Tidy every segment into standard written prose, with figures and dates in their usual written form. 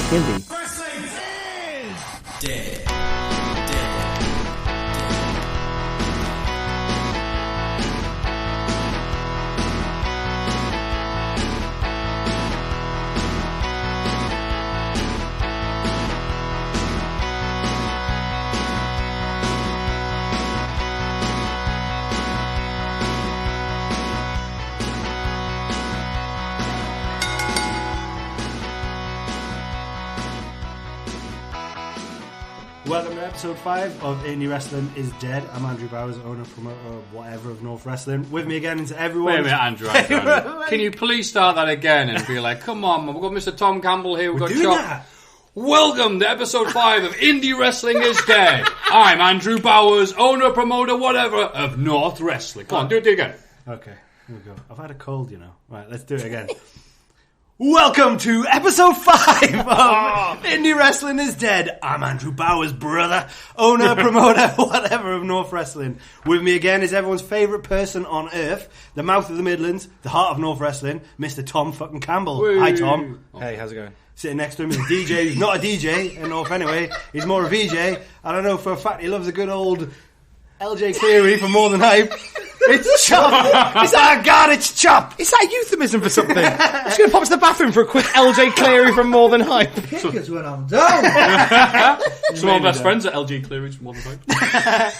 Hindi. Wrestling is dead. Welcome to episode 5 of Indie Wrestling is Dead. I'm Andrew Bowers, owner, promoter, whatever of North Wrestling. With me again is everyone. Wait a minute, Andrew. Can you please start that again and be like, come on, we've got Mr. Tom Campbell here, we've got Chop. Welcome to episode 5 of Indie Wrestling is Dead. I'm Andrew Bowers, owner, promoter, whatever of North Wrestling. Come on, do it again. Okay, here we go. I've had a cold, you know. Right, let's do it again. Welcome to episode 5 of Indie Wrestling is Dead. I'm Andrew Bowers, brother, owner, promoter, whatever of North Wrestling. With me again is everyone's favourite person on earth, the mouth of the Midlands, the heart of North Wrestling, Mr. Tom fucking Campbell. Whee. Hi, Tom. Hey, how's it going? Sitting next to him is a DJ. He's not a DJ in North anyway. He's more a VJ. I don't know for a fact he loves a good old LJ Cleary from More Than Hype. It's Chop! It's our God, it's Chop! Is that a euphemism for something? I'm just going to pop to the bathroom for a quick LJ Cleary from More Than Hype. Because when I'm done. Some of my best friends are LG Clearage from More Than Hype.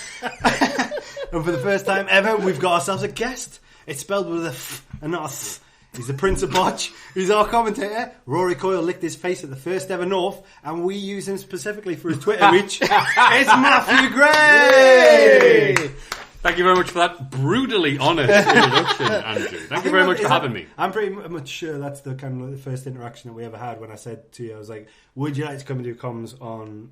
And for the first time ever, we've got ourselves a guest. It's spelled with a F and not a Th. He's the Prince of Botch. He's our commentator. Rory Coyle licked his face at the first ever North, and we use him specifically for his Twitter reach. It's Maffew Gregg! Thank you very much for that brutally honest introduction, Andrew. Thank you very much for having me. I'm pretty much sure that's the kind of the first interaction that we ever had when I said to you, I was like, would you like to come and do comms on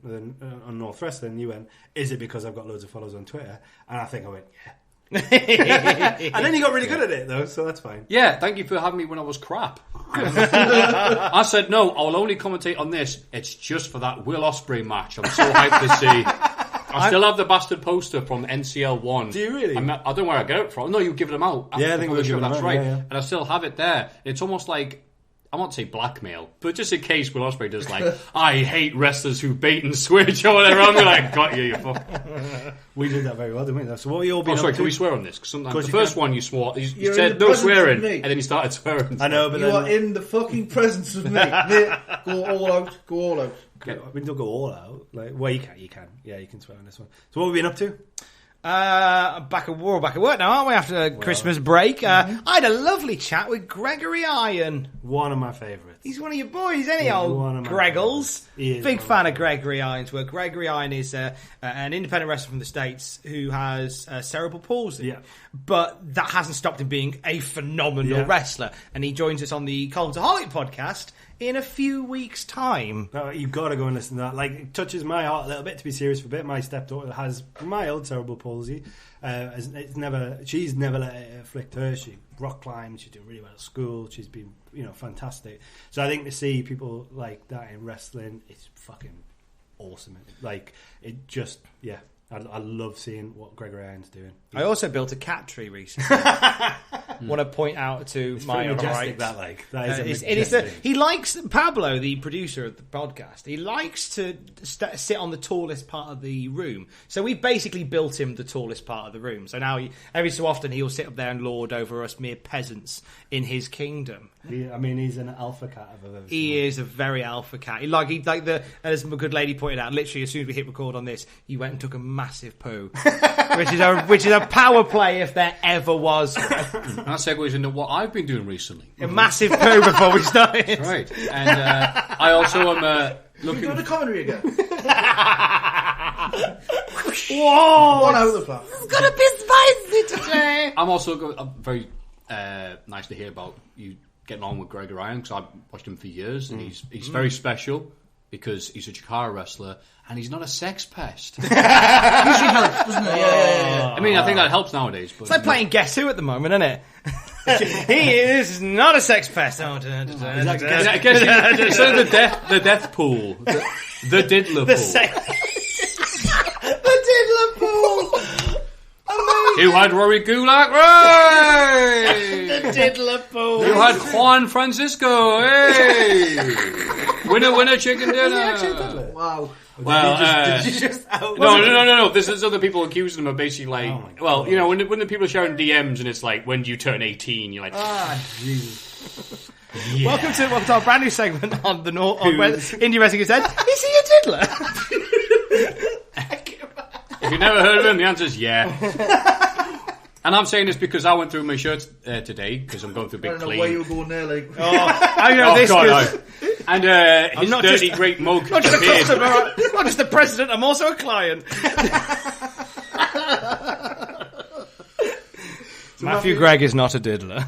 North Wrestling? And you went, is it because I've got loads of followers on Twitter? And I think I went, yeah. And then you got really good at it though, so that's fine. Yeah, thank you for having me when I was crap. I said, no, I'll only commentate on this. It's just for that Will Ospreay match. I'm so hyped to see. I still have the bastard poster from NCL.23. Do you really? I don't know where I get it from. No, you give them out. Yeah, I think we're sure giving that's them out, right. yeah. And I still have it there. It's almost like, I won't say blackmail, but just in case Will Ospreay does like, I hate wrestlers who bait and switch or whatever, I'm like, got you fuck. We did that very well, didn't we? So what were you all being Oh, sorry, up can to? we swear on this? Because sometimes the you first can. one you swore, you You're said in the no presence swearing, of me. and then you started swearing. I know, but You then... are in the fucking presence of me. Go all out. Go all out. We don't go all out. Like, well, you can. Yeah, you can swear on this one. So what have we been up to? Back at work now, aren't we, after Christmas break? I had a lovely chat with Gregory Iron. One of my favourites. He's one of your boys, isn't he, He's old one of my Greggles? He is Big one fan of of Gregory Iron's work. Gregory Iron is an independent wrestler from the States who has cerebral palsy. Yeah. But that hasn't stopped him being a phenomenal wrestler. And he joins us on the Cultaholic podcast in a few weeks' time. No, you've got to go and listen to that. Like, it touches my heart a little bit, to be serious for a bit. My stepdaughter has mild cerebral palsy. She's never let it afflict her. She rock climbs. She's doing really well at school. She's been, fantastic. So I think to see people like that in wrestling, it's fucking awesome. Like, it just, yeah. I love seeing what Gregory Iron's doing. I also built a cat tree recently. Want to point out to It's my pretty majestic, right. that is he likes Pablo, the producer of the podcast. He likes to sit on the tallest part of the room. So we basically built him the tallest part of the room. So now every so often he'll sit up there and lord over us mere peasants in his kingdom. He's an alpha cat. He is a very alpha cat. As my good lady pointed out, literally as soon as we hit record on this, he went and took a massive poo, which is a power play if there ever was. And that segues into what I've been doing recently. A massive poo before we started. Right. And I also am looking... Doing the commentary again. Whoa! One out of the plan. It's gonna be spicy today. I'm also very nice to hear about you getting on with Gregory Iron, because I've watched him for years, and he's very special because he's a Chikara wrestler and he's not a sex pest. Usually helps, doesn't it? Yeah. I mean, I think that helps nowadays. But It's like playing Guess Who at the moment, isn't it? He is not a sex pest. I guess instead of the death pool, the diddler pool. The diddler pool. You had Rory Gulak, right? The diddler pool. You had Juan Francisco, hey! Winner, chicken dinner. Wow. Well, did you just no. There's other people accusing him of basically like, when the people are sharing DMs and it's like, when do you turn 18? You're like, Jesus. Yeah. Welcome to our brand new segment on the on where Indie Wrestling is Dead. Is he a diddler? If you've never heard of him, the answer is yeah. And I'm saying this because I went through my shirts today because I'm going through a big I don't know clean. why you were going there, like. I know this because and his dirty great mug. not just a customer, not just the president. I'm also a client. Maffew Gregg is not a diddler.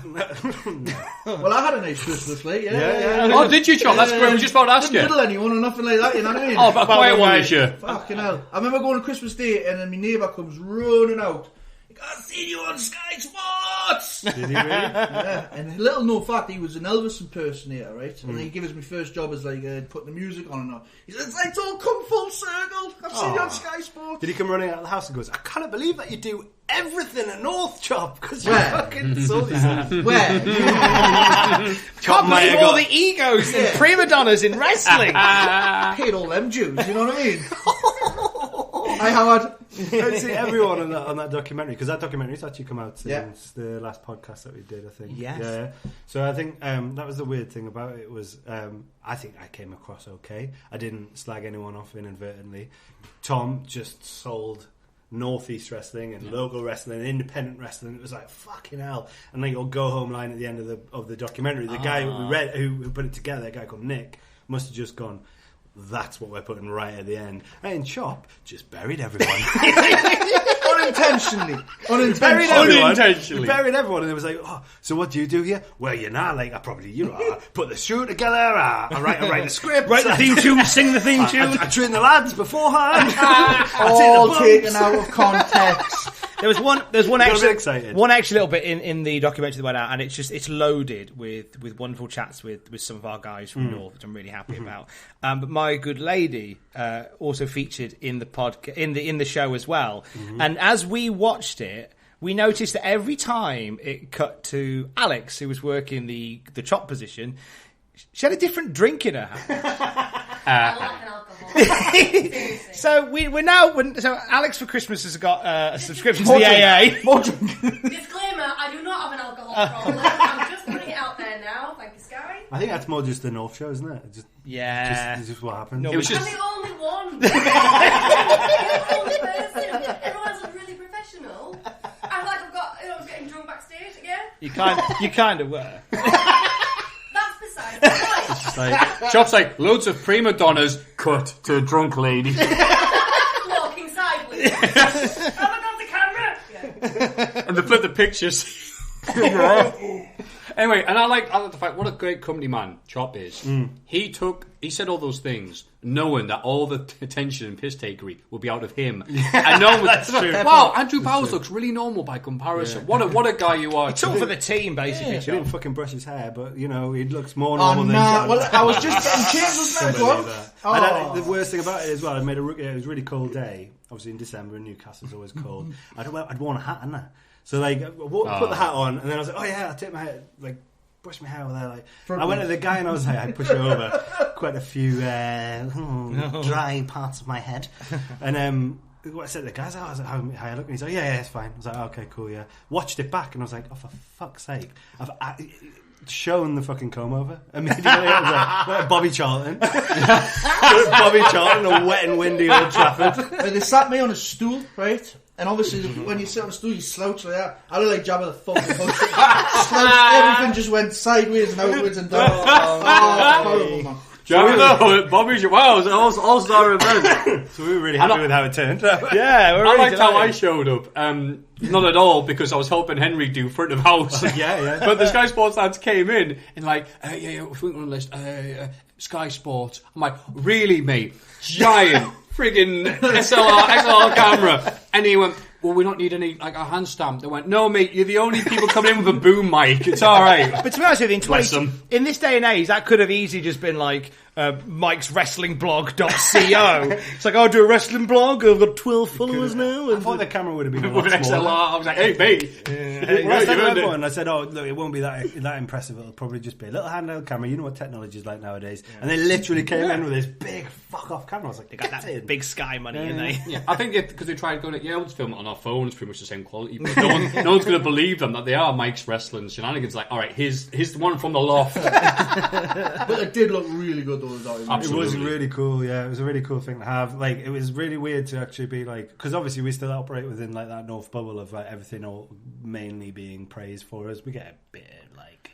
Well, I had a nice Christmas, like, yeah. Oh, did you, John? That's great. We just about to ask you. Didn't diddle anyone or nothing like that, you know what I mean? Oh, but a quiet one this year. Fucking hell. I remember going on Christmas Day and then my neighbour comes running out. I've seen you on Sky Sports! Did he really? Yeah, and a little known fact, he was an Elvis impersonator, right? And he gave us my first job as like putting the music on and on. He said, it's all come full circle. I've seen you on Sky Sports. Did he come running out of the house and goes, I can't believe that you do everything at North Chop because you Where? fucking sold yourself. Where? Can't believe all the egos and prima donnas in wrestling. Paid all them Jews, you know what I mean? Hi, Howard. I see everyone on that documentary because that documentary's actually come out since the last podcast that we did, I think. Yes. Yeah. So I think that was the weird thing about it was I think I came across okay. I didn't slag anyone off inadvertently. Tom just sold Northeast wrestling and local wrestling and independent wrestling. It was like fucking hell. And then your go home line at the end of the documentary, the guy who put it together, a guy called Nick, must have just gone, that's what we're putting right at the end. And Chop just buried everyone. Unintentionally. Buried everyone. And it was like, oh, so what do you do here? Well, I probably, I put the show together, I write the script. Write the theme tune, sing the theme tune. I train the lads beforehand. All taken out of context. There's one extra little bit in the documentary that went out, and it's loaded with wonderful chats with some of our guys from North, which I'm really happy about. But my good lady also featured in the in the show as well. And as we watched it, we noticed that every time it cut to Alex, who was working the chop position, she had a different drink in her hand. I like an alcohol. So so Alex for Christmas has got a subscription to the AA. Disclaimer: I do not have an alcohol problem. I'm just putting it out there now. Thank you, Sky. I think that's more just the North show, isn't it? It's just what happened. No, it was just... I'm the only one. The only person. Everyone else is really professional. I like I've got. I was getting drunk backstage again. You kind of were. That's beside the point. Chop's like, loads of prima donnas, cut to a drunk lady. Walking sideways. Have I got the camera? Yeah. And they put the pictures. Anyway, and I like the fact what a great company man Chop is. He said all those things knowing that all the attention and piss takery will be out of him. And no one was, wow, Andrew Bowers looks really normal by comparison. Yeah. What a guy you are. It's all for the team, basically. He didn't fucking brush his hair, but he looks more normal than well, I was just getting changed, wasn't I? The worst thing about it as well, it was a really cold day. Obviously in December, and Newcastle's always cold. I'd worn a hat and that. So I put the hat on, and then I was like, oh yeah, I'll take my hair, brush my hair over there. I went to the guy and I was like, I push it over quite a few dry parts of my head. And what I said to the guy, I was like, how I look? And he's like, yeah, it's fine. I was like, okay, cool, yeah. Watched it back and I was like, oh, for fuck's sake. I've shown the fucking comb over immediately. I was like Bobby Charlton. Bobby Charlton, a wet and windy Old Trafford. They sat me on a stool, right? And obviously, when you sit on a stool, you slouch like that. I look like Jabba the fucking Hutt. Slouched, everything just went sideways and outwards and down. Horrible, man. Jabba, Bobby's wow, it was all-star event. So we were really happy with how it turned out. Yeah, I liked how I showed up. Not at all, because I was helping Henry do front of house. Yeah. But the Sky Sports lads came in and like, if we on the list, Sky Sports. I'm like, really, mate? Giant friggin' XLR camera. And he went, well, we don't need any, a hand stamp. They went, no, mate, you're the only people coming in with a boom mic. It's all right. But to be honest with you, in this day and age, that could have easily just been like, Mike's wrestlingblog.co. It's like, I'll do a wrestling blog. I've got 12 followers now. I thought the camera would have been a lot With an XLR, smaller. I was like, hey, mate. And I said, oh, look, it won't be that impressive. It'll probably just be a little handheld camera. You know what technology is like nowadays. Yeah. And they literally came in with this big fuck-off camera. I was like, they got that big Sky money, and they... Yeah, I think because they tried going, let's film it on our phone. It's pretty much the same quality. But no one's going to believe them that they are Mike's wrestling shenanigans. Like, all right, here's the one from the loft. But it did look really good though. It was really cool, yeah. It was a really cool thing to have. Like, it was really weird to actually be like, because obviously we still operate within like that North bubble of like everything all mainly being praised for us. We get a bit like,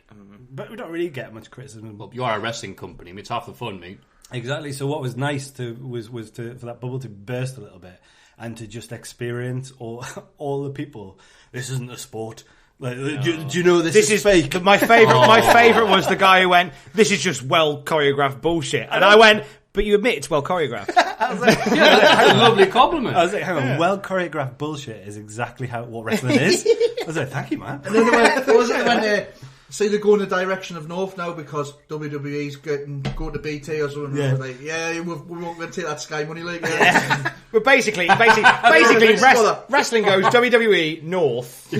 but we don't really get much criticism. Well, you are a wrestling company. I mean, it's half the fun, mate. Exactly. So what was nice was for that bubble to burst a little bit and to just experience all the people. This isn't a sport. Like, do you know this is fake? My favourite was the guy who went, this is just well choreographed bullshit. And I went, but you admit it's well choreographed. I was like, that's a lovely compliment. I was like, hang on, well choreographed bullshit is exactly what wrestling is. I was like, thank you, man. And then when say they go in the direction of North now because WWE's going to BT or something. Yeah. Like, we won't going to take that Sky money league. Yeah. But basically, wrestling goes WWE North,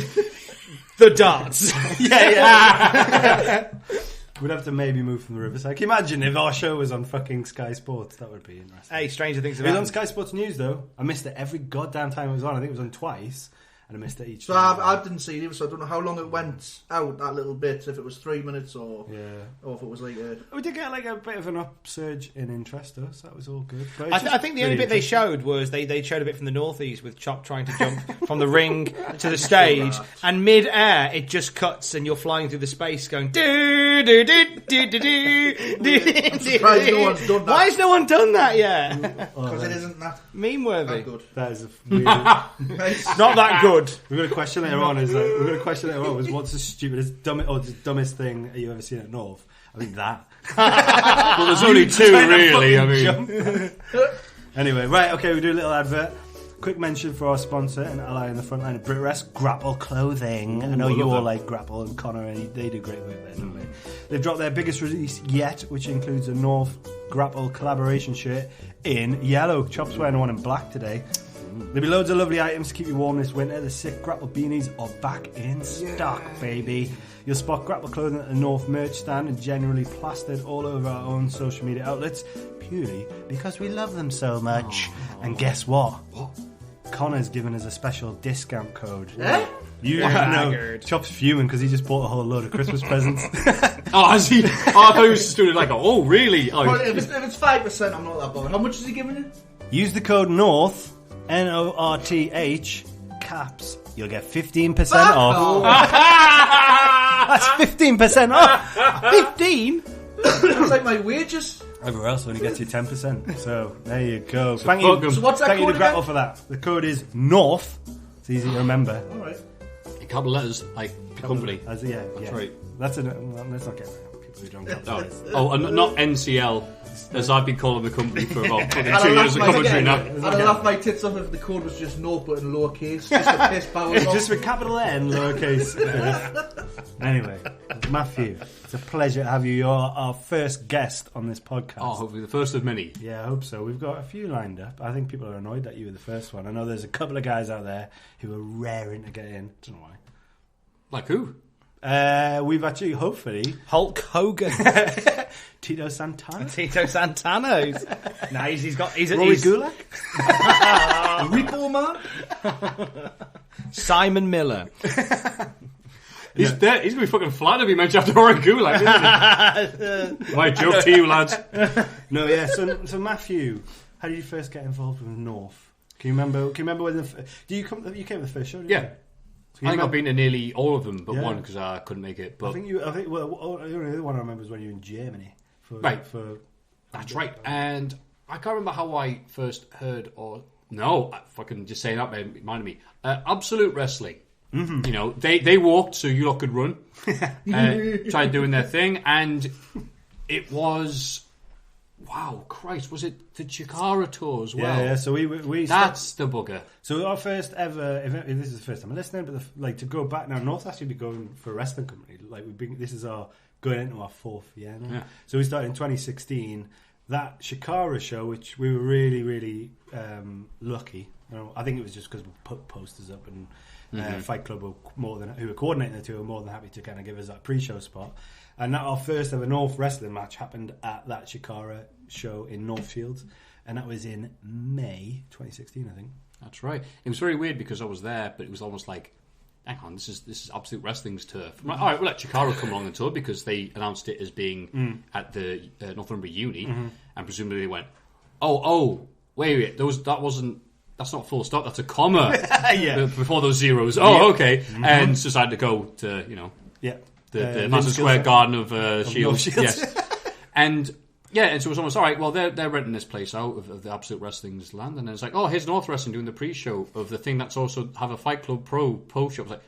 the darts. Yeah. We'd have to maybe move from the Riverside. Can you imagine if our show was on fucking Sky Sports? That would be interesting. Hey, stranger things about it. It was on Sky Sports News though. I missed it every goddamn time it was on. I think it was on twice. And I missed it each time. So I didn't see it either, so I don't know how long it went out, that little bit, if it was 3 minutes or if it was like... We did get like a bit of an upsurge in interest though, so that was all good. I think the only bit they showed was they showed a bit from the Northeast with Chop trying to jump from the ring to the stage, and mid-air it just cuts and you're flying through the space going do do do do do do. I'm surprised no one's done that. Why has no one done that yet? Because it isn't that meme-worthy. good. That is a weird... Not that good. We've got a question later on. Was what's the stupidest, dumbest thing that you've ever seen at North? I mean that. Well, there's only two really. I mean, anyway, right? Okay, we do a little advert. Quick mention for our sponsor and ally in the front line of BritRest, Grapple Clothing. I know you all like Grapple and Connor, and they do great work there, don't they? They've dropped their biggest release yet, which includes a North Grapple collaboration shirt in yellow. Chop's wearing one in black today. There'll be loads of lovely items to keep you warm this winter. The sick Grapple beanies are back in stock, baby. You'll spot Grapple clothing at the North merch stand and generally plastered all over our own social media outlets, purely because we love them so much. And guess what? Connor's given us a special discount code. You know, Chop's fuming because he just bought a whole load of Christmas presents. Has he? I thought he was just doing it like, oh, really? If it's 5%, I'm not that bothered. How much is he giving you? Use the code NORTH, NORTH, caps. You'll get 15% off. That's 15% off. 15? That's like my wages. Everywhere else only gets you 10%. So there you go. Thank you. So what's that Thank code you to Grapple again? for that. The code is NORTH. It's easy to remember. All right. Capital letters, like the company. That's right. Let's not get people who don't get and not NCL, as I've been calling the company for about 2 years of I'd commentary now. have laughed my tits off if the code was just no but in lowercase, just to piss powers off. Just with capital N, lowercase. Anyway, Maffew, it's a pleasure to have you. You're our first guest on this podcast. Oh, hopefully the first of many. Yeah, I hope so. We've got a few lined up. I think people are annoyed that you were the first one. I know there's a couple of guys out there who are raring to get in. I don't know why. Like who? We've actually, hopefully... Hulk Hogan. Tito Santana. No, he's got... Rory Gulak. Repo Man. Simon Miller. He's dead. He's going to be fucking flattered to be mentioned after Rory Gulak, isn't he? My joke to you, lads. No, yeah. So Maffew, how did you first get involved with North? Can you remember when you came to the first show? Didn't Yeah. You? I think I've been to nearly all of them, but Yeah. one because I couldn't make it. But I think the only one I remember was when you were in Germany. That's right. And I can't remember how I first heard fucking just saying that reminded me. Absolute Wrestling. Mm-hmm. You know, they walked so you lot could run. Tried doing their thing, and it was. Wow, Christ! Was it the Chikara tour as well? Yeah. So we that's the bugger. So our first ever, if this is the first time I'm listening, but to go back now, North actually be going for a wrestling company. Like this is our going into our 4th year now. Yeah. So we started in 2016. that Shikara show, which we were really, really lucky. I think it was just because we put posters up and Fight Club who were coordinating the two were more than happy to kind of give us that pre-show spot. And that our first ever North wrestling match happened at that Shikara show in North Shields, and that was in May 2016, I think. That's right. It was very weird because I was there, but it was almost like, hang on, this is Absolute Wrestling's turf. Right, all right, we'll let Chikara come along and tour because they announced it as being at the Northumbria Uni, and presumably they went, wait, that's not full stop, that's a comma before those zeros. Okay. And decided to go to, the Madison Square Garden of Shields. Yes. And so it was almost, all right, well, they're renting this place out of the Absolute Wrestling's land, and then it's like, oh, here's North Wrestling doing the pre-show of the thing that's also have a Fight Club Pro post-show. I was like,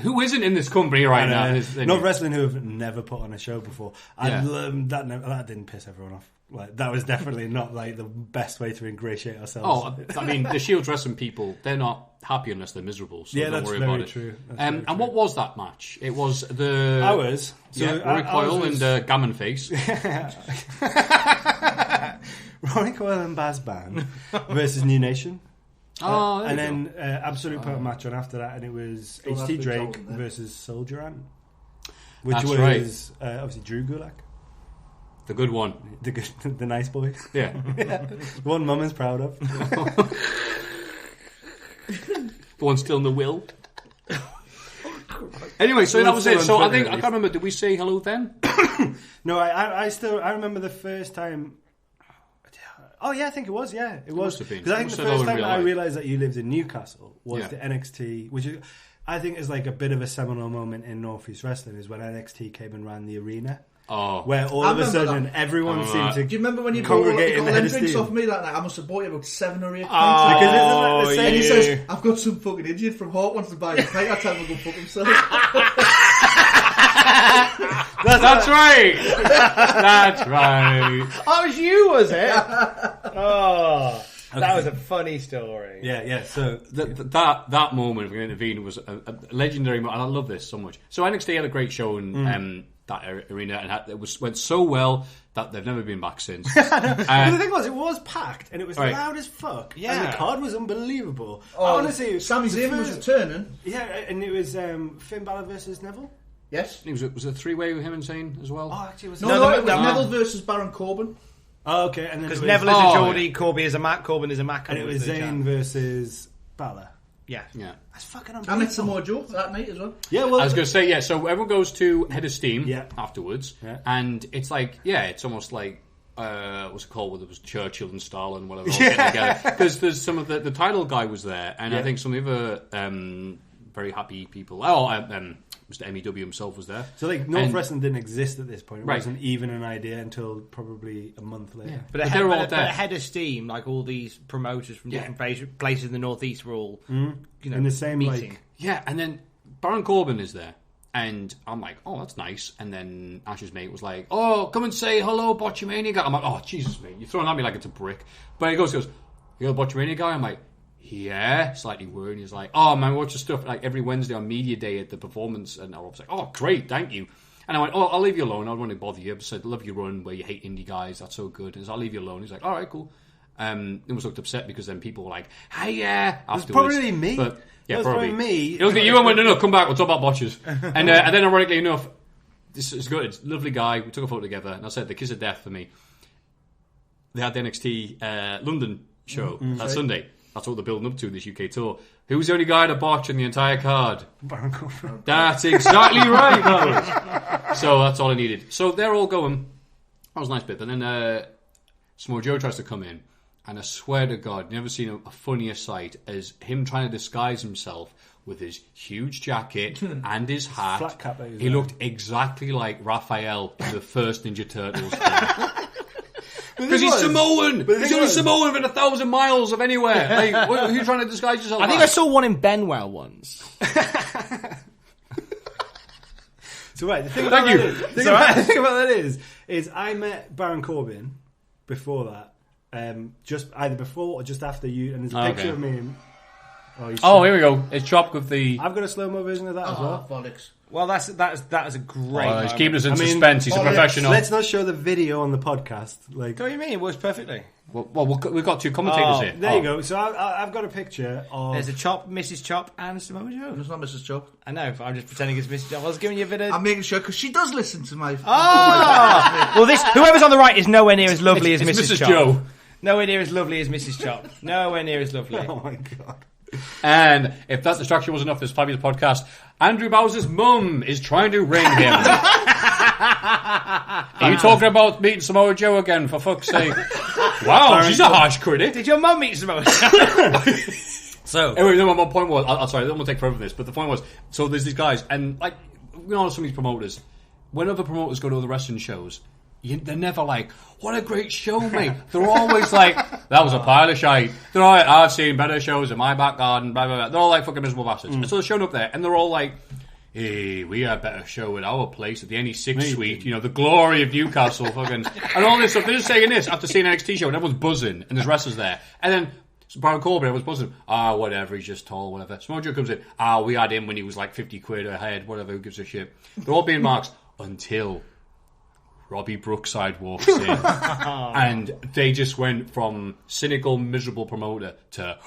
who isn't in this company right now? North Wrestling who have never put on a show before. That didn't piss everyone off. Like, that was definitely not like the best way to ingratiate ourselves. Oh, I mean, the Shields Wrestling people, they're not happy unless they're miserable, so don't worry about it. True. And what was that match? It was ours. So Rory Coyle and Gammon Face. Rory Coyle and Baz Ban versus New Nation. And then Absolute put a match on after that, and it was HT Drake versus Soldier Ant, which was obviously Drew Gulak. The good one. The nice boy. Yeah. The one Mum is proud of. The one still in the will. Anyway, so that was it. So I can't remember, did we say hello then? No, I remember the first time. Oh yeah, I think it was. Yeah, it was. Because I think the first time I realised that you lived in Newcastle was the NXT, which is, I think is like a bit of a seminal moment in North East Wrestling, is when NXT came and ran the arena. Oh. Where all of a sudden everyone seemed to. Do you remember when you congregate got in them the drinks off me that night? I must have bought you about 7 or 8 pints. Because it's and he says, I've got some fucking idiot from Hawk wants to buy a pint. I tell him to go fuck himself. That's right. That's right. Oh, it was you, was it? Oh. Okay. That was a funny story. Yeah. So that moment of going to intervene was a legendary moment, and I love this so much. So NXT had a great show in that arena, and went so well that they've never been back since. But the thing was, it was packed, and it was loud as fuck. Yeah, and the card was unbelievable. Honestly, Sami Zayn was returning. Yeah, and it was Finn Balor versus Neville. Yes, it was a 3-way with him and Zayn as well. Oh, actually, it was it was Neville versus Baron Corbin. Oh, okay, and then because Neville is a Geordie, Corbin is a Mac, Corbin is a Mac, and it was Zayn versus Balor. Yeah. That's fucking unbelievable. I met Samoa Joe that night as well. Yeah, well, I was going to say, so everyone goes to Head of Steam afterwards, and it's like, it's almost like, what's it called, where there was Churchill and Stalin, whatever, all getting together. Because there's some of the title guy was there, and I think some of the other very happy people, Mr. MEW himself was there. So like North Wrestling didn't exist at this point. It wasn't even an idea until probably a month later. Yeah. But they were all there. Ahead of Steam, like all these promoters from different places in the Northeast were all in the same meeting. And then Baron Corbin is there. And I'm like, oh, that's nice. And then Ash's mate was like, oh, come and say hello, Botchamania guy. I'm like, oh, Jesus, mate, you're throwing at me like it's a brick. But he goes, you're the Botchamania guy? I'm like, yeah, slightly worried. He's like, oh man, watch your stuff like every Wednesday on Media Day at the performance. And I was like, oh, great, thank you. And I went, oh, I'll leave you alone. I don't want to bother you. I said, love your run where you hate indie guys. That's so good. And I'll leave you alone. He's like, all right, cool. He was looked upset because then people were like, hey, afterwards. It was probably me. But, yeah, probably me. He looked at you and went, no, come back. We'll talk about botches. And then ironically enough, this is good. It's a lovely guy. We took a photo together. And I said, the kiss of death for me. They had the NXT London show that Sunday. That's what they're building up to, this UK tour. Who was the only guy to botch in the entire card? Baron Corbin. That's exactly right, guys. So that's all I needed. So they're all going. That was a nice bit. And then Samoa Joe tries to come in. And I swear to God, never seen a funnier sight as him trying to disguise himself with his huge jacket and his hat. Flat cap. He looked exactly like Raphael in the first Ninja Turtles film. Because he's Samoan! He's only Samoan within 1,000 miles of anywhere. Like, who are you trying to disguise yourself I think I saw one in Benwell once. So right, the thing about that is I met Baron Corbin before that. Just either before or just after you, and there's a picture of me Oh, here we go. It's chopped with the... I've got a slow-mo version of that as well. Bollocks. Well, that is a great. Oh, he's keeping us in suspense. He's a professional. Let's not show the video on the podcast. What do you mean? It works perfectly. Well, we've got two commentators here. There you go. So I've got a picture of... There's a Chop, Mrs. Chop, and Samoa Joe. It's not Mrs. Chop. I know, but I'm just pretending it's Mrs. Chop. I was giving you a bit of... I'm making sure, because she does listen to my... Well, whoever's on the right is nowhere near as lovely as it's Mrs. Mrs. Chop. Joe. Nowhere near as lovely as Mrs. Chop. Nowhere near as lovely. Oh, my God. And if that distraction was enough, this fabulous podcast, Andrew Bowers' mum is trying to ring him. Are you talking about meeting Samoa Joe again, for fuck's sake? Wow, she's a harsh critic. Did your mum meet Samoa Joe? So... Anyway, no, my point was... I'm sorry, I don't want to take forever for this, but the point was, so there's these guys, and like, you know, some of these promoters, when other promoters go to other wrestling shows, they're never like, what a great show, mate. They're always like, that was a pile of shite. They're all like, I've seen better shows in my back garden, blah, blah, blah. They're all like fucking miserable bastards. And so they're showing up there, and they're all like, hey, we had a better show at our place at the NE6 suite, you know, the glory of Newcastle, fucking, and all this stuff. They're just saying this after seeing an NXT show, and everyone's buzzing, and there's wrestlers there. And then Baron Corbin, everyone's buzzing. Whatever, he's just tall, whatever. Samoa Joe comes in, we had him when he was like 50 quid a head, whatever, who gives a shit. They're all being marks until Robbie Brookside walks in, and they just went from cynical, miserable promoter to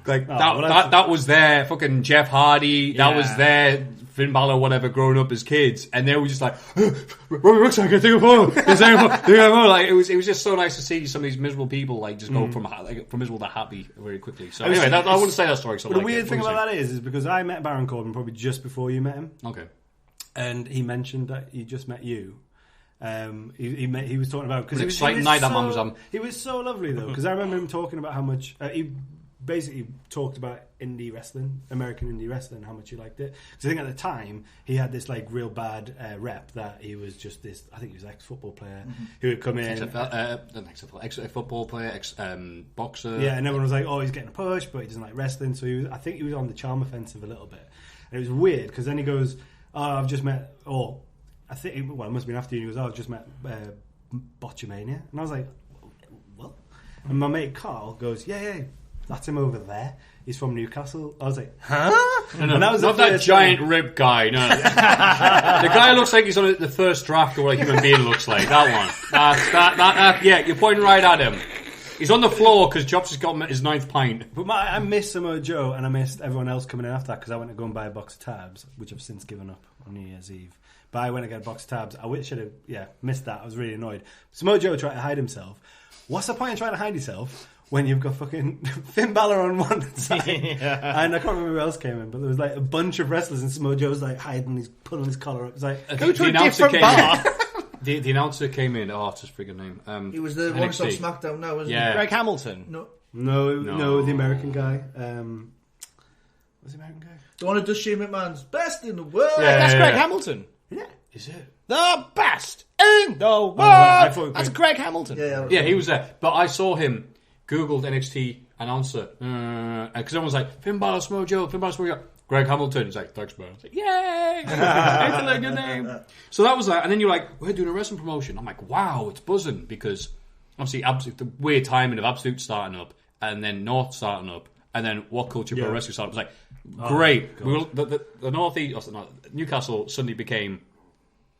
like that was their fucking Jeff Hardy, that was their Finn Balor, whatever, growing up as kids, and they were just like Robbie Brookside, can I take a photo? Like it was just so nice to see some of these miserable people like just go from miserable to happy very quickly. So anyway, I wouldn't say that story. So the weird thing about that is because I met Baron Corbin probably just before you met him. Okay. And he mentioned that he just met you. He was talking about because it was exciting night that man was on. He was so lovely though because I remember him talking about how much he basically talked about indie wrestling, American indie wrestling, how much he liked it. Because I think at the time he had this like real bad rep that he was just this. I think he was an ex-football player who would come in, ex-football player, ex-boxer. Yeah, and everyone was like, "Oh, he's getting a push, but he doesn't like wrestling." So I think he was on the charm offensive a little bit, and it was weird because then he goes, "Oh, I've just met." I think, it must have been after you. He goes, I've just met Botchamania. And I was like, what? And my mate Carl goes, yeah, that's him over there. He's from Newcastle. I was like, huh? No, and that was not that giant rib guy, no. The guy looks like he's on the first draft of what a human being looks like. That one. Yeah, you're pointing right at him. He's on the floor because Chops has got his 9th pint. But I missed Samoa Joe and I missed everyone else coming in after that because I went to go and buy a box of tabs, which I've since given up on New Year's Eve. But I went to get a box of tabs. I wish I'd have missed that. I was really annoyed. Samoa Joe tried to hide himself. What's the point of trying to hide yourself when you've got fucking Finn Balor on one side? And I can't remember who else came in, but there was like a bunch of wrestlers and Samoa Joe's like hiding, he's pulling his collar up. It's like, go to a different bar. The announcer came in. Oh, it's his freaking name. He was the one that's on SmackDown now, wasn't he? Greg Hamilton. No, the American guy. Was the American guy? The one who does Shane McMahon's best in the world. Yeah, that's Greg Hamilton. Yeah. Is it? The best in the world. That's Greg Hamilton. Yeah, he was there. But I saw him, Googled NXT announcer. Because everyone was like, Finn Balor, Samoa Joe, Greg Hamilton. He's like, thanks, man. I was like, yay! Excellent, good name. So that was that. And then you're like, we're doing a wrestling promotion. I'm like, wow, it's buzzing. Because obviously, the weird timing of Absolute starting up, and then North starting up, and then What Culture Pro Wrestling started. It was like, great. The Northeast, Newcastle suddenly became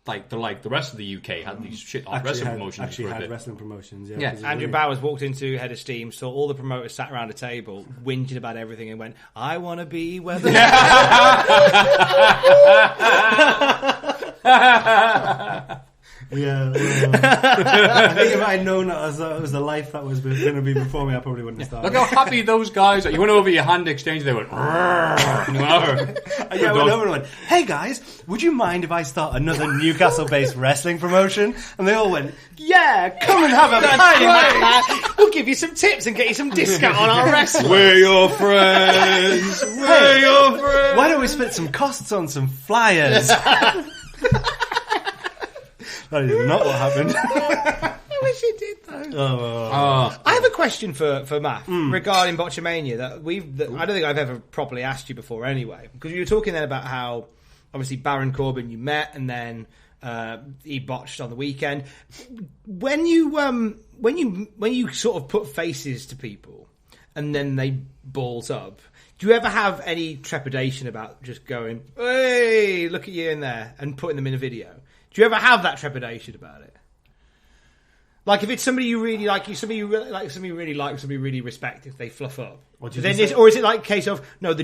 like the rest of the UK had these shit wrestling promotions. Actually had wrestling promotions, yeah. Andrew Bowers walked into Head of Steam, saw all the promoters sat around a table, whinging about everything, and went, I want to be where the... Yeah. I think if I had known that was the life that was going to be before me, I probably wouldn't have started. Look how happy those guys are. You went over your hand exchange, they went, I went over and went, hey guys, would you mind if I start another Newcastle-based wrestling promotion? And they all went, yeah, come and have a pint. We'll give you some tips and get you some discount on our wrestling. We're your friends. We're your friends. Why don't we split some costs on some flyers? That is not what happened. I wish it did though. I have a question for Matt regarding Botchamania that I don't think I've ever properly asked you before anyway, because you were talking then about how obviously Baron Corbin you met and then he botched on the weekend. When you sort of put faces to people, and then they balls up. Do you ever have any trepidation about just going, hey, look at you in there, and putting them in a video? Do you ever have that trepidation about it? Like if it's somebody you really like, somebody you really like, somebody you really like, somebody you really respect, if they fluff up, or is it like a case of no?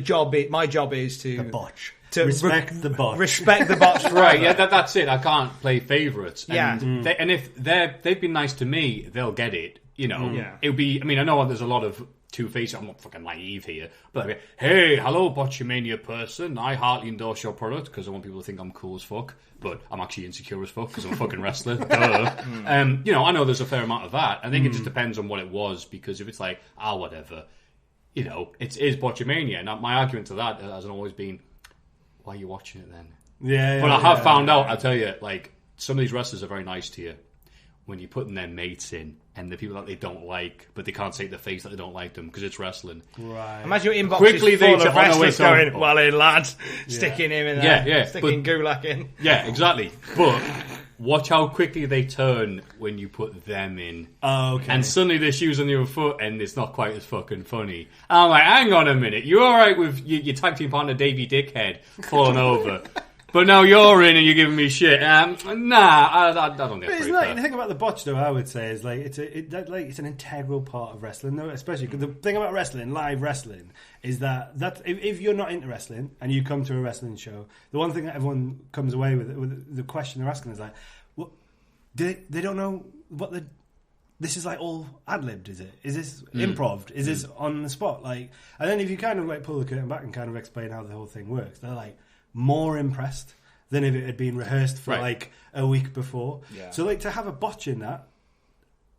My job is to the botch. To respect the botch. Respect the botch, right? Yeah, that's it. I can't play favourites. Yeah, and if they've been nice to me, they'll get it. You know, it'll be. I mean, I know there's a lot of two-faced. I'm not fucking naive here, but like, hey, hello, Botchamania person. I heartily endorse your product because I want people to think I'm cool as fuck, but I'm actually insecure as fuck because I'm a fucking wrestler. You know, I know there's a fair amount of that. I think it just depends on what it was, because if it's like, whatever, you know, it is Botchamania. And my argument to that hasn't always been, why are you watching it then? Yeah. But I have found out, I'll tell you, like, some of these wrestlers are very nice to you when you're putting their mates in and the people that they don't like, but they can't say to their face that they don't like them because it's wrestling. Right. Imagine your inbox Quickly is full of wrestlers going, going, well in, lads, sticking him in there, sticking Gulak in. Yeah, exactly. But watch how quickly they turn when you put them in. Oh, okay. And suddenly their shoes on the other foot and it's not quite as fucking funny. And I'm like, hang on a minute, you're alright with your tag team partner Davey Dickhead falling over. But now you're in and you're giving me shit. I don't get it. The thing about the botch, though, I would say, is like it's an integral part of wrestling, though. Especially because the thing about wrestling, live wrestling, is that if you're not into wrestling and you come to a wrestling show, the one thing that everyone comes away with the question they're asking is like, what? They don't know what the. This is like all ad-libbed, is it? Is this improv? Is this on the spot? Like, and then if you kind of like pull the curtain back and kind of explain how the whole thing works, they're like more impressed than if it had been rehearsed for like a week before. Yeah. So like to have a botch in that,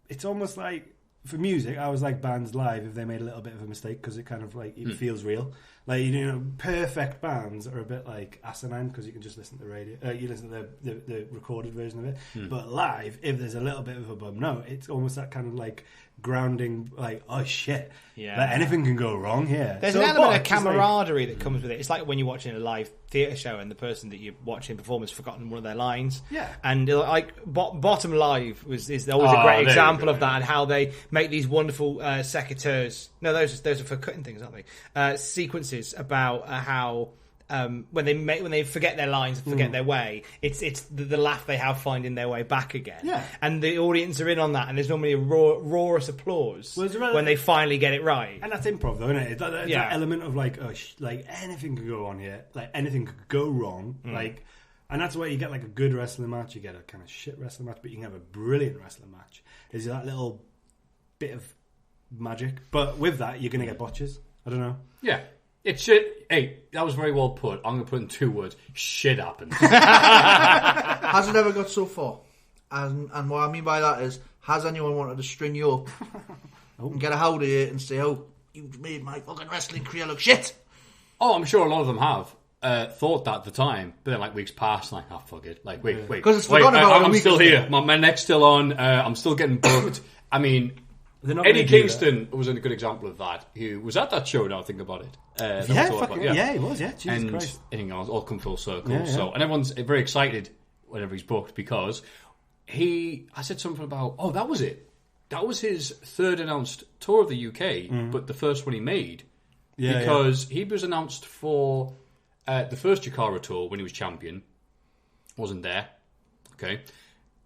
it's almost like for music, I was like bands live if they made a little bit of a mistake because it kind of like it feels real. Like, you know, perfect bands are a bit like asinine because you can just listen to the radio, you listen to the recorded version of it. But live, if there's a little bit of a bum note, it's almost that kind of like grounding, like, oh shit, like anything can go wrong here. There's an element of camaraderie that comes with it. It's like when you're watching a live theatre show and the person that you're watching perform has forgotten one of their lines. Yeah. And like Bottom Live is always a great example of that, and how they make these wonderful secateurs. No, those are for cutting things, aren't they? Sequences about how when they forget their lines and forget their way, it's the laugh they have finding their way back again. Yeah. And the audience are in on that, and there's normally a roarous applause when they finally get it right. And that's improv, though, isn't it? It's that element of like, like anything could go on here, like anything could go wrong, like. And that's where you get like a good wrestling match. You get a kind of shit wrestling match, but you can have a brilliant wrestling match. Is that little bit of magic? But with that, you're going to get botches. I don't know. Yeah. It's shit. Hey, that was very well put. I'm going to put in 2 words. Shit happens. Has it ever got so far? And what I mean by that is, has anyone wanted to string you up and get a hold of you and say, oh, you made my fucking wrestling career look shit? Oh, I'm sure a lot of them have. Thought that at the time, but then like weeks passed, like, fuck it. Like, wait. I'm still here. My neck's still on. I'm still getting booked. I mean, Eddie Kingston was a good example of that. He was at that show, now I think about it. He was, yeah. Jesus Christ. And all come full circle. Yeah. So, and everyone's very excited whenever he's booked because I said something about, that was it. That was his third announced tour of the UK, but the first one he made. Yeah, because he was announced for the first Chikara tour when he was champion. Wasn't there. Okay.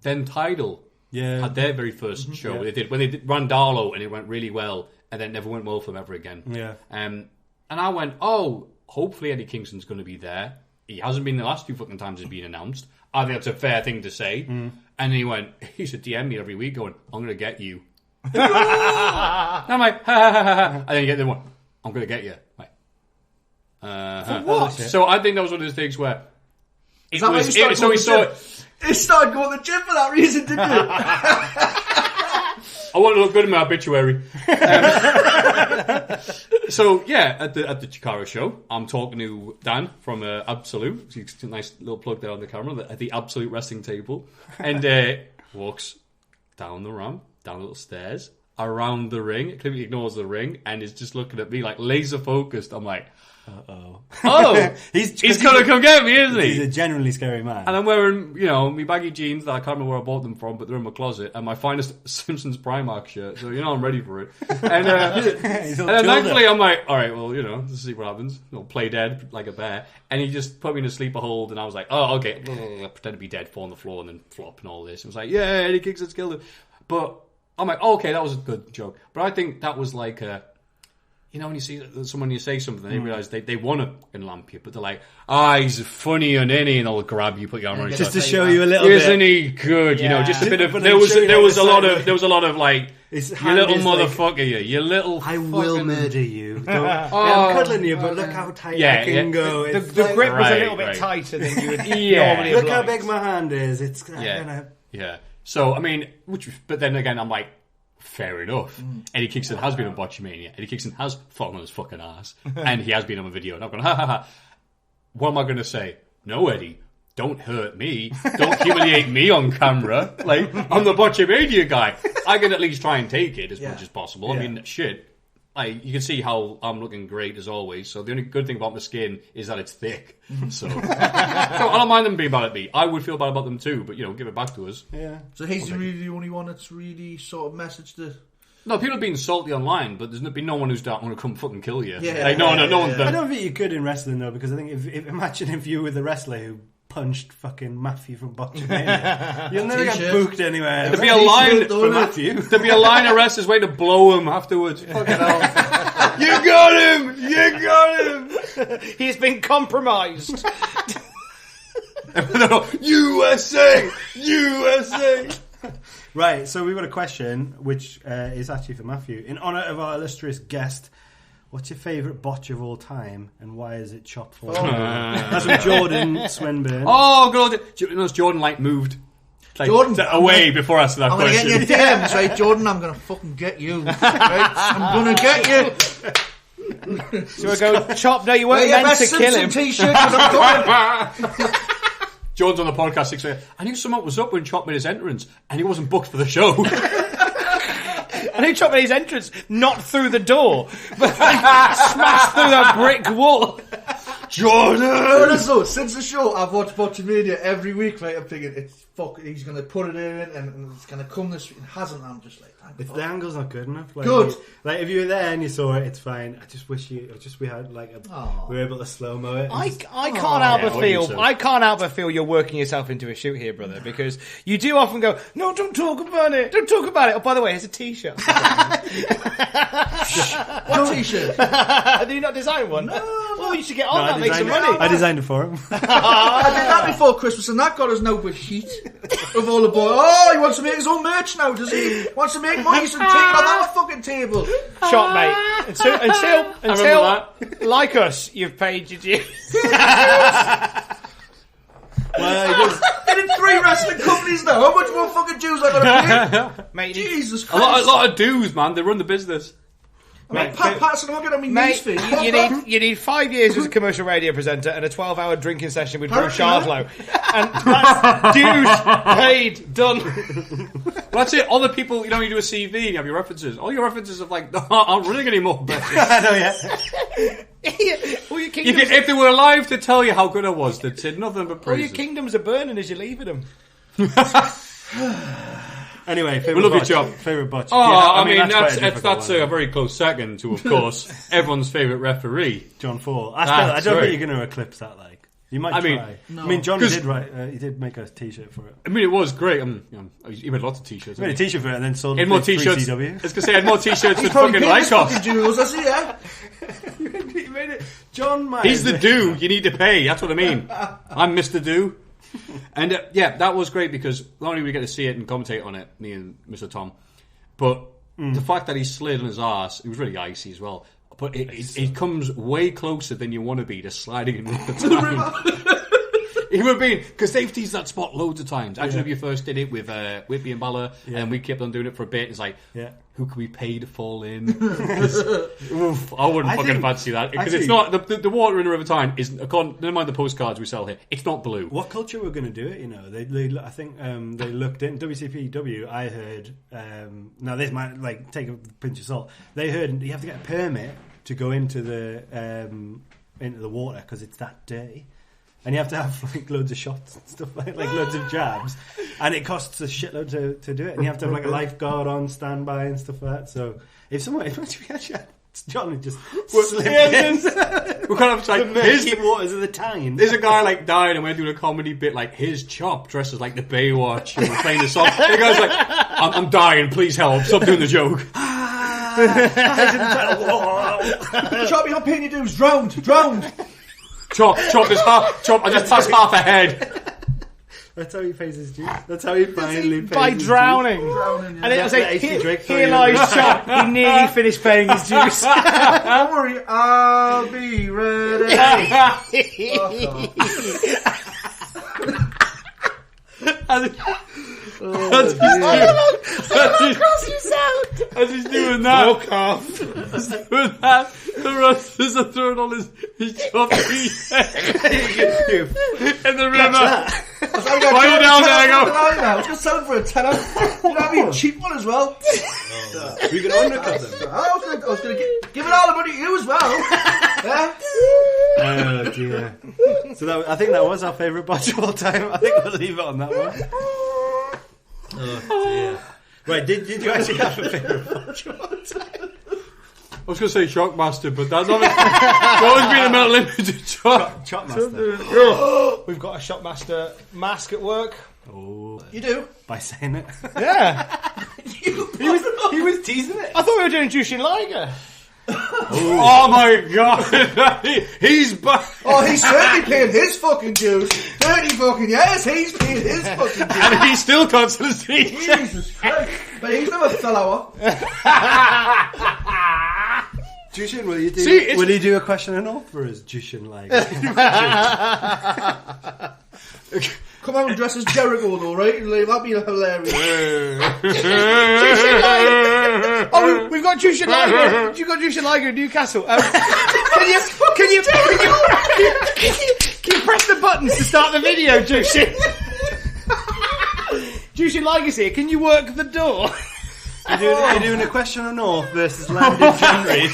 Then Tidal had their very first show. They did when they did Randalo, and it went really well, and then never went well for them ever again. Yeah. And I went, hopefully Eddie Kingston's going to be there. He hasn't been the last few fucking times he's been announced. I think that's a fair thing to say. And he went, he used to DM me every week going, I'm going to get you. And I'm like, ha. And then you get the one, I'm going to get you. Like, for what? So I think that was one of those things where he started going to the gym for that reason, didn't you? I want to look good in my obituary. So yeah, at the Chikara show, I'm talking to Dan from Absolute. It's a nice little plug there on the camera at the Absolute wrestling table, and walks down the ramp, down the little stairs, around the ring. It completely ignores the ring and is just looking at me like laser focused. I'm like, oh, he's gonna come get me, isn't he? He's a genuinely scary man. And I'm wearing, my baggy jeans that I can't remember where I bought them from, but they're in my closet, and my finest Simpsons Primark shirt, so I'm ready for it. And, and then thankfully I'm like, alright, well, let's see what happens. Play dead like a bear. And he just put me in a sleeper hold, and I was like, oh, okay, pretend to be dead, fall on the floor, and then flop and all this. And I was like, yeah, Eddie Kingston's killed him. But I'm like, okay, that was a good joke. But I think that was like when you see someone, you say something, they realise they want to lamp you, but they're like, he's funny and any, and they'll grab you, put your arm around you. Just to show you a little bit. Isn't he good? Just a bit of, there was a lot of like, you little motherfucker, you little I will murder you. I'm cuddling you, but look how tight I can go. The grip was a little bit tighter than you would normally have Look how big my hand is. It's gonna... Yeah. So, I mean, but then again, I'm like, fair enough. Eddie Kingston has been on Botchamania. Eddie Kingston has fallen on his fucking ass. And he has been on a video. And I'm going, ha ha ha. What am I going to say? No, Eddie, don't hurt me. Don't humiliate me on camera. Like, I'm the Botchamania guy. I can at least try and take it as much as possible. I mean, shit. You can see how I'm looking great as always. So the only good thing about my skin is that it's thick. So I don't mind them being bad at me. I would feel bad about them too, but give it back to us. Yeah. So he's really the only one that's really sort of messaged the... No, people have been salty online, but there's been no one who's going to come fucking kill you. Yeah. No one's done. I don't think you could in wrestling though, because I think if imagine if you were the wrestler who punched fucking Maffew from Botchamania, you'll never get booked anywhere. There'd be a line for Maffew. There'd be a line of wrestlers waiting to blow him afterwards. Fucking hell. You got him! You got him! He's been compromised. USA! USA! Right, so we've got a question, which is actually for Maffew. In honour of our illustrious guest, what's your favourite botch of all time, and why is it Chop 4? That's from Jordan Swinburne. Oh, God. Jordan, moved. Jordan, away before I asked that I'm question. going to get your DMs, right, Jordan? I'm going to fucking get you. Right? I'm going to get you. So I go, Chop, no, you weren't meant to kill him. T-shirt, 'cause I'm coming. John's on the podcast 6 weeks. I knew something was up when Chop made his entrance, and he wasn't booked for the show. I knew Chop made his entrance, not through the door, but smashed through that brick wall. Jordan! So, since the show, I've watched Botchamania every week, right? I'm thinking, he's going to put it in, and it's going to come this week. It hasn't, I'm just like, if the angle's not good enough, good. Like if you were there and you saw it, it's fine. I just wish we had we were able to slow mo it. I can't help but feel you're working yourself into a shoot here, brother, because you do often go, no, don't talk about it. Oh, by the way, here's a T-shirt. What T-shirt? Did you not design one? No. Oh, you should get on that, make some money. I designed it for him. I did that before Christmas, and that got us no but heat of all the boys. Oh, he wants to make his own merch now, does he? Wants to make money, so take it on that fucking table. Shot, mate. Until like us, you've paid your dues. Well, they're in 3 wrestling companies now. How much more fucking dues I gotta pay? Mate, Jesus Christ. A lot of dues, man. They run the business. Pat Patterson, I'm getting on my mate, newsfeed. you need 5 years as a commercial radio presenter and a 12-hour drinking session with Drew Shardlow. And that's dues paid, done. Well, that's it. Other people, you do a CV and you have your references. All your references of aren't running anymore. I know, yeah. If they were alive to tell you how good I was, they'd say nothing but praise. All your kingdoms are burning as you're leaving them. Anyway, we love your job. Favourite botch. Oh, I mean that's a very close second to, of course, everyone's favourite referee, John Fall. I don't think you're going to eclipse that. You might try. I mean, John did he did make a T-shirt for it. I mean, it was great. He made lots of T-shirts. He made a T-shirt for it and then sold more T-shirts. CW. I was going to say, I had more T-shirts than fucking Lycos. He made it. John Myers. He's the do you need to pay. That's what I mean. I'm Mr. Do. And that was great because not only did we get to see it and commentate on it, me and Mr. Tom, but the fact that he slid on his arse, it was really icy as well. But it comes way closer than you want to be to sliding in the time. He would have been, because they've teased that spot loads of times. Actually, if you first did it with Whitby and Balla, and we kept on doing it for a bit, it's like, who can we pay to fall in? Oof, I wouldn't fucking fancy that. Because it's not, the water in the River Tyne is, never mind the postcards we sell here, it's not blue. What culture were going to do it, you know? I think they looked in, WCPW, I heard, now this might, like, take a pinch of salt, they heard you have to get a permit to go into the water because it's that dirty. And you have to have like loads of shots and stuff like loads of jabs, and it costs a shitload to do it. And you have to have like a lifeguard on standby and stuff like that. So if we actually had John just slip in, we're kind of like the waters of the Tyne. There's a guy like dying, and we're doing a comedy bit like his chop dressed as like the Baywatch, and we're playing the song. And the guy's like, "I'm dying, please help! Stop doing the joke." Chop, you're not paying your dues. Drowned. Chop is half. Chop, I just passed half a head. That's how he pays his dues. That's how he finally pays by his drowning. Dues. And it was like, here lies Chop. He nearly finished paying his dues. Don't worry, I'll be ready. As he's doing that, Walk off. the Rusters are throwing all his choppy in the river. Fire down there, I go. I was going to sell it for a tenner. You know what I mean? Cheap one as well. We're going to undercut them. I was going to give it all the money to you as well. Yeah? Oh dear. So I think that was our favourite botch of all time. I think we'll leave it on that one. Oh dear. Right, did you actually have a favourite botch of all time? I was going to say Shockmaster, but that's always been a metal limited Shockmaster. We've got a Shockmaster mask at work. Oh, You do? by saying it. Yeah. He was teasing it. I thought we were doing Jushin Liger. Oh my god, he's back. Oh, he's certainly paying his fucking dues. 30 fucking years, he's paying his fucking dues. And he still constantly. Jesus Christ. But he's never fell out. Jushin, will you do a question and all for us, Jushin? Like, come out and dress as Jericho, though, right? That'd be hilarious. Oh, we've got Jushin Liger. You've got Jushin Liger in Newcastle. Can you press the buttons to start the video, Jushin? Jushin Liger's here. Can you work the door? You're doing a question on North versus Land in January.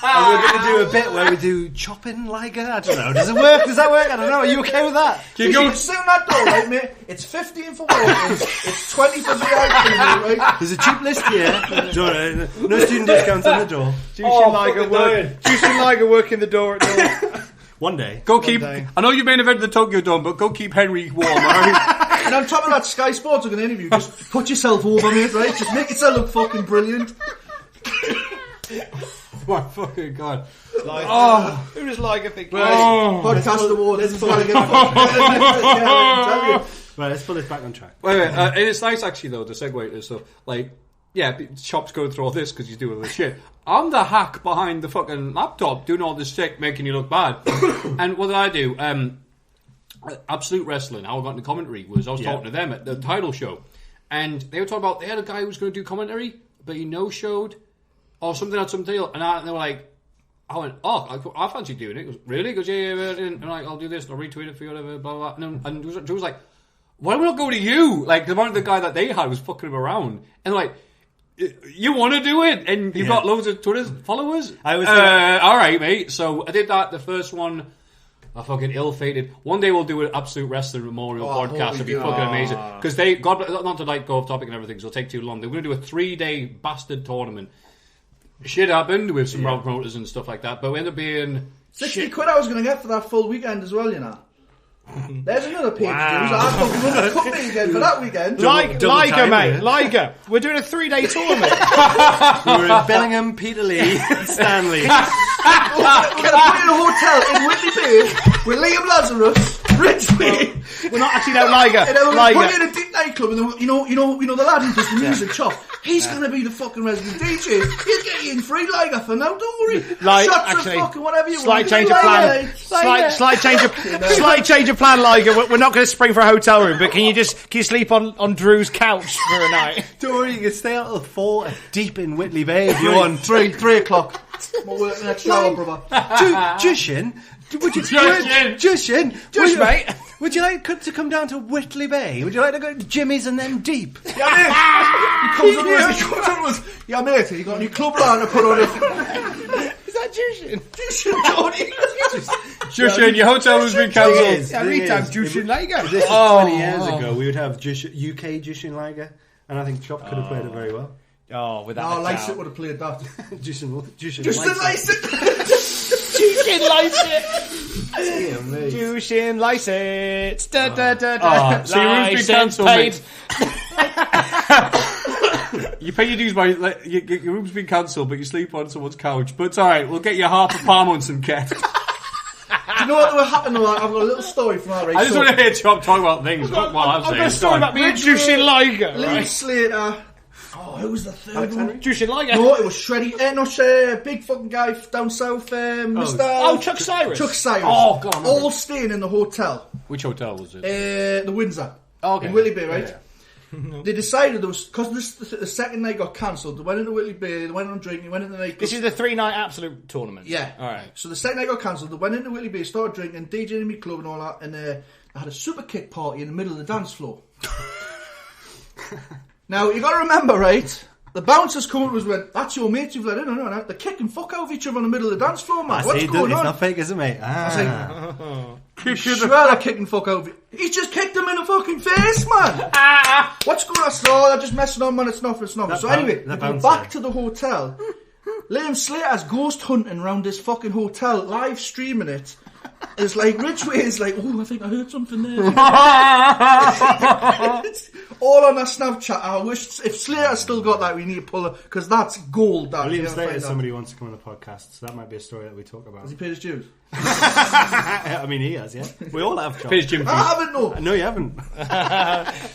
And we're going to do a bit where we do chopping Liger. I don't know. Does it work? Does that work? I don't know. Are you okay with that? You go soon that door, right, mate? It's 15 for walkers. It's 20 for VIP, right? There's a cheap list here. No student discounts on the door. Jushin Liger working the door at door. One day. I know you main evented the Tokyo Dome, but go keep Henry warm, alright? And on top of that, Sky Sports are going to interview. Just put yourself over, mate, right? Just make yourself look fucking brilliant. My fucking god. Who does Liger think? Podcast awards. This is what I get. Right, let's pull this back on track. Wait. And it's nice, actually, though, to segue to stuff. Like, yeah, Chop's going through all this because he's doing all this shit. I'm the hack behind the fucking laptop doing all this shit, making you look bad. And what did I do? Absolute Wrestling, how I got into commentary was I was talking to them at the title show, and they were talking about they had a guy who was going to do commentary, but he no-showed or something had some deal, and they were like, I went, I fancy doing it. He goes, really? He goes, yeah, and like, I'll do this and I'll retweet it for you, whatever, blah, blah, blah. And Joe was like, why don't we not go to you? Like, the amount of the guy that they had was fucking him around, and like, you want to do it, and you've got loads of Twitter followers. I was all right, mate. So I did that. The first one, I fucking ill-fated. One day we'll do an Absolute Wrestling Memorial podcast. It'll be fucking amazing. Because not to like go off topic and everything, so it'll take too long. They're going to do a 3-day bastard tournament. Shit happened with some round promoters and stuff like that, but we ended up being 60 quid I was going to get for that full weekend as well, you know. There's another page to do. I thought we were company again for that weekend. Liger, mate. Liger. We're doing a 3-day tournament. We were in Bellingham, Peterlee, Stanley. We're going to put you in a hotel in Whitley Bay with Liam Lazarus, Ridgely. We're not actually Liger. And then we're going to put you in a deep nightclub, and then, you know the lad who does the music, Chop. He's going to be the fucking resident DJ. He'll get you in free lager for now, don't worry. Like, Shots actually, of fucking whatever you slight want. change of plan. Slight change of plan, Liger. We're not going to spring for a hotel room, but can you sleep on Drew's couch for a night? Don't worry, you can stay out till 4 deep in Whitley Bay if you want. 3 o'clock. I'm working next shower, brother. Jushin, mate. Would you like to come down to Whitley Bay? Would you like to go to Jimmy's and then deep? Yeah, mate. He comes on with, yeah, mate, you got any club line to put on it? Is that Jushin? Jushin, your hotel room's been cancelled. Every time Jushin Liger. This is 20 years ago. We would have UK Jushin Liger, and I think Chop could have played it very well. Oh, without a Lysett doubt. would have played that. Jushin Lysett. Jushin Lysett. Jushin Jushin Lysett. Da da da da. So your room's been cancelled, mate. You pay your dues by your room's been cancelled, but you sleep on someone's couch. But it's alright, we'll get you half a palm on some cat. You know what happened? I've got a little story from our race. I just want to hear Chop talk about things. Not what I'm I've got a saying. story about me and Jushin Liger. Liam Right? Slater. Oh, who was the third one? Jushin Liger. No, it was Shreddy. Big fucking guy down south. Mr. Oh, Chuck Cyrus. Chuck Cyrus. Oh, God. All staying in the hotel. Which hotel was it? The Windsor. Oh, okay. In Whitley Bay, right? Yeah. They decided because the second night got cancelled. They went into Whitley Bay. They went on drinking. Went in the night. This is the 3-night absolute tournament. Yeah. All right. So the second night got cancelled. They went into Whitley Bay, started drinking, DJing in my club and all that, and they had a super kick party in the middle of the dance floor. Now you got to remember, right? The bouncers come up and went, "That's your mate you've let in." No. They're kicking fuck out of each other in the middle of the dance floor, man. What's going on? It's not fake, is it, mate? I was like, sure they're kicking fuck out of you. He just kicked him in the fucking face, man. What's going on? Oh, they're just messing on, man. It's nothing. So anyway, we go back to the hotel. Liam Slater's ghost hunting around this fucking hotel, live streaming it. It's like Ridgeway is like, oh, I think I heard something there. All on our Snapchat. I wish if Slater still got that, we need to pull it because that's gold. That Liam Slater is somebody who wants to come on the podcast, so that might be a story that we talk about. Has he paid his dues? I mean, he has, yeah. We all have. Paid his gym fees. I haven't, no. No, you haven't.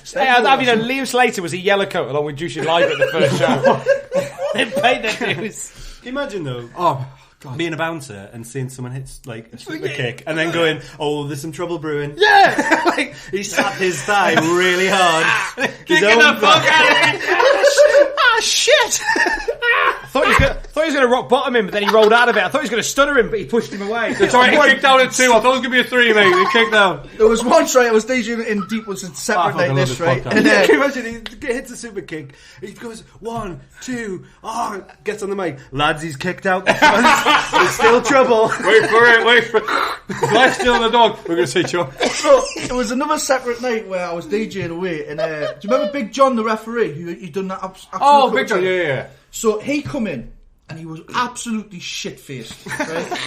Liam Slater was a yellow coat along with Jushin Liger at the first show. They paid their dues. Imagine though, being a bouncer and seeing someone hits like a super kick and then going, "Oh, there's some trouble brewing." Yeah, like he slapped his thigh really hard. Kicking the fuck out of me. Ah, shit! I thought he was going to rock bottom him, but then he rolled out of it. I thought he was going to stutter him, but he pushed him away. Sorry, he kicked out at 2. I thought it was going to be a 3, mate. He kicked out. There was once, right, I was DJing in Deep Woods and separate night this, right? And can you imagine he hits a super kick, he goes 1, 2, gets on the mic, lads, he's kicked out the front. There's still trouble. Wait for it. Life's still in the dog. We're going to say Chuck. So it was another separate night where I was DJing away, and do you remember Big John, the referee, who he done that absolute Oh, Big John, yeah. So he come in and he was absolutely shit-faced. Right?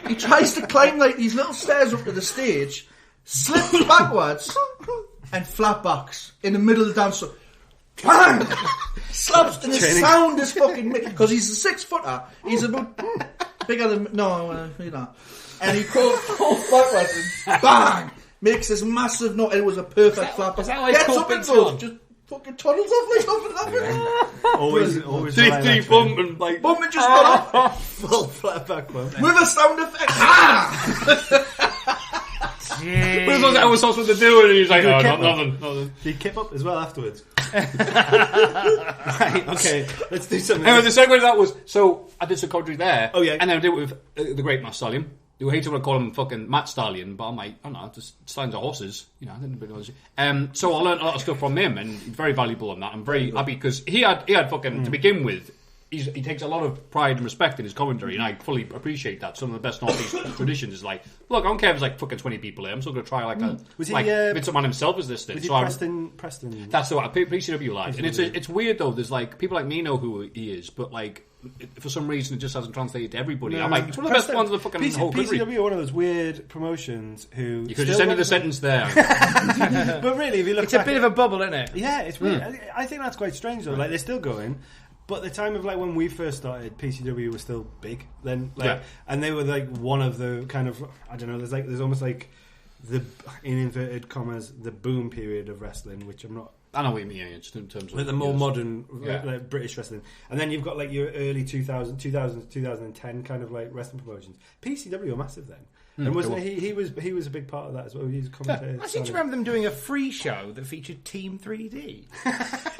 He tries to climb like these little stairs up to the stage, slips backwards, and flatbacks in the middle of the dance. So, bang! Slaps, and his sound is fucking because he's a 6-footer. He's about bigger than you know. And he falls backwards and bang! Makes this massive noise. It was a perfect flap. Is that why it's called Big John? Just fucking tunnels off like nothing. Always Deep bumping, like Bumping just got up. full flat back bump. With a sound effect. I was supposed to do it, and he's like, "Oh, nothing." Did he kip up as well afterwards? Right, okay, let's do something. Anyway, the segue to that was, so I did some commentary there. Oh, yeah. And then I did it with the great Matt Stallion. You hate to call him fucking Matt Stallion, but I'm like, I don't know, just stallions are horses. You know, I didn't know. So I learned a lot of stuff from him, and he's very valuable on that. I'm very happy because he had fucking, to begin with, he takes a lot of pride and respect in his commentary, and I fully appreciate that. Some of the best Northeast traditions is like, look, I don't care if there's like fucking 20 people here. I'm still going to try like Vince McMahon himself is this thing. Was he so Preston? That's what PCW Live, and it's weird though. There's like people like me know who he is, but like for some reason it just hasn't translated to everybody. I'm like, it's one of the best ones in the fucking whole country. PCW are one of those weird promotions who you could just ended the sentence there. But really, if you look, it's a bit of a bubble, isn't it? Yeah, it's weird. I think that's quite strange though. Like they're still going. But the time of like when we first started, PCW was still big then, and they were like one of the kind of, I don't know. There's almost like the, in inverted commas, the boom period of wrestling, which I'm not I know what you mean, yeah, just in terms of... Like the more modern Yeah. like British wrestling. And then you've got like your early 2010 kind of like wrestling promotions. PCW were massive then. And wasn't he was a big part of that as well. He was a commentator. I seem to remember them doing a free show that featured Team 3D.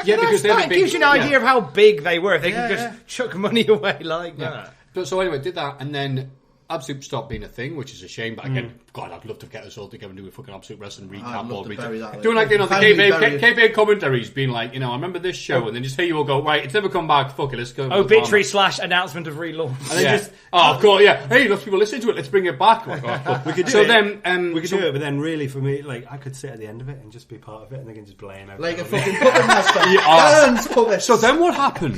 Yeah, because they're the that big... gives you an idea yeah. of how big they were. If they could Yeah, just chuck money away like that. But so anyway, did that, and then Absolute stopped being a thing, which is a shame. But again, God, I'd love to get us all together and do a fucking Absolute Wrestling recap or recap. Doing like the KPA commentaries, being like, I remember this show, and then just hear you all go, right, it's never come back. Fuck it, let's go. Obituary / announcement of relaunch. And then just cool, yeah. Hey, lots of people listen to it. Let's bring it back. Like, oh, we could do so it. Then we could do it, but then really for me, like I could sit at the end of it and just be part of it, and they can just blame out like a fucking puppet master. So then what happened?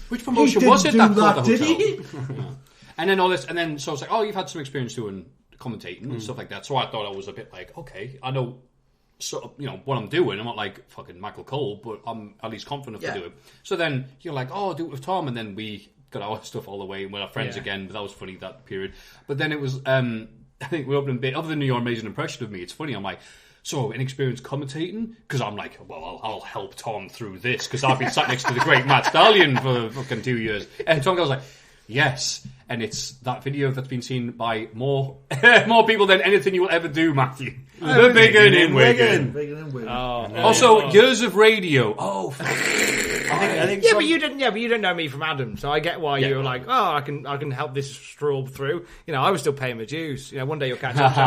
Which promotion was it that called the did hotel? he? And then all this, and then so it's like, oh, you've had some experience doing commentating and stuff like that. So I thought I was a bit like, okay, I know, sort of, what I'm doing. I'm not like fucking Michael Cole, but I'm at least confident enough to do it. So then you're like, oh, I'll do it with Tom, and then we got our stuff all the way and we're friends again. But that was funny that period. But then it was, I think we opened a bit. Other than your amazing impression of me, it's funny. I'm like, so inexperienced commentating, because I'm like, well, I'll help Tom through this because I've been sat next to the great Matt Stallion for fucking 2 years, and Tom goes like, yes, and it's that video that's been seen by more people than anything you will ever do, Matthew. The Big Un in Wigan. Also, years of radio. Oh, I think but you didn't. Yeah, but you didn't know me from Adam, so I get why you were like, oh, I can help this stroll through. I was still paying my dues. One day you'll catch up.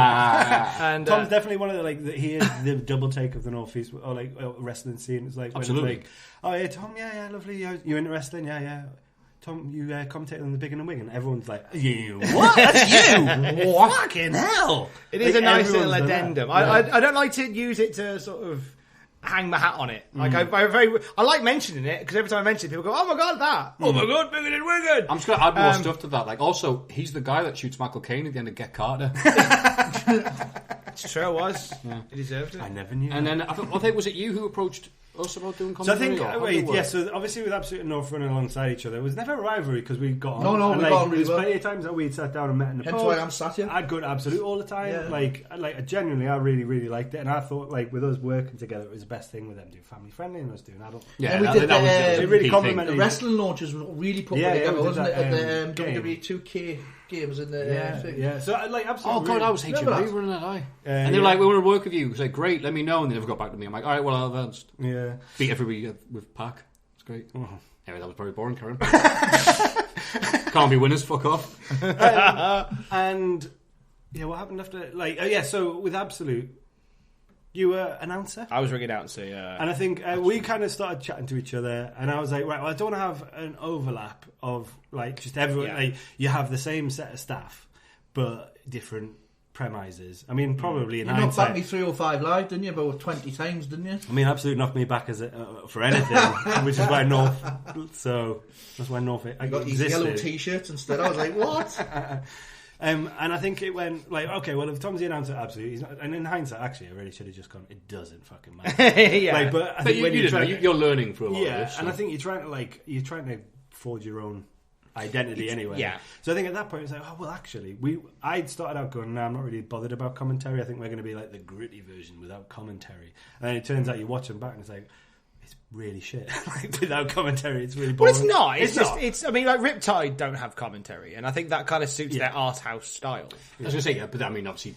And Tom's definitely one of the he is the double take of the Northeast or like wrestling scene. It's like absolutely. It's like, oh yeah, Tom, yeah, lovely. You into wrestling? Yeah. Tom, you commentated on the Big Un in Wigan. Everyone's like, you what? That's you? Fucking hell! It is a nice little addendum. I don't like to use it to sort of hang my hat on it. Like I like mentioning it because every time I mention it, people go, "Oh my god, that! Oh my god, Big Un in Wigan!" I'm just going to add more stuff to that. Like, also, he's the guy that shoots Michael Caine at the end of Get Carter. It's true, it was. Yeah. He deserved it. I never knew. And then I think was it you who approached us about doing commentary? So I think, so obviously with Absolute and North running alongside each other, it was never a rivalry because we got on. No, we got on really well. There's plenty of times that we'd sat down and met in the pub. Hence why I'm sat here. I'd go to Absolute all the time. Yeah. Like genuinely, I really, really liked it, and I thought like with us working together, it was the best thing with them doing family friendly and us doing adult. Yeah, we did they really complimented the wrestling launches were really put together, wasn't it? At the WWE 2K games in the thing. Yeah. So like Absolute. Oh god, I was HMV running that eye. And they were like, "We want to work with you." I was like, "Great, let me know." And they never got back to me. I'm like, "All right, well, I'll advanced." Yeah. Beat everybody with Pac. It's great. Uh-huh. Anyway, that was very boring, Karen. Can't be winners. Fuck off. And what happened after? So with Absolute, you were announcer. I was ringing announcer, yeah. And I think we kind of started chatting to each other, and I was like, right, well, I don't want to have an overlap of like just everyone. Yeah. Like you have the same set of staff, but different premises. I mean, probably in You knocked hindsight. back me 305 live, didn't you? About 20 times, didn't you? I mean, Absolute knocked me back as for anything, which is why North. So that's why North. I got these yellow T-shirts instead. I was like, what? And I think it went like, okay, well, if Tom's the announcer, absolutely. He's not, and in hindsight, actually, I really should have just gone. It doesn't fucking matter. Yeah. Like, but I think when you're learning through a lot of this. And I think you're trying to forge your own identity anyway. Yeah. So I think at that point it's like, oh well, actually, I'd started out going, nah, I'm not really bothered about commentary. I think we're going to be like the gritty version without commentary. And then it turns out you watch them back and it's like, it's really shit. Like without commentary, it's really boring. Well, it's not. It's just. not. It's. I mean, like Riptide don't have commentary, and I think that kind of suits their art house style. I was going to say, but I mean, obviously,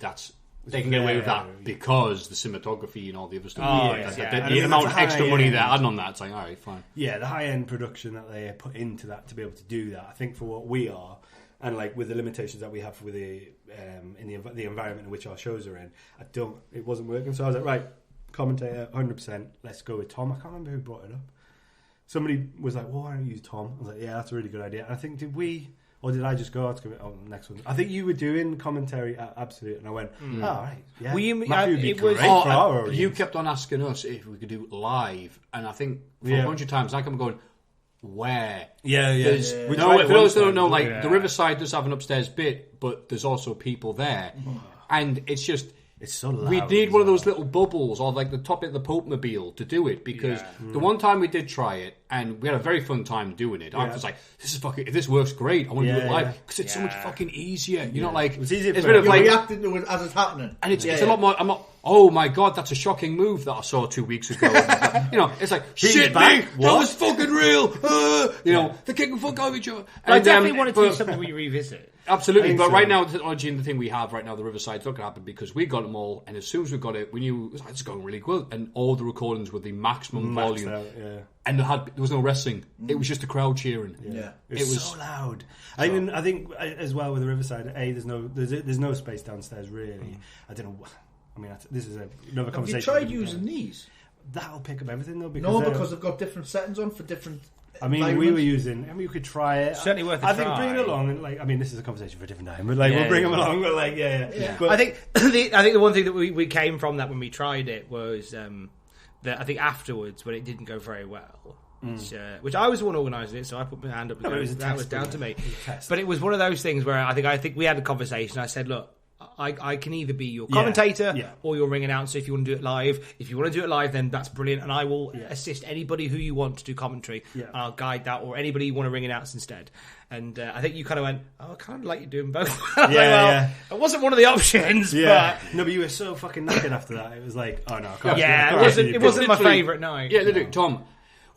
they can get away with that because the cinematography and all the other stuff. Oh, the amount of extra money they're adding on that, it's like, all right, fine. Yeah, the high-end production that they put into that to be able to do that, I think for what we are, and like with the limitations that we have with the environment in which our shows are in, it wasn't working. So I was like, right, commentator, 100%, let's go with Tom. I can't remember who brought it up. Somebody was like, well, why don't you use Tom? I was like, yeah, that's a really good idea. And I think, or did I just go, let's go with the next one? I think you were doing commentary at Absolute, and I went, all right, yeah. Well, Maffew would be it was- great for our audience. You kept on asking us if we could do live, and I think for a bunch of times I kept going, where? Yeah. For those that don't know, like the Riverside does have an upstairs bit, but there's also people there, and it's just It's so loud. We need one of those little bubbles or like the top of the Popemobile to do it because the one time we did try it and we had a very fun time doing it. I was like, this is fucking, if this works great, I want to do it live because it's so much fucking easier. You're not like, it's easier. You're reacting to it as it's happening. And it's a lot more, I'm not, oh my god, that's a shocking move that I saw 2 weeks ago. You know, it's like, shit me, that was fucking real. You know, they're kicking fuck out of each other. I definitely want to do something we revisit. Absolutely, but right now, the technology and the thing we have right now, the Riverside's not going to happen because we got them all, and as soon as we got it, we knew it's going really good, and all the recordings were the maximum volume, and there was no wrestling. It was just the crowd cheering. It was so loud. So, I think as well with the Riverside, there's no space downstairs really. I don't know. I mean, this is another conversation. Have you tried using these? That'll pick up everything though. Because they've got different settings on for different. I mean, we were using. I mean, you could try it. Certainly worth a try. I think bring it along, and like, I mean, this is a conversation for a different time. But like, we'll bring them along. But like, But I think the one thing that we came from that when we tried it was that I think afterwards when it didn't go very well. Which I was the one organising it, so I put my hand up. And that was down to me. But it was one of those things where I think we had a conversation. I said, look. I can either be your commentator or your ring announcer if you want to do it live. If you want to do it live, then that's brilliant, and I will assist anybody who you want to do commentary, and I'll guide that, or anybody you want to ring announce instead. And I think you kind of went, I kind of like you doing both. It wasn't one of the options. But no, but you were so fucking knackered after that. It was like, oh no, I can't. It wasn't my favourite night. Yeah, they do. Tom.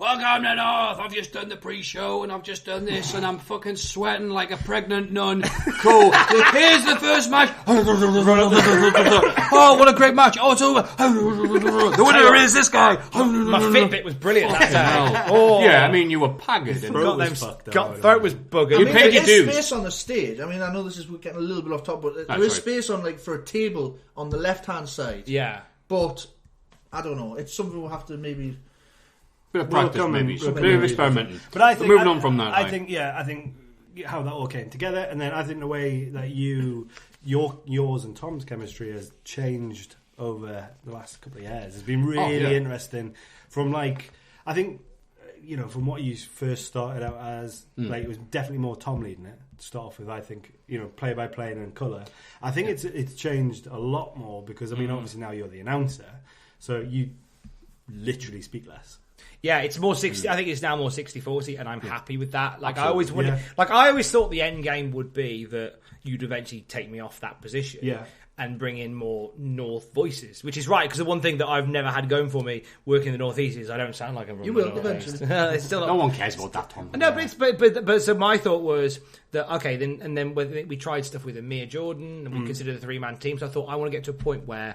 Welcome to North. I've just done the pre-show and I've just done this and I'm fucking sweating like a pregnant nun. Cool. Here's the first match. Oh, what a great match. Oh, it's over. The winner is this guy. My Fitbit was brilliant that time. Yeah, I mean, you were pagged. Throat was buggered. You paid your dues. There's space on the stage. I mean, I know we're getting a little bit off top, but there is space on for a table on the left-hand side. Yeah. But, I don't know. It's something we'll have to maybe... Bit of practice, maybe. Bit of experimenting. But I think moving on from that. I think how that all came together, and then I think the way that yours and Tom's chemistry has changed over the last couple of years has been really interesting. From like, I think, from what you first started out as, like it was definitely more Tom leading it to start off with. I think play by play and colour. I think it's changed a lot more because I mean obviously now you're the announcer, so you literally speak less. Yeah, it's more 60. I think it's now more 60-40, and I'm happy with that. Like I always wanted, I always thought the end game would be that you'd eventually take me off that position, and bring in more North voices, which is right because the one thing that I've never had going for me working in the North East is I don't sound like I'm from You will eventually. It's still no one cares about that, Tom. No, but so my thought was that then when we tried stuff with Amir Jordan and we considered a 3-man team. So I thought I want to get to a point where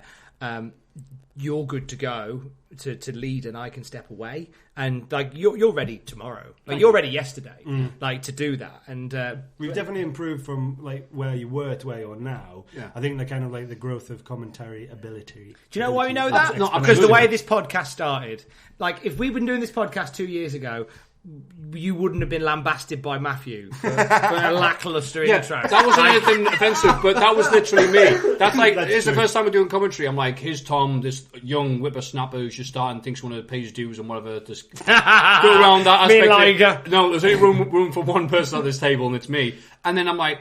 you're good to go to lead and I can step away, and like you're ready tomorrow, like you're ready yesterday, like to do that. And we've definitely improved from like where you were to where you are now. I think the kind of like the growth of commentary ability. Do you know why we know that? Because the way this podcast started, like if we'd been doing this podcast 2 years ago, you wouldn't have been lambasted by Maffew for a lackluster intro. That wasn't anything offensive, but that was literally me. That's like, it's the first time we're doing commentary. I'm like, here's Tom, this young whippersnapper who's just starting, thinks one of the page dues and whatever. Just go around that aspect. No, there's only room for one person at this table, and it's me. And then I'm like,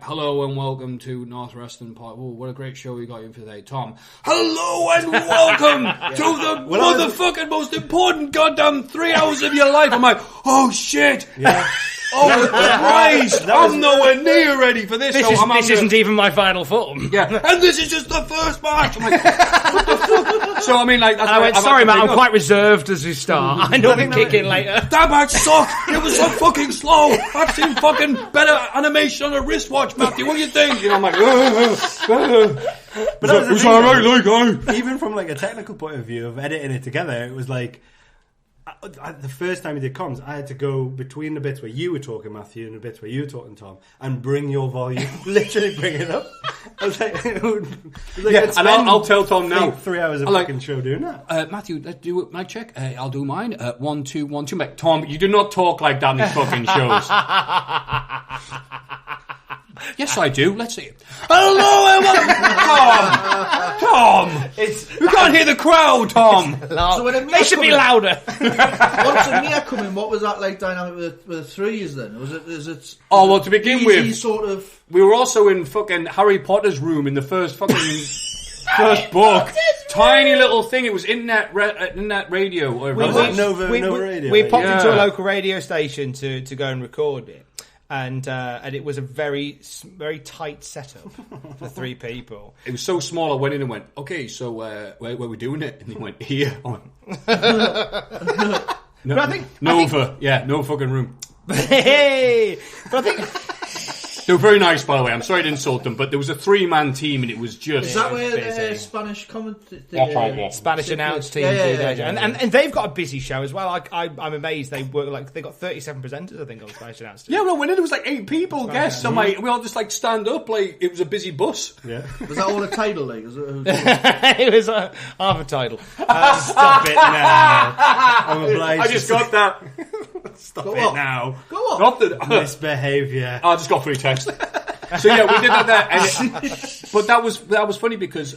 hello and welcome to North Wrestling Pod. Oh, what a great show we got in for today, Tom. Hello and welcome to the motherfucking most important goddamn 3 hours of your life. I'm like, oh shit. Yeah. Oh Christ! I'm nowhere near ready for this. This isn't even my final form. Yeah, and this is just the first match. I'm like, what the fuck? So I mean, like, that's I went, sorry, Matt. I'm quite reserved as we start. I normally kick in later. That match sucked. It was so fucking slow. I've seen fucking better animation on a wristwatch, Maffew. What do you think? I'm like, but it's alright, even from like a technical point of view of editing it together, it was like. The first time we did comms, I had to go between the bits where you were talking, Maffew, and the bits where you were talking, Tom, and bring your volume, literally bring it up. I was like, and I'll tell Tom now. 3 hours of fucking show doing that. Maffew, let's do a mic check. I'll do mine. 1, 2, 1, 2. Mate, Tom, you do not talk like that in these fucking shows. Yes, I do. Let's see it. Hello, everyone. Tom! We can't hear the crowd, Tom! So when They should be louder. Once Amir come in, what was that like dynamic with the threes then? Is it Oh, well, to begin with, sort of... we were also in fucking Harry Potter's room in the first fucking first book. Tiny little thing. It was internet radio. Or Nova Radio. We popped into a local radio station to go and record it. And it was a very tight setup for 3 people. It was so small. I went in and went, okay, so where are we doing it? And he went, here. No, But I think no fucking room. Hey, but I think they were very nice, by the way. I'm sorry to insult them, but there was a 3-man team, and it was just. Is that where the Spanish commentator? That's right, yeah. Spanish announce team and they've got a busy show as well. I'm amazed they work like they got 37 presenters, I think, on Spanish announce team. Yeah, well, when there was like 8 people guests, so we all just like stand up like it was a busy bus. Yeah. Was that all a title like? It was half a title. Stop it now. I'm obliged. I just got that. Stop Go it on. now. Go on. Not that. Misbehaviour. I just got free text. So yeah, we did that there. But that was funny because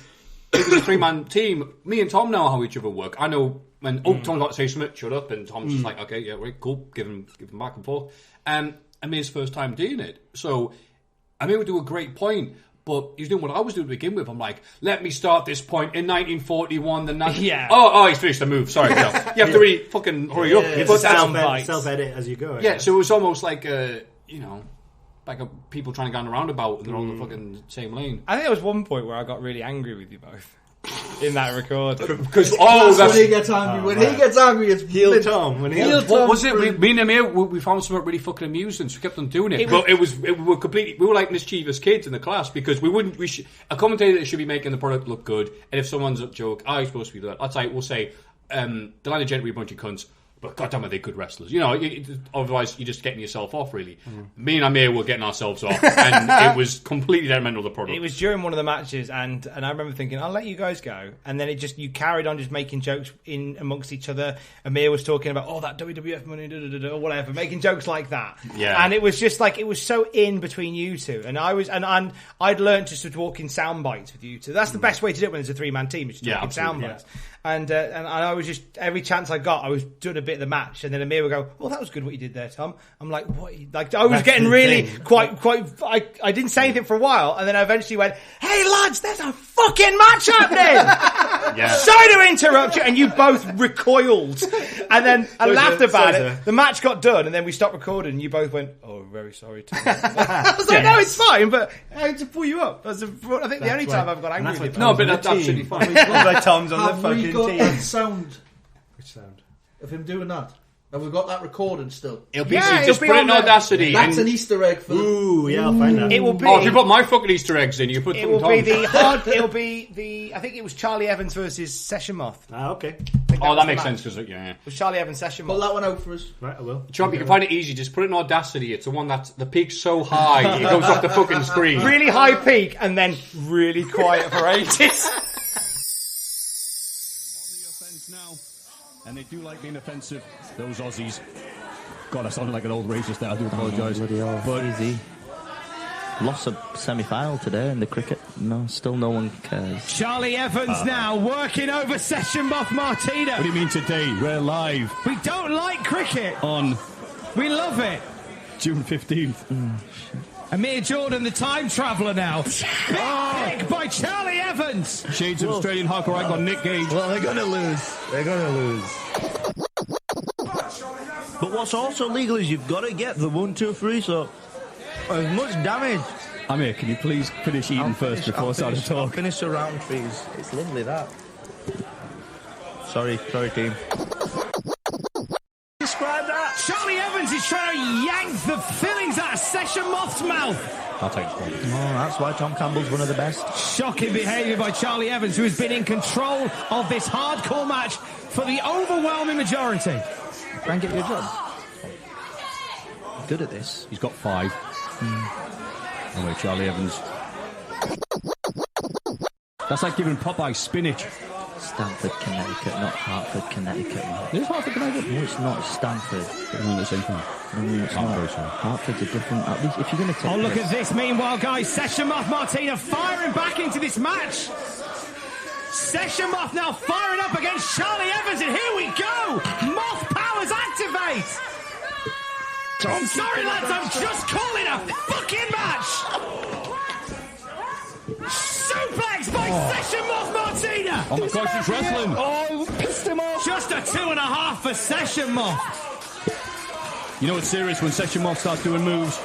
it was a 3-man team. Me and Tom know how each other work. I know when Tom's about to say something, shut up, and Tom's just like, okay, yeah, right, cool, give him back and forth. Amir's first time doing it, so Amir would do a great point. But he's doing what I was doing to begin with. I'm like, let me start this point in 1941. Yeah. Oh, he's finished the move. Sorry, Bill. You have to really fucking hurry up. It's But self-edit as you go. yeah, so it was almost like people trying to go on a roundabout and they're all in the fucking same lane. I think there was one point where I got really angry with you both in that recording. Because That's when he gets angry. When he gets angry, it's Heel Tom. what was it? Me and Amir, we found something really fucking amusing, so we kept on doing it. But we were like mischievous kids in the class because a commentator should be making the product look good, and if someone's a joke, I'm supposed to be that. That's like we'll say, the line of gentry, a bunch of cunts. But goddamn, are they good wrestlers? Otherwise you're just getting yourself off, really. Me and Amir were getting ourselves off, and it was completely detrimental to the product. It was during one of the matches, and I remember thinking, I'll let you guys go. And then you carried on just making jokes in amongst each other. Amir was talking about, that WWF money, or whatever, making jokes like that. Yeah. And it was just like, it was so in between you two. And I'd learned just to talk in sound bites with you two. That's the best way to do it when there's a 3-man team, is to talk in sound bites. And I was just, every chance I got, I was doing a bit of the match, and then Amir would go, "Well, that was good what you did there, Tom." I'm like, "What?" Like, I was getting really quite. I didn't say anything for a while, and then I eventually went, "Hey lads, there's a fucking match happening!" Sorry to interrupt you, and you both recoiled, and then I laughed about it. The match got done, and then we stopped recording, and you both went, "Oh, very sorry, Tom." I was like, "No, it's fine," but I had to pull you up. I think the only time I've got angry with you. No, but that's absolutely fine. Like Tom's on the Have fucking we got team. that sound Which sound? of him doing that? Have we got that recording still? It'll be Yeah, just it'll be put it on in the- Audacity. That's and- an Easter egg for Ooh, yeah, I'll find that. It will be. if you put my fucking Easter eggs in, you put It them will Tom. be the hard. It'll be the. I think it was Charlie Evans versus Session Moth. Okay. That makes sense because yeah. It was Charlie Evans Session Pull Moth. that one out for us. Right, I will. Chop, you can find it easy. Just put it in Audacity. It's the one that's the peak's so high it goes off the fucking screen. Really high peak and then really quiet for ages. Now, and they do like being offensive, those Aussies. God, I sound like an old racist there. I do apologise. But easy. Lost a semi-final today in the cricket. No, still no one cares. Charlie Evans now working over Session Moth Martina. What do you mean today? We're live. We don't like cricket. On. We love it. June 15th. Amir Jordan, the time traveller now. Big kick by Charlie Evans. Shades of Australian hardcore icon Nick Gage. Well, they're going to lose. They're going to lose. But what's also legal is you've got to get the 1, 2, 3, so as much damage. Amir, can you please finish eating first before starting to talk? I'll finish the round, please. It's lovely, that. Sorry, team. Describe that. Charlie Evans is trying to yank the fillings out of Session Moth's mouth. I'll take the point. Oh, that's why Tom Campbell's one of the best. Shocking behaviour by Charlie Evans, who has been in control of this hardcore match for the overwhelming majority. Try and get your job. Good at this. He's got 5. Anyway, Charlie Evans. That's like giving Popeye spinach. Stamford, Connecticut, not Hartford, Connecticut. Is Hartford Connecticut? No, it's not. It's Stamford. They're doing the same thing. No, it's not. Hartford's a different. At least if you're going to take. Oh, look at this. Meanwhile, guys, Session Moth Martina firing back into this match. Session Moth now firing up against Charlie Evans, and here we go! Moth powers activate! I'm sorry, lads, I'm just calling a fucking match! Suplex by Session Moth Martina! Oh my gosh, he's wrestling! Oh, pissed him off! Just a 2.5 for Session Moth. You know it's serious when Session Moth starts doing moves.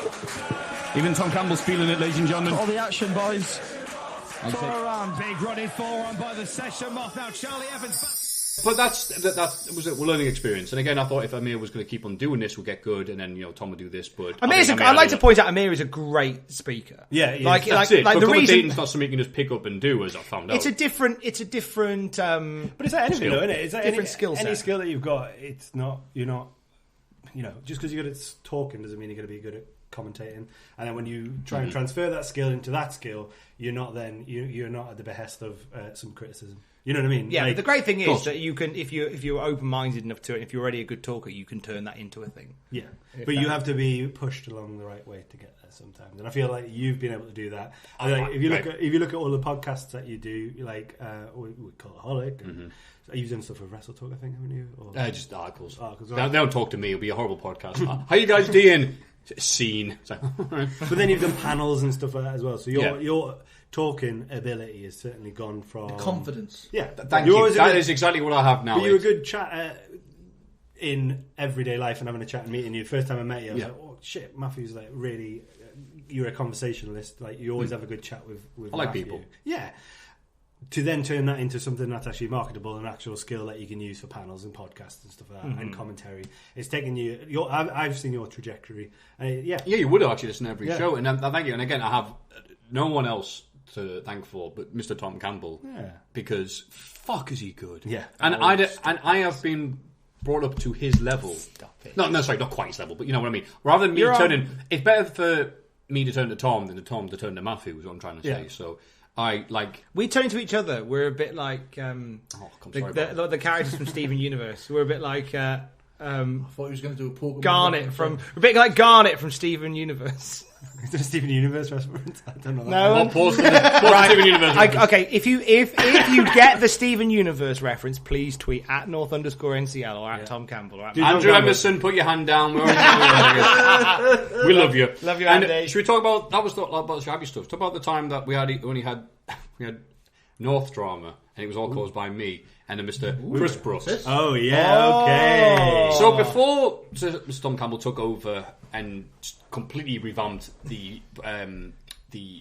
Even Tom Campbell's feeling it, ladies and gentlemen. All the action, boys. Forearm, big running forearm by the Session Moth. Now Charlie Evans. But that was a learning experience. And again, I thought if Amir was going to keep on doing this, we'll get good, and then Tom would do this. But I'd like to point out Amir is a great speaker. Yeah, like that's it. Like but the reason not something you can just pick up and do, as I found out. It's a different. But it's like anything, though, isn't it? It's like different skill set. Any skill that you've got, it's not. You're not. Just because you're good at talking doesn't mean you're going to be good at commentating. And then when you try and transfer that skill into that skill, you're not at the behest of some criticism. You know what I mean? Yeah, but the great thing is that you can, if you're open-minded enough to it, if you're already a good talker, you can turn that into a thing. Yeah, but you have to be pushed along the right way to get there sometimes, and I feel like you've been able to do that. If you look at all the podcasts that you do, like we call it Holic. Mm-hmm. You've done stuff with Wrestle Talk, I think, haven't you? Or... just articles. Right. They don't talk to me. It'll be a horrible podcast. How you guys doing? Scene. But then you've done panels and stuff like that as well. So your talking ability has certainly gone from confidence. Yeah, thank you. That is exactly what I have now. But you're a good chatter in everyday life, and having a chat and meeting you. First time I met you, I was like, "Oh shit, Maffew's like really." You're a conversationalist. Like you always have a good chat with I like Maffew. people. Yeah. To then turn that into something that's actually marketable, an actual skill that you can use for panels and podcasts and stuff like that, and commentary. It's taken you. I've seen your trajectory. You would actually listen to every show, and I thank you. And again, I have no one else to thank for but Mr. Tom Campbell, because fuck is he good. Yeah, and I have been brought up to his level. No, sorry, not quite his level, but you know what I mean. Rather than me turning, it's better for me to turn to Tom than Tom to turn to Maffew. Is what I'm trying to say. So. We turn to each other. We're a bit like the characters from Steven Universe. We're a bit like I thought he was going to do a Pokemon Garnet from a bit like Garnet from Steven Universe. Is there a Steven Universe reference? I don't know. No. Pause right. Steven Universe. Okay, if you get the Steven Universe reference, please tweet at @North_NCL or at Tom Campbell. Or at Andrew Emerson, put your hand down. We love you. Love you, Andy. And should we talk about about shabby stuff? Talk about the time that we had North drama, and it was all caused by me and Mr. Chris Brooks. Oh yeah, okay. So before Mr. Tom Campbell took over and completely revamped the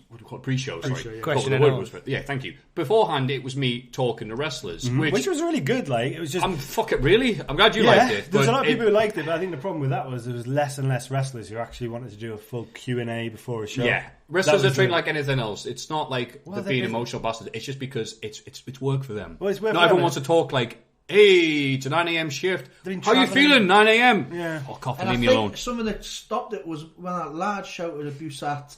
what do we call it, pre-show? Sorry, question and answer. Yeah, thank you. Beforehand, it was me talking to wrestlers, which was really good. Like it was just. Fuck it, really. I'm glad you liked it. There's a lot of people who liked it, but I think the problem with that was there was less and less wrestlers who actually wanted to do a full Q&A before a show. Yeah, wrestlers are trained like anything else. It's not like they're being emotional bastards. It's just because it's work for them. Well, it's work not for everyone them. wants to talk like. Hey, it's a 9 a.m. shift. How you feeling? 9 a.m. Yeah. Oh, cough, and leave me I alone. think something that stopped it was when that lad shouted abuse at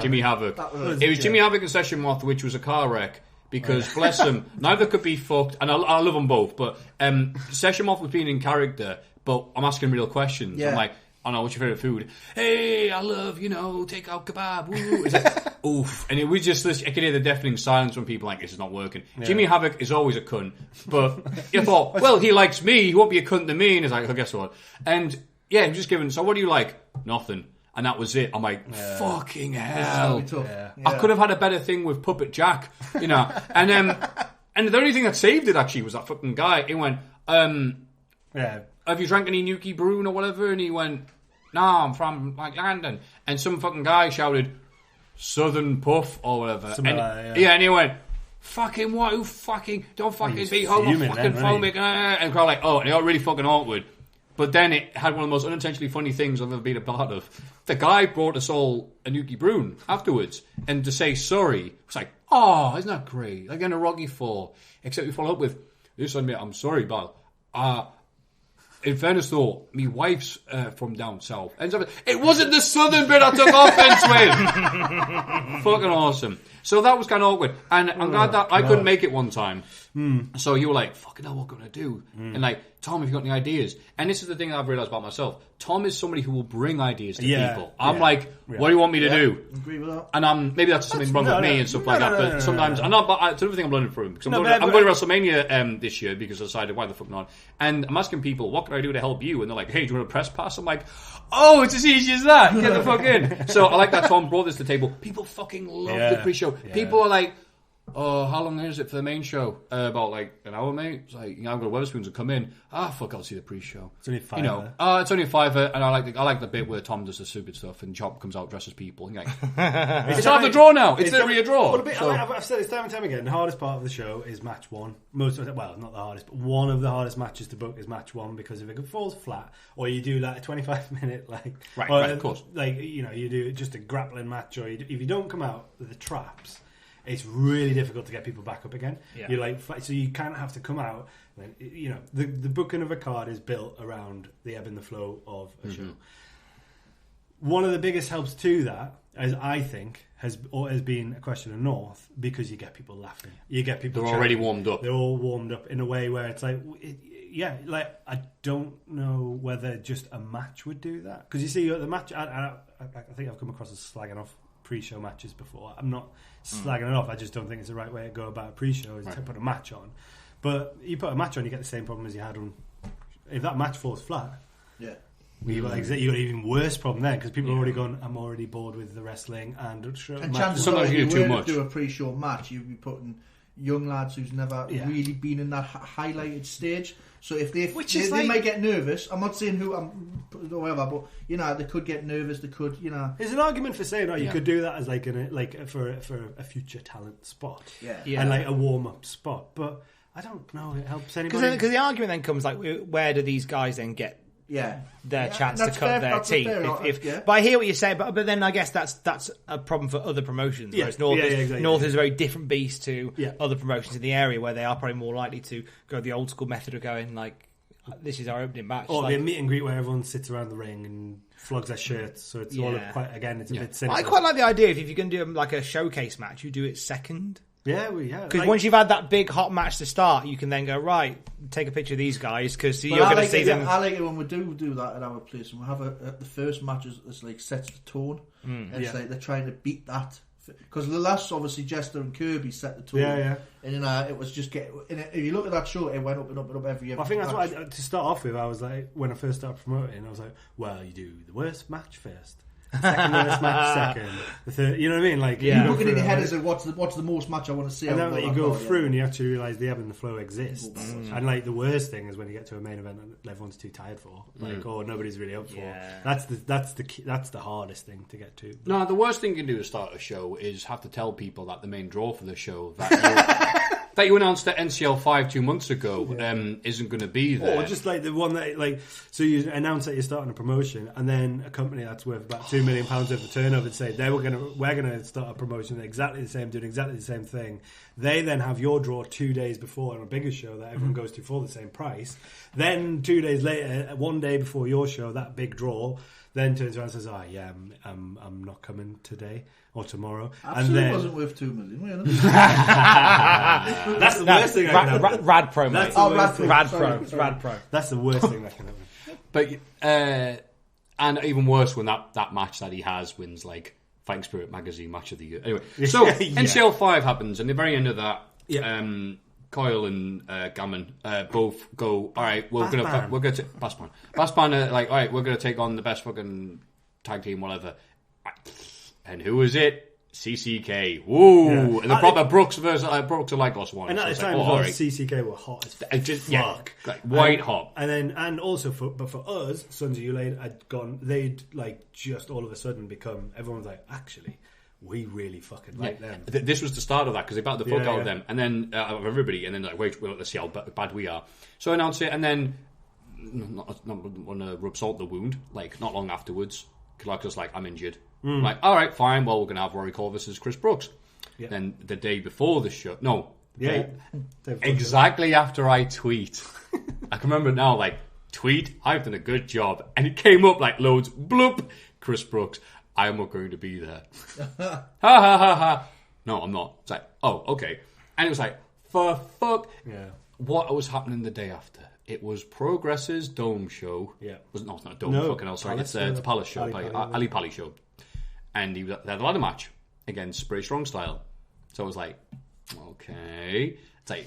Jimmy Havoc. It was Jimmy Havoc and Session Moth, which was a car wreck. Because, bless them, neither could be fucked. And I love them both. But Session Moth was being in character, but I'm asking real questions. Yeah. I'm like, I know, what's your favourite food? Hey, I love, take out kebab. Woo. It's like, oof. And it was just this, I could hear the deafening silence from people like, this is not working. Yeah. Jimmy Havoc is always a cunt. But you thought, well, he likes me, he won't be a cunt to me. And it's like, oh, guess what? And yeah, I'm just giving, so what do you like? Nothing. And that was it. I'm like, fucking hell. I could have had a better thing with Puppet Jack, And the only thing that saved it actually was that fucking guy. He went, have you drank any Nuki Brune or whatever? And he went, no, I'm from like London. And some fucking guy shouted, Southern Puff or whatever. And he went, fucking what? Who fucking, don't fucking be homophobic. And crowd like, oh, and it got really fucking awkward. But then it had one of the most unintentionally funny things I've ever been a part of. The guy brought us all a Nuki Brune afterwards. And to say sorry, was like, oh, isn't that great? Like in a Rocky 4. Except we follow up with, this admit, I'm sorry, but in fairness though, my wife's from down south. It wasn't the southern bit I took offence with. Fucking awesome. So that was kind of awkward. And I'm glad that I couldn't make it one time. So you were like, fucking hell, what am I going to do? And like, Tom, have you got any ideas? And this is the thing that I've realised about myself. Tom is somebody who will bring ideas to people. I'm like, what do you want me to do? Agree with that. And maybe that's something wrong with me and stuff like that. But sometimes, I'm not. But it's another thing I'm learning from him. Because I'm going to WrestleMania this year because I decided why the fuck not. And I'm asking people, what can I do to help you? And they're like, hey, do you want to press pass? I'm like, oh, it's as easy as that. Get the fuck in. So I like that Tom brought this to the table. People fucking love the pre-show. Yeah. People are like, oh, how long is it for the main show? About like an hour, mate. It's like, I'm going to Weatherspoons and come in. Fuck, I'll see the pre-show. It's only $5. It's only $5, and I like the bit where Tom does the stupid stuff and Chop comes out, dresses people. And like, it's out of the draw now. It's literally a draw. I've said this time and time again. The hardest part of the show is match one. Not the hardest, but one of the hardest matches to book is match one because if it falls flat, or you do like a 25-minute right, of course, you do just a grappling match, or if you don't come out with the traps. It's really difficult to get people back up again. Yeah. You're so you kind of have to come out. The booking of a card is built around the ebb and the flow of a show. One of the biggest helps to that, as I think, has been a question of North because you get people laughing. You get people. They're already warmed up. They're all warmed up in a way where it's like, I don't know whether just a match would do that because you see the match. I think I've come across as slagging off pre-show matches before. I'm not slagging it off. I just don't think it's the right way to go about a pre-show is to put a match on. But you put a match on, you get the same problem as you had on. If that match falls flat, you got an even worse problem then because people are already gone. I'm already bored with the wrestling and chances are if you were to do a pre-show match, you'd be putting young lads who's never really been in that highlighted stage. So if they might get nervous. I'm not saying who whatever, but they could get nervous. They could, There's an argument for saying you could do that as for a future talent spot, and like a warm up spot. But I don't know it helps anybody because the argument then comes like, where do these guys then get? Their chance to cut their teeth. But I hear what you're saying, but then I guess that's a problem for other promotions. Whereas North is a very different beast to other promotions in the area where they are probably more likely to go the old school method of going like, this is our opening match. Or the meet and greet where everyone sits around the ring and flogs their shirts. So it's all quite, again, it's a bit simple. I quite like the idea if you're going to do like a showcase match, you do it second. Because once you've had that big hot match to start, you can then go, right, take a picture of these guys because you're going to see them. I like it when we do that at our place and we have the first match is like sets the tone. It's like they're trying to beat that because the last obviously Jester and Kirby set the tone. And it was just if you look at that show, it went up and up and up every. I think that's what to start off with. I was like, when I first started promoting, I was like, well, you do the worst match first. Second worst match second. The third, you know what I mean? Like you're looking in your head as what's the most match I want to see. And then you go through and you actually realise the ebb and the flow exists. And like the worst thing is when you get to a main event that everyone's too tired for, or nobody's really up for. That's the hardest thing to get to. No, the worst thing you can do to start a show is have to tell people that the main draw for the show that you announced at NCL 2 months ago isn't going to be there. Or just like the one that so you announce that you're starting a promotion, and then a company that's worth about £2 million worth of turnover to say we're going to start a promotion exactly the same, doing exactly the same thing. They then have your draw 2 days before on a bigger show that everyone goes to for the same price. Then 2 days later, 1 day before your show, that big draw then turns around and says, I'm not coming today or tomorrow. Absolutely, and wasn't worth 2 million. That's the worst thing that can happen. Rad Pro, mate. Rad Pro. That's the worst thing that can happen. But and even worse when that match that he has wins like Fighting Spirit Magazine Match of the Year. Anyway, so NCL 5 happens, and at the very end of that, Coyle and Gammon both go, all right, we're going to Bassman like, all right, we're going to take on the best fucking tag team, whatever. And who is it? CCK. Woo! And the proper Brooks versus Brooks and Lagos one. And at the time, CCK were hot as fuck. Like white hot. And also for us, Sons of Ulade had gone. They'd like just all of a sudden become. Everyone's like, actually, we really fucking like them. This was the start of that because they battled the fuck out of them, and then of everybody, and then like, wait, let's see how bad we are. So I announced it, and then not want to rub salt in the wound. Like not long afterwards, Kalaka's like, I'm injured. Like, all right, fine. Well, we're going to have Rory Coyle versus Chris Brooks. Yeah. Then the day before the show, exactly after I tweet, I can remember it now. Like tweet, I've done a good job. And it came up like loads, bloop, Chris Brooks, I'm not going to be there. Ha ha ha ha. No, I'm not. It's like, oh, okay. And it was like, for fuck. Yeah. What was happening the day after? It was Progress's Dome show. Yeah. It's not a Dome, No, fucking hell, sorry. Palace, It's a Palace show, Ali Ali show. And they had a ladder match against British Strong Style. So I was like, okay. It's like,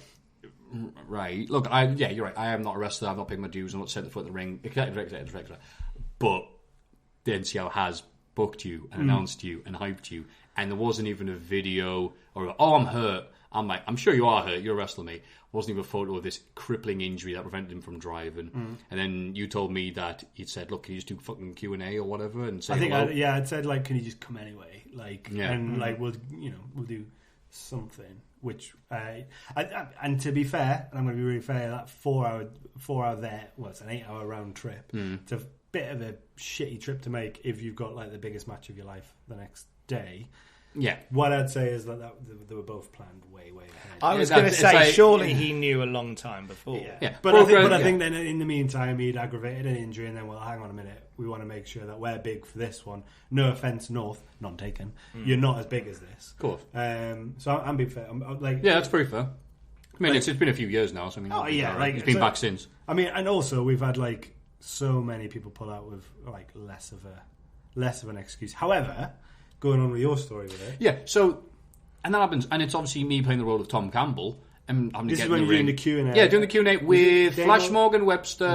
right. Look, you're right. I am not a wrestler. I've not paid my dues. I'm not set the foot in the ring. etc. But the NCL has booked you and announced you and hyped you. And there wasn't even a video or, oh, I'm hurt. I'm like, I'm sure you are hurt. You're a wrestler, mate. Wasn't even a photo of this crippling injury that prevented him from driving. And then you told me that you'd said, look, can you just do fucking Q&A or whatever? And say I'd said, like, can you just come anyway? Like, and like, we'll do something. Which, and to be fair, and I'm going to be really fair, that 4 hour there, well, it's an 8 hour round trip. It's a bit of a shitty trip to make if you've got like the biggest match of your life the next day. Yeah. What I'd say is that they were both planned way ahead. I was going to say, surely he knew a long time before. Yeah. But I think then in the meantime he'd aggravated an injury, and then, well, hang on a minute, we want to make sure that we're big for this one. No offence, North, none taken. You're not as big as this. Of course. So I'm being fair. I'm like, yeah, that's pretty fair. I mean, it's been a few years now, so I mean, he's been back since. I mean, and also we've had like so many people pull out with like less of an excuse. However, going on with your story with it. Yeah, so, and that happens, and it's obviously me playing the role of Tom Campbell. And having this to is get when in the you're ring. doing the Q&A. Yeah, doing the Q&A with Flash Morgan Webster.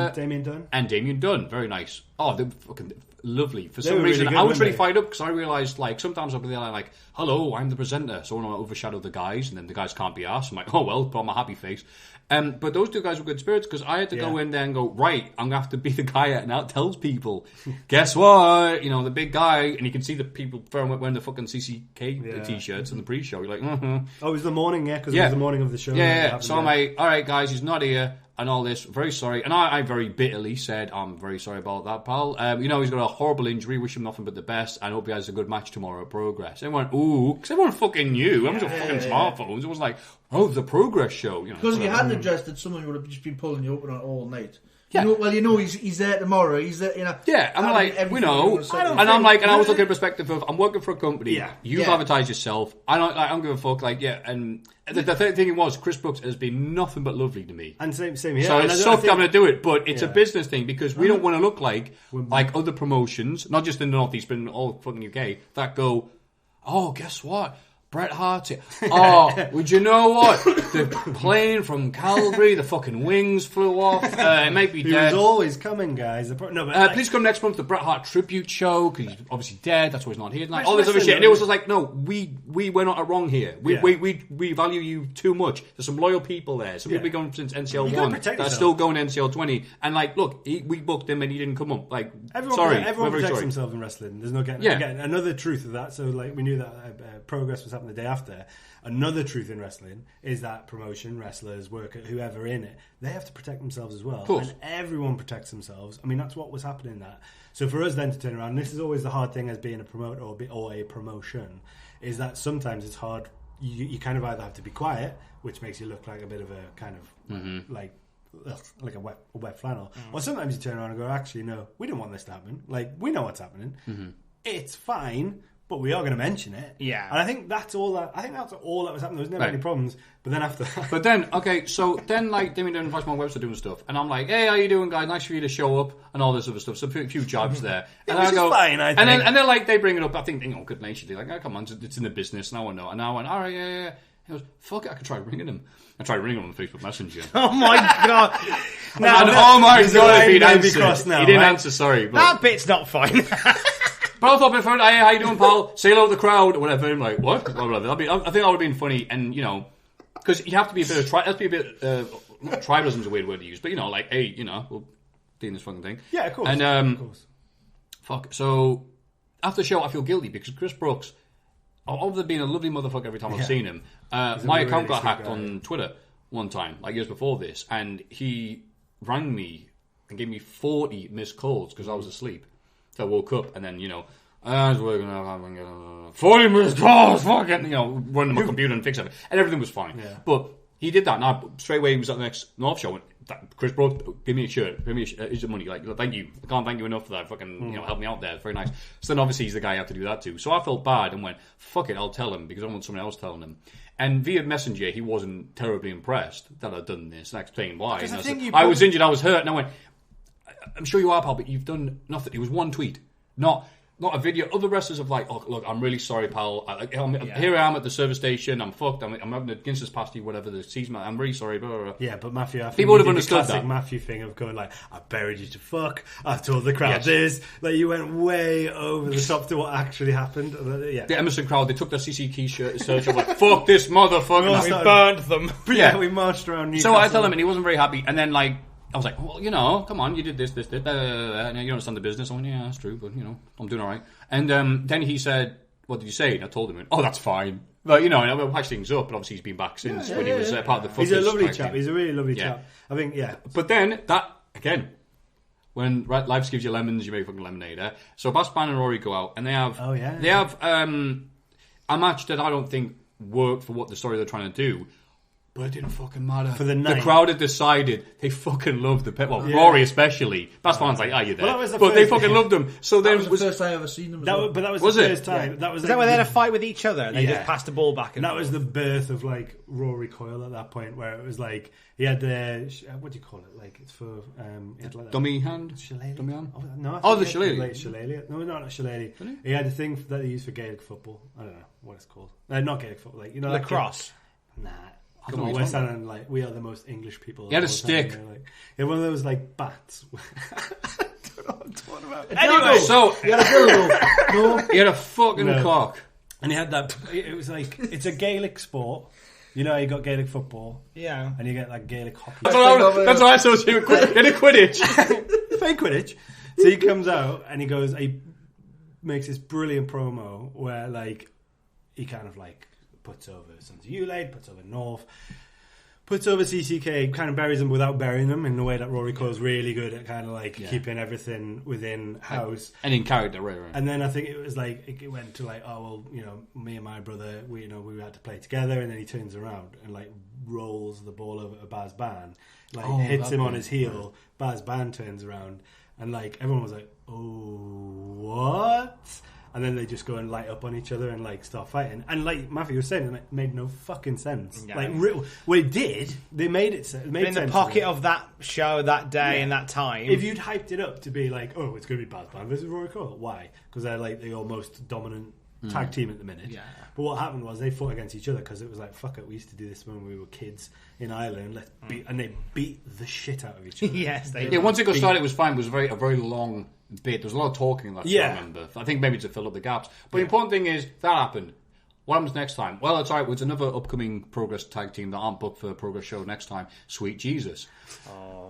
And Damien Dunn. Very nice. Oh, they're fucking lovely. For They some were reason, really good, I was really weren't they? fired up because I realised, like, sometimes I'll be there like, hello, I'm the presenter, so I want to overshadow the guys, and then the guys can't be asked. I'm like, oh, well, put on my happy face. But those two guys were good spirits because I had to go in there and go, right, I'm going to have to be the guy that now tells people, guess what? You know, the big guy, and you can see the people wearing the fucking CCK t-shirts in the pre-show. You're like, Oh, it was the morning, because it was the morning of the show. Yeah. So I'm like, all right, guys, he's not here. And all this, very sorry. And I very bitterly said, I'm very sorry about that, pal. He's got a horrible injury. Wish him nothing but the best. And hope he has a good match tomorrow at Progress. Everyone went, ooh, because everyone fucking knew. Everyone's got fucking smartphones. It was like, oh, the Progress show. Because if you hadn't addressed it, someone would have just been pulling you up on it all night. Yeah. He's there tomorrow. He's there, Yeah, I'm like, we know. And I'm like, and I was looking at the perspective of, I'm working for a company. Yeah. You've advertised yourself. I don't give a fuck. Like, yeah, and the thing was, Chris Brooks has been nothing but lovely to me. And same here. So it's sucked I'm going to do it, but it's a business thing because we don't want to look like other promotions, not just in the Northeast, but in all fucking UK, that go, oh, guess what? Bret Hart. Oh, would you know what? The plane from Calgary, the fucking wings flew off. It might be dead. He was always coming, guys. Please come next month to the Bret Hart tribute show because he's obviously dead. That's why he's not here tonight. All this other shit, and it was just like, no, we're not wrong here. We value you too much. There's some loyal people there. Some people going since NCL 1 that are still going NCL 20. And like, look, we booked him and he didn't come up. Like, everyone protects themselves in wrestling. There's no getting. Again, another truth of that. So like, we knew that Progress was happening the day after. Another truth in wrestling is that promotion, wrestlers, workers, whoever in it, they have to protect themselves as well. And everyone protects themselves. I mean, that's what was happening that. So for us then to turn around, this is always the hard thing as being a promoter or a promotion, is that sometimes it's hard. You kind of either have to be quiet, which makes you look like a bit of a kind of like a wet flannel, or sometimes you turn around and go, actually, no, we don't want this to happen. Like, we know what's happening. It's fine. But we are going to mention it. Yeah. And I think that's all that was happening. There was never any problems. But then after that... But then, okay, so then, like, Damien Dunn and Flash Morgan Webster doing stuff. And I'm like, hey, how you doing, guys? Nice for you to show up. And all this other stuff. So a few jobs there. And I go... fine, I think. And then, like, they bring it up. I think, good naturedly. Like, oh, come on, it's in the business. And I know. And I went, all right, yeah. He goes, fuck it, I could try ringing him. I tried ringing him on Facebook Messenger. Oh, my God. Oh, my God, if he'd answered. He didn't answer, sorry. But that bit's not fine. But I thought, hey, how you doing, pal? Say hello to the crowd, or whatever. I'm like, what? I think that would have been funny, and, because you have to be a bit of tribalism is a weird word to use, but, like, hey, we'll do this fucking thing. Yeah, of course. And, of course. Fuck, so, after the show, I feel guilty, because Chris Brooks, other than being a lovely motherfucker every time I've seen him, my account got hacked on Twitter one time, like years before this, and he rang me and gave me 40 missed calls, because I was asleep. So I woke up and then, I was working out, 40 missed calls, fucking, run to my computer and fix it. And everything was fine. Yeah. But he did that. Now, straight away, he was at the next North show. And Chris Brooks, give me a shirt. Give me here's the money. Like, thank you. I can't thank you enough for that. Fucking, help me out there. It's very nice. So then, obviously, he's the guy I have to do that to. So I felt bad and went, fuck it, I'll tell him because I don't want someone else telling him. And via Messenger, he wasn't terribly impressed that I'd done this. And I explained why. And I was injured, I was hurt. And I went, I'm sure you are, pal, but you've done nothing. It was one tweet. Not a video. Other wrestlers have like, oh, look, I'm really sorry, pal. Here I am at the service station. I'm fucked. I'm having a Guinness pasty, whatever the season. I'm really sorry. Blah, blah, blah. Yeah, but Maffew, I think people would have understood the classic that. Maffew thing of going like, I buried you to fuck. I've told the crowd this. Like you went way over the top to what actually happened. Yeah. The Emerson crowd, they took their CCK search of like, fuck this motherfucker. We burned them. Yeah, we marched around Newcastle. So I tell him, and he wasn't very happy. And then like, I was like, well, come on, you did this, and you understand the business. I went, yeah, that's true, but I'm doing all right. And then he said, what did you say? And I told him, oh, that's fine. But and I patched things up. But obviously, he's been back since when he was part of the footage. He's a lovely chap. He's a really lovely chap. I think, But then that again, when life gives you lemons, you make fucking lemonade. So Botchamania and Rory go out, and they have a match that I don't think worked for what the story they're trying to do. But it didn't fucking matter. For the night. The crowd had decided they fucking loved the pet. Well, Rory especially. Botchamania's like, you're there. Well, that was the but they first- fucking loved them. So That then was the first time I ever seen them. But that was Was the it? first time. Yeah. That was Is that where they had a fight with each other? And they just passed the ball back and that was the birth of like Rory Coyle at that point, where it was like he had the what do you call it? Like it's for he had like dummy hand? shillelagh. Dummy hand? Oh, no, Oh, the shillelagh. Like shillelagh. No, not shillelagh. He had a thing that they used for Gaelic football. I don't know what it's called. Not Gaelic football. Like lacrosse. Nah. I don't know what We're you're talking sounding like we are the most English people. He had a of all stick. time. Like, one of those like bats. I don't know what I'm talking about. Anyway, so You had a dildo. No. he had a fucking No. cock. And he had that. It was like it's a Gaelic sport. You know, you got Gaelic football, Yeah. and you get like Gaelic hockey. That's what I associate with in a Quidditch. Fake Quidditch. So he comes out and he makes this brilliant promo where like he kind of like puts over Sons of Ulade, puts over North, puts over CCK, kind of buries them without burying them in the way that Rory Coyle's really good at kind of like keeping everything within house. And in character, right. And then I think it was like it went to like, oh well, me and my brother, we had to play together, and then he turns around and like rolls the ball over to Baz Ban, like hits him on his heel. Baz Ban turns around, and like everyone was like, oh, what? And then they just go and light up on each other and like start fighting. And like Maffew was saying, it made no fucking sense. Yeah. Like, well, it did. They made it. It made In sense the pocket to me. of that show, that day, and that time. If you'd hyped it up to be like, oh, it's going to be Baz Ban versus Rory Coyle, why? Because they're like the almost dominant tag team at the minute. Yeah. But what happened was they fought against each other because it was like, fuck it, we used to do this when we were kids in Ireland. And they beat the shit out of each other. Yes, they Yeah, once it got started, it was fine. It was a very long bit. There was a lot of talking in that show, I remember. I think maybe to fill up the gaps. But the important thing is, that happened. What happens next time? Well, it's all right. It's another upcoming Progress tag team that aren't booked for a Progress show next time. Sweet Jesus.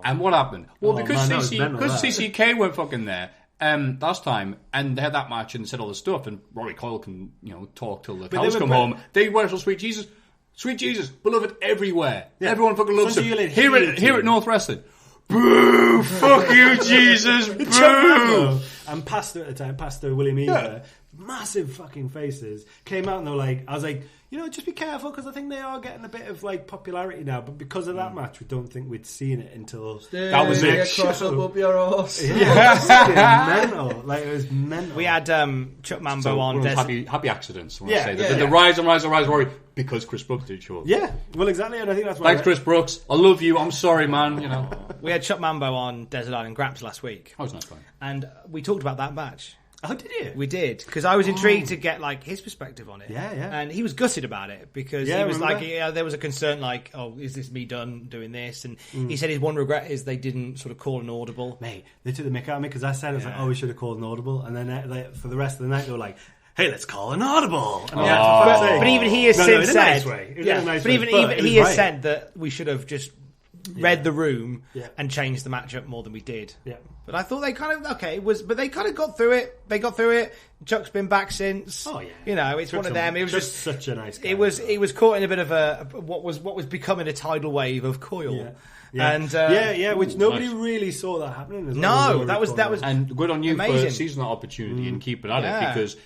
And what happened? Well, because CCK weren't fucking there last time, and they had that match and said all this stuff, and Rory Coyle can, talk till the cows come home. They wrestle Sweet Jesus. Sweet Jesus, beloved everywhere. Yeah. Everyone fucking loves him. Here at North Wrestling. Boo! Fuck you, Jesus! Boo! And Pastor at the time, Pastor William Eager, massive fucking faces, came out and they were like, I was like, just be careful because I think they are getting a bit of like popularity now. But because of that match, we don't think we'd seen it until that was it. Cross up your arse. Yeah, mental. Like it was mental. We had Chuck Mambo on. Happy accidents. When I say that. The rise and Rory because Chris Brooks did show up. Yeah, well, exactly, and I think that's why. Thanks, Chris Brooks. I love you. I'm sorry, man. We had Chuck Mambo on Desert Island Graps last week. That was nice, fun. And we talked about that match. Oh, did you? We did, because I was intrigued to get like his perspective on it. Yeah, yeah. And he was gutted about it because he was like, there was a concern like, oh, is this me done doing this? And he said his one regret is they didn't sort of call an audible. Mate, they took the mick out of me because I said, I was like, oh, we should have called an audible. And then for the rest of the night, they were like, hey, let's call an audible. But even he has since said, but even he has said that we should have just read the room and changed the matchup more than we did. Yeah. But I thought they kind of but they kind of got through it. They got through it. Chuck's been back since. Oh yeah. It's Chuck's one of them. It was just such a nice guy. It was caught in a bit of what was becoming a tidal wave of Coyle. Yeah. Yeah. And which nobody really saw that happening. As well. No, that was and good on you amazing. for seizing that opportunity and keeping at it, because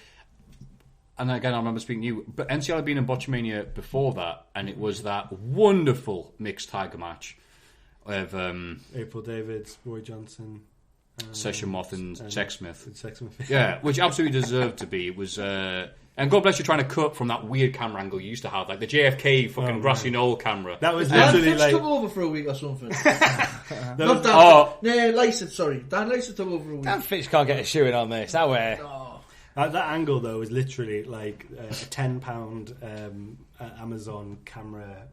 and again, I remember speaking to you, but NCL had been in Botchamania before that, and it was that wonderful mixed tiger match of April Davids, Roy Johnson, Session Moth and Sexsmith. Yeah, which absolutely deserved to be. It was, and God bless you trying to cut from that weird camera angle you used to have, like the JFK fucking grassy knoll camera. That was Dan literally Fitz like... took over for a week or something. That Not was, Dan. Oh. No, Lysa, sorry. Dan Lysa took over for a week. Dan Fitch can't get a shoe in on this. That way. that angle though was literally like a £10 Amazon camera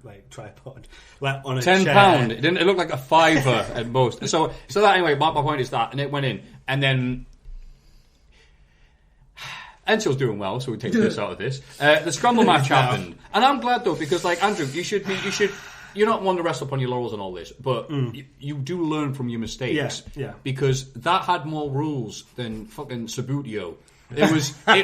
like tripod, like on a £10. chair. It didn't. It looked like a fiver at most. So that anyway. My point is that, and it went in, and then NCL's doing well, so we take this out of this. The scramble match happened, and I'm glad though because, like Andrew, you should. You're not one to rest upon your laurels and all this, but you do learn from your mistakes. Yeah. Because that had more rules than fucking Sabutio. It was. Can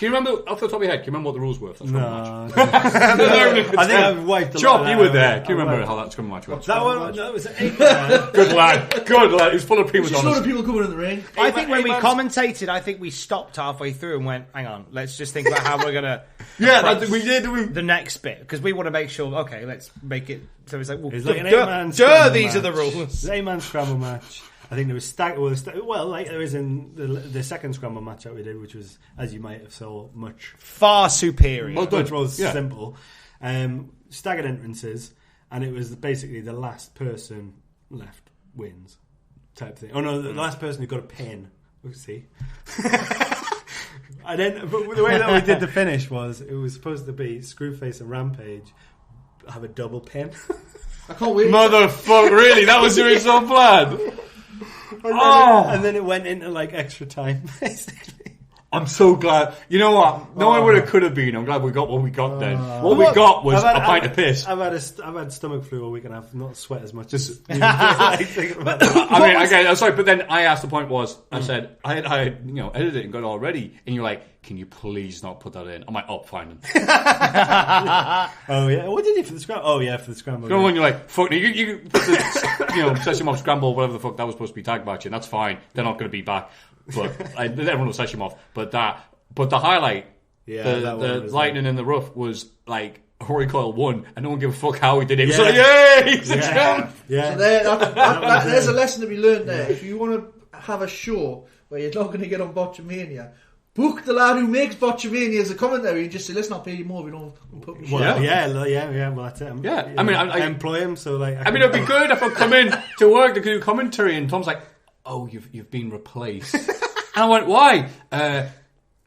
you remember off the top of your head? Can you remember what the rules were? For that No, I think I've wiped a lot Chop, of you that were there. out. Can you remember how that scrum match was? That one, no, it was 8 Good lad. He was full of prima Just a load donnas. of people coming in the ring. I think when we commentated, I think we stopped halfway through and went, hang on, let's just think about how we're going to... Yeah, we did. The next bit, because we want to make sure, okay, let's make it... So it's like, well, It's like an 8-man scramble these match. are the rules. It's an 8-man scramble match. I think there was like there was in the second scramble match that we did, which was, as you might have saw, much Far superior. much more simple. Staggered entrances, and it was basically the last person left wins type thing. Oh no, the last person who got a pin. We'll see. And then, but the way that we did the finish was, it was supposed to be Screwface and Rampage have a double pin. I can't wait. Motherfucker, really? That was your original plan? And then it went into like extra time, basically. I'm so glad. You know what? No one would have could have been. I'm glad we got what we got then. What we got was a pint of piss. I've had stomach flu all week and I've not sweat as much as. I mean, okay, I'm sorry, but then I asked. The point was, I said I edited it and got it already, and you're like, can you please not put that in? I'm like, oh, fine. Oh yeah, what did you for the scramble? Oh yeah, for the scramble. You know when you're like, fuck, you put the, Session Mob Scramble, whatever the fuck that was supposed to be tag matching. That's fine. They're not going to be back. But everyone will Session Mob. But the highlight, the lightning in the rough was like Rory Coyle won, and no one gave a fuck how he did it. It was like, yay, he's a champ. Yeah. So there's a lesson to be learned there. If you want to have a show where you're not going to get on Botchamania, book the lad who makes Botchamania as a commentary and just say, let's not pay you more if you don't put me. Well, yeah. Well, that's it. I mean, I employ him, so like. I mean, it'd be good if I come in to work to do commentary, and Tom's like, "Oh, you've been replaced," and I went, "Why?"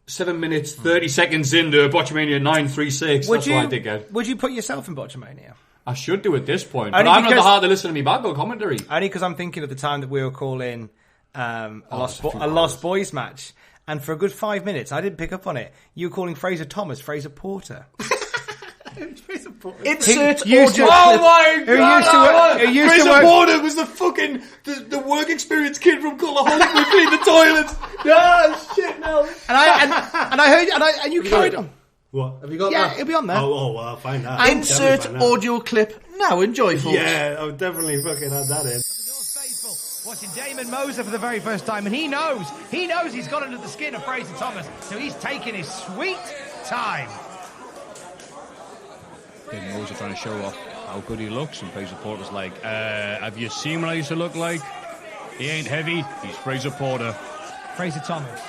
7 minutes 30 seconds into Botchamania 936. That's what I did get. Would you put yourself in Botchamania? I should do at this point, Only but I'm not the because- heart to listen to me back on commentary. Only because I'm thinking of the time that we were calling a Lost Boys match, and for a good 5 minutes, I didn't pick up on it. You were calling Fraser Thomas Fraser Porter. Insert Who used to- audio Oh clip. my god! who used to Fraser work- Porter was the fucking the work experience kid from Culaholic with clean the toilets. Yeah, shit no. And I heard, and you carried on. What? Have you got Yeah, that? it'll be on there. Oh, well, I'll find that. Insert Definitely find that. audio clip now. Enjoy, folks. Yeah, I'll definitely fucking add that in. Watching Damon Moser for the very first time, and he knows he's got under the skin of Fraser Thomas, so he's taking his sweet time. Damon Moser trying to show off how good he looks, and Fraser Porter's like, have you seen what I used to look like? He ain't heavy, he's Fraser Porter. Fraser Thomas.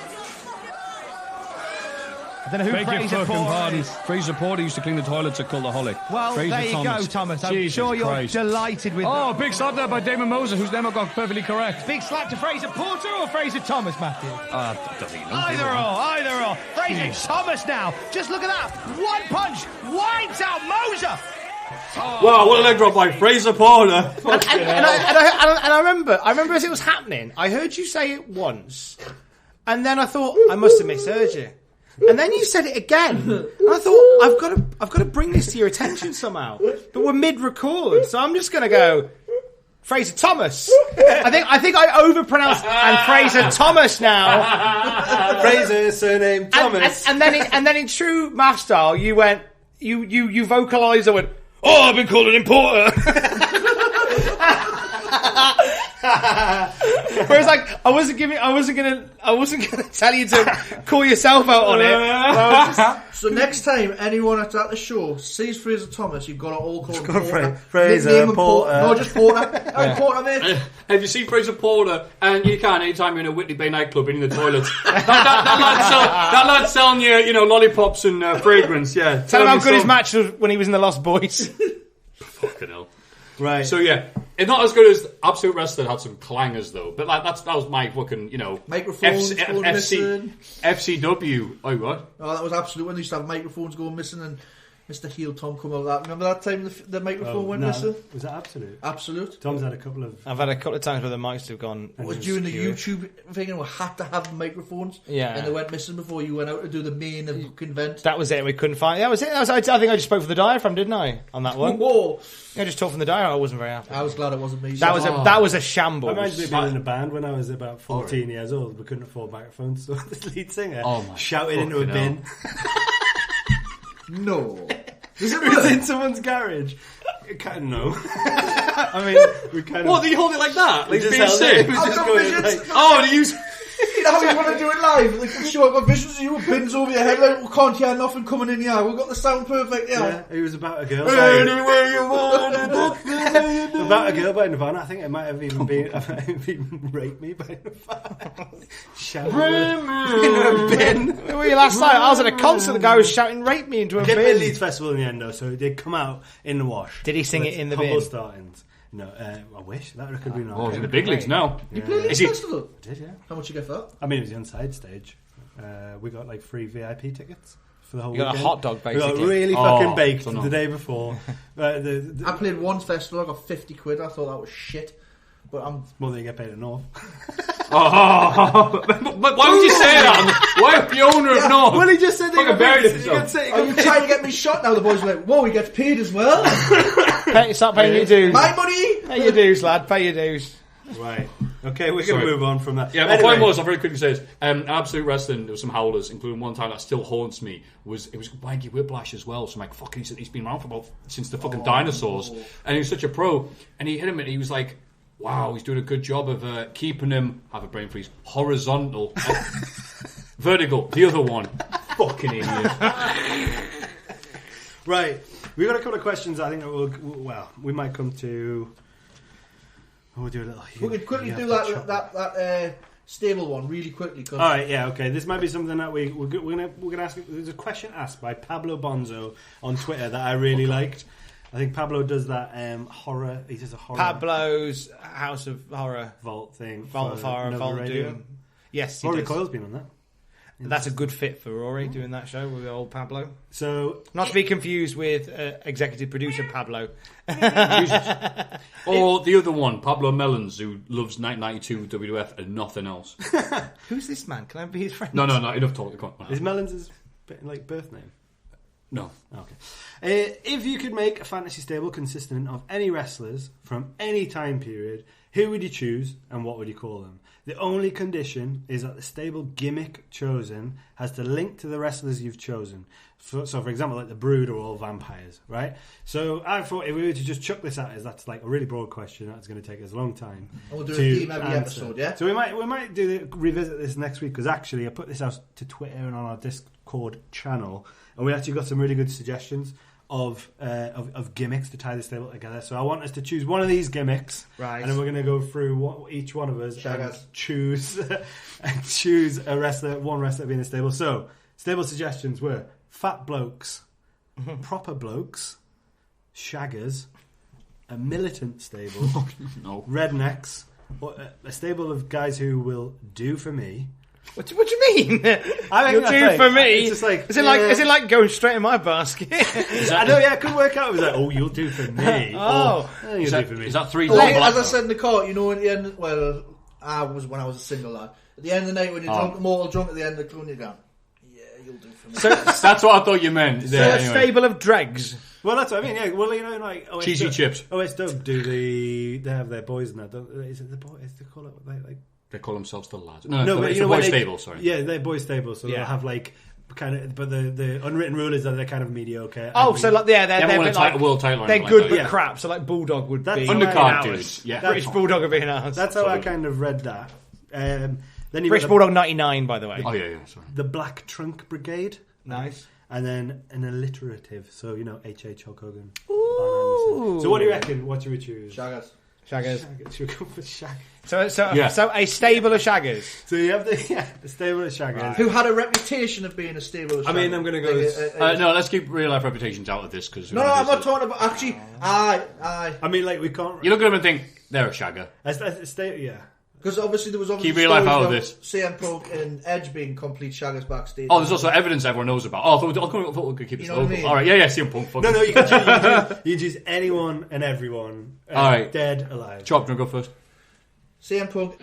I don't know who Beg your Fraser fucking Porter pardon. is. Fraser Porter used to clean the toilets at Culaholic. Well, Fraser there you go, Thomas. I'm Jesus sure you're Christ. delighted with Oh, big slap there by Damon Moser, who's never got perfectly correct. Big slap to Fraser Porter or Fraser Thomas, Matthew? Does he know? Either or. Fraser Jeez. Thomas now. Just look at that. One punch. Winds out Moser. Wow, what a leg drop by Fraser Porter. And I remember as it was happening, I heard you say it once, and then I thought I must have misheard you. And then you said it again, and I thought I've got to bring this to your attention somehow. But we're mid-record, so I'm just going to go Fraser Thomas. I think I overpronounced and Fraser Thomas now. Fraser, surname Thomas. And then in true math style, you went you vocalised and went, "Oh, I've been calling him Porter." Whereas, like, I wasn't gonna tell you to call yourself out on it. So next time anyone that's at the show sees Fraser Thomas, you've got to all call him Porter. Fraser, Nickname him Porter. No, just Porter. Porter, mate. Have you seen Fraser Porter? And you can anytime you're in a Whitley Bay nightclub in the toilet. that lad's selling you, lollipops and fragrance. Yeah. Tell him how good his match was when he was in the Lost Boys. Fucking hell. Right. So yeah, it's not as good as Absolute Wrestling had some clangers though. But like that was my fucking Microphones going missing. FCW. Oh what? Oh, that was Absolute when they used to have microphones going missing and Mr. Heel Tom come out of that. Remember that time the microphone went missing? Was that Absolute? Absolute. Tom's had a couple of... I've had a couple of times where the mics have gone... It was during the YouTube thing and we had to have the microphones. Yeah. And they went missing before you went out to do the main event. That was it. We couldn't find... That was it. I think I just spoke for the diaphragm, didn't I? On that one. Whoa. I just talked from the diaphragm. I wasn't very happy. I was glad it wasn't me. That was a shambles. I reminds me of being in a band when I was about 14 years old. We couldn't afford microphones, so the lead singer shouted into a bin. No. It was in someone's garage. No. I mean, we kind of... What, did you hold it like that? Like just being held sick? it. It was just going like... Oh, do you... You know how you want to do it live? Like, sure, I've got visions of you with bins over your head, like, we can't hear nothing coming in here. We've got the sound perfect, yeah. He was about a girl. Anywhere you want About a girl by Nirvana. I think it might have even been raped me by Nirvana. Shouting in a bin. Where were you last night? I was at a concert. The guy was shouting "rape me" into a Did bin. the Leeds Festival in the end though, so they come out in the wash. Did he sing it in the humble bin? Startings. No, I wish that could be nice. Oh, he's in the big leagues now. You played Leeds Festival? I did, yeah. How much you get for that? I mean, it was the inside stage. We got like free VIP tickets for the whole You got a weekend. hot dog, basically. We got really fucking baked don't know. the day before. I played one festival, I got 50 quid, I thought that was shit. But I'm... More than you get paid at North. Why would you say that? Why the owner of North? Well, he just said Fucking buried himself. Are you trying to get me shot now? The boys are like, whoa, he gets paid as well. Start paying your dues. My money! Pay your dues, lad. Pay your dues. Right. Okay, we're going to move on from that. Yeah, my point was, I'll very quickly say this. Absolute Wrestling, there was some howlers, including one time that still haunts me, it was Wanky Whiplash as well. So I'm like, fuck, he's been around for since the fucking dinosaurs. And he was such a pro. And he hit him and he was like, wow, he's doing a good job of keeping him, have a brain freeze, horizontal. Vertical, the other one. Fucking idiot. Right. We've got a couple of questions I think we might come to... We'll do a little... We could quickly do that stable one really quickly. All right, yeah, okay. This might be something that we're gonna ask. There's a question asked by Pablo Bonzo on Twitter that I really liked. I think Pablo does that horror. He does a horror. Pablo's House of Horror Vault thing. Vault of Horror, Vault Doom. Yes, Rory Coyle's been on that. That's a good fit for Rory doing that show with old Pablo. So, not to be confused with executive producer Pablo. Or the other one, Pablo Mellons, who loves 1992 WWF and nothing else. Who's this man? Can I be his friend? No, enough talk. Is Mellons his birth name? No. Okay. If you could make a fantasy stable consisting of any wrestlers from any time period, who would you choose and what would you call them? The only condition is that the stable gimmick chosen has to link to the wrestlers you've chosen. So for example, like the Brood are all vampires, right? So I thought if we were to just chuck this at us, that's like a really broad question. That's going to take us a long time. And we'll do a theme every episode, yeah? So we might revisit this next week because actually I put this out to Twitter and on our Discord channel, and we actually got some really good suggestions of gimmicks to tie the stable together. So I want us to choose one of these gimmicks, right? And then we're going to go through each one of us and choose a wrestler, one wrestler to be in the stable. So stable suggestions were fat blokes, proper blokes, shaggers, a militant stable, rednecks, a stable of guys who will do for me. What do you mean? I You'll do for me. It's just like, is it like going straight in my basket? I know, yeah, it could work out. It was like, oh, you'll do for me. You'll do for me. Is that three? As I said in the car, you know, at the end, when I was a single lad. At the end of the night, when you're drunk, mortal drunk, at the end of the club, you're going, yeah, you'll do for me. So that's what I thought you meant. So a stable of dregs. Well, that's what I mean. Yeah. Well, you know, like cheesy chips. OS Doug they have their boys in that. Is it the boys? They call it like. They call themselves the lads. No, but it's a boy stable, sorry. Yeah, they're boy stable, so they'll have like kind of, but the unwritten rule is that they're kind of mediocre. Oh, so like they're They haven't won a a bit like, world title. or they're anything good like but that. crap. So like Bulldog would That's be Undercard in dudes. ours. Yeah. British Bulldog would be in ours. That's how I kind of read that. Then you British got Bulldog 99, by the way. Oh yeah. Sorry. the Black Trunk Brigade. Nice. And then an alliterative, so H.H. Hulk Hogan. Ooh. So what do you reckon? What do we choose? Shaggers. Shaggers. Should we go for Shag? So Yeah. a stable of Shaggers. So you have the stable of Shaggers. Who had a reputation of being a stable of I mean, shaggers. I'm going to go with... No, let's keep real life reputations out of this because No, I'm not talking about... Actually, aye. I mean, like, we can't... You look at them and think they're a shagger. Yeah. Because obviously there was obviously Keep real life out of stories this. about CM Punk and Edge being complete shaggers backstage. Oh, there's also evidence everyone knows about. Oh, I thought we could keep this You know what local. I mean? All right, yeah, CM Punk. Fuck No, it. you can choose anyone and everyone. All right. Dead, alive. Chop, do you want to go first? CM Punk.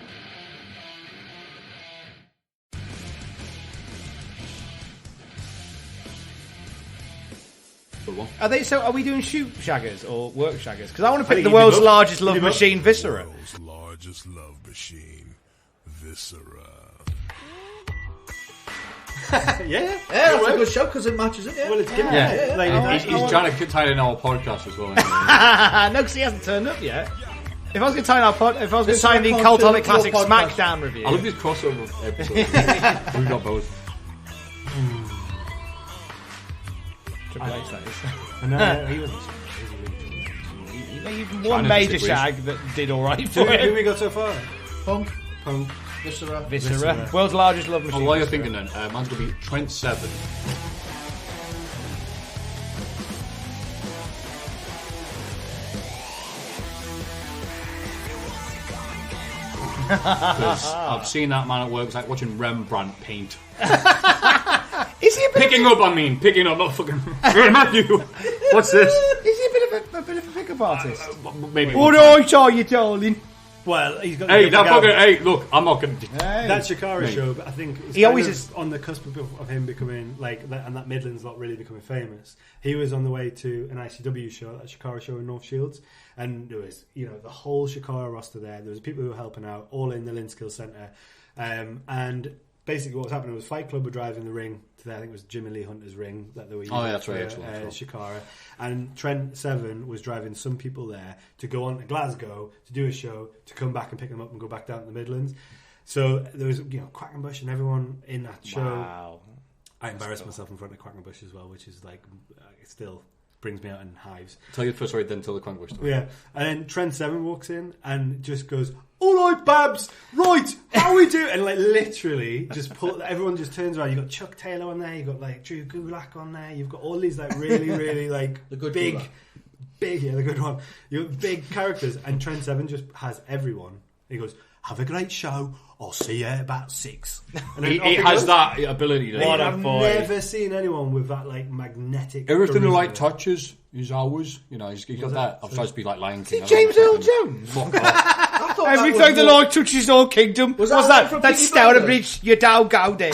Are we doing shoot Shaggers or work Shaggers? Because I want to pick think the you world's do both. largest You love do both. machine, Viscera. World's largest love machine, Viscera. Yeah. Yeah, that's a good show because it matches it. Yeah. Well, it's good. Yeah. Like, He's trying to tie in our podcast as well. No, because he hasn't turned up yet. If I was going to tie the can't Cultaholic turn up Classic your podcast. SmackDown review, I love these crossover episodes. We got both. Triple H, that is. No, he wasn't. One major disagree. shag that did all right Who for have him. we got so far? Punk. Punk. Viscera. Viscera, world's largest love machine. Oh, while you're Viscera. thinking then, mine's going to be Trent Seven. Because I've seen that man at work. It's like watching Rembrandt paint. Is he a bit? Picking up, not fucking. Hey, Matthew, what's this? Is he a bit of a pickup artist? Maybe. All right, are you, darling? Well, he's got. Hey, that fucking. Hey, look, I'm not going to. That Shikara Mate. show, but I think it's He always kind is- on the cusp of him becoming like that, and that Midlands lot really becoming famous. He was on the way to an ICW show, that Shikara show in North Shields, and there was the whole Shikara roster there. There was people who were helping out, all in the Linskill Centre, and basically what was happening was Fight Club were driving the ring to I think it was Jimmy Lee Hunter's ring that they were using that's right, for actually. Shikara, and Trent Seven was driving some people there to go on to Glasgow to do a show, to come back and pick them up and go back down to the Midlands. So there was Quackenbush and everyone in that show. Wow. I embarrassed myself in front of Quackenbush as well, which is like it still brings me out in hives. Tell you first, sorry, then tell the Quackenbush story. Yeah, and then Trent Seven walks in and just goes, "All right, Babs, right, how we do?" And like literally, just everyone just turns around. You got Chuck Taylor on there, you got like Drew Gulak on there, you've got all these like really, really like The good big, Gulak. the good one. You got big characters, and Trent Seven just has everyone. He goes, "Have a great show. I'll see you at about 6." And then He off has goes. that ability. doesn't he? What a I've boy. never seen anyone with that like magnetic. Everything the charisma. right touches is ours. He's got that. I've tried to be like Lion King. James Earl Jones? Fuck off. I thought that Everything the was Lord touches all kingdom. Was What's that that? from That's Peaky Stout Blinders? Bridge. You down go there.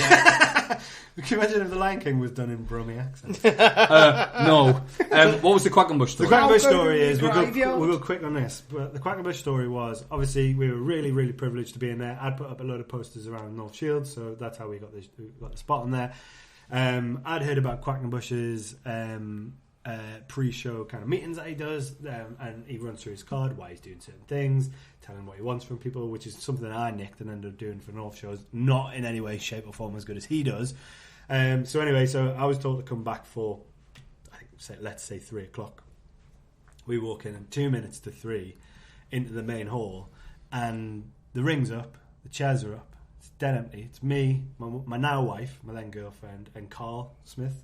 Can you imagine if the Lion King was done in Brummy accent? No. What was the Quackenbush story? The Quackenbush I'll go story to is the we'll graveyard. go quick on this, but the Quackenbush story was obviously we were really, really privileged to be in there. I'd put up a load of posters around North Shields, so that's how we got the spot on there. I'd heard about Quackenbush's pre-show kind of meetings that he does, and he runs through his card, why he's doing certain things, telling what he wants from people, which is something that I nicked and ended up doing for North shows, not in any way, shape, or form as good as he does. So I was told to come back for, I think, let's say 3 o'clock. We walk in 2 minutes to 3 into the main hall, and the ring's up, the chairs are up, it's dead empty. It's me, my now wife, my then girlfriend, and Carl Smith.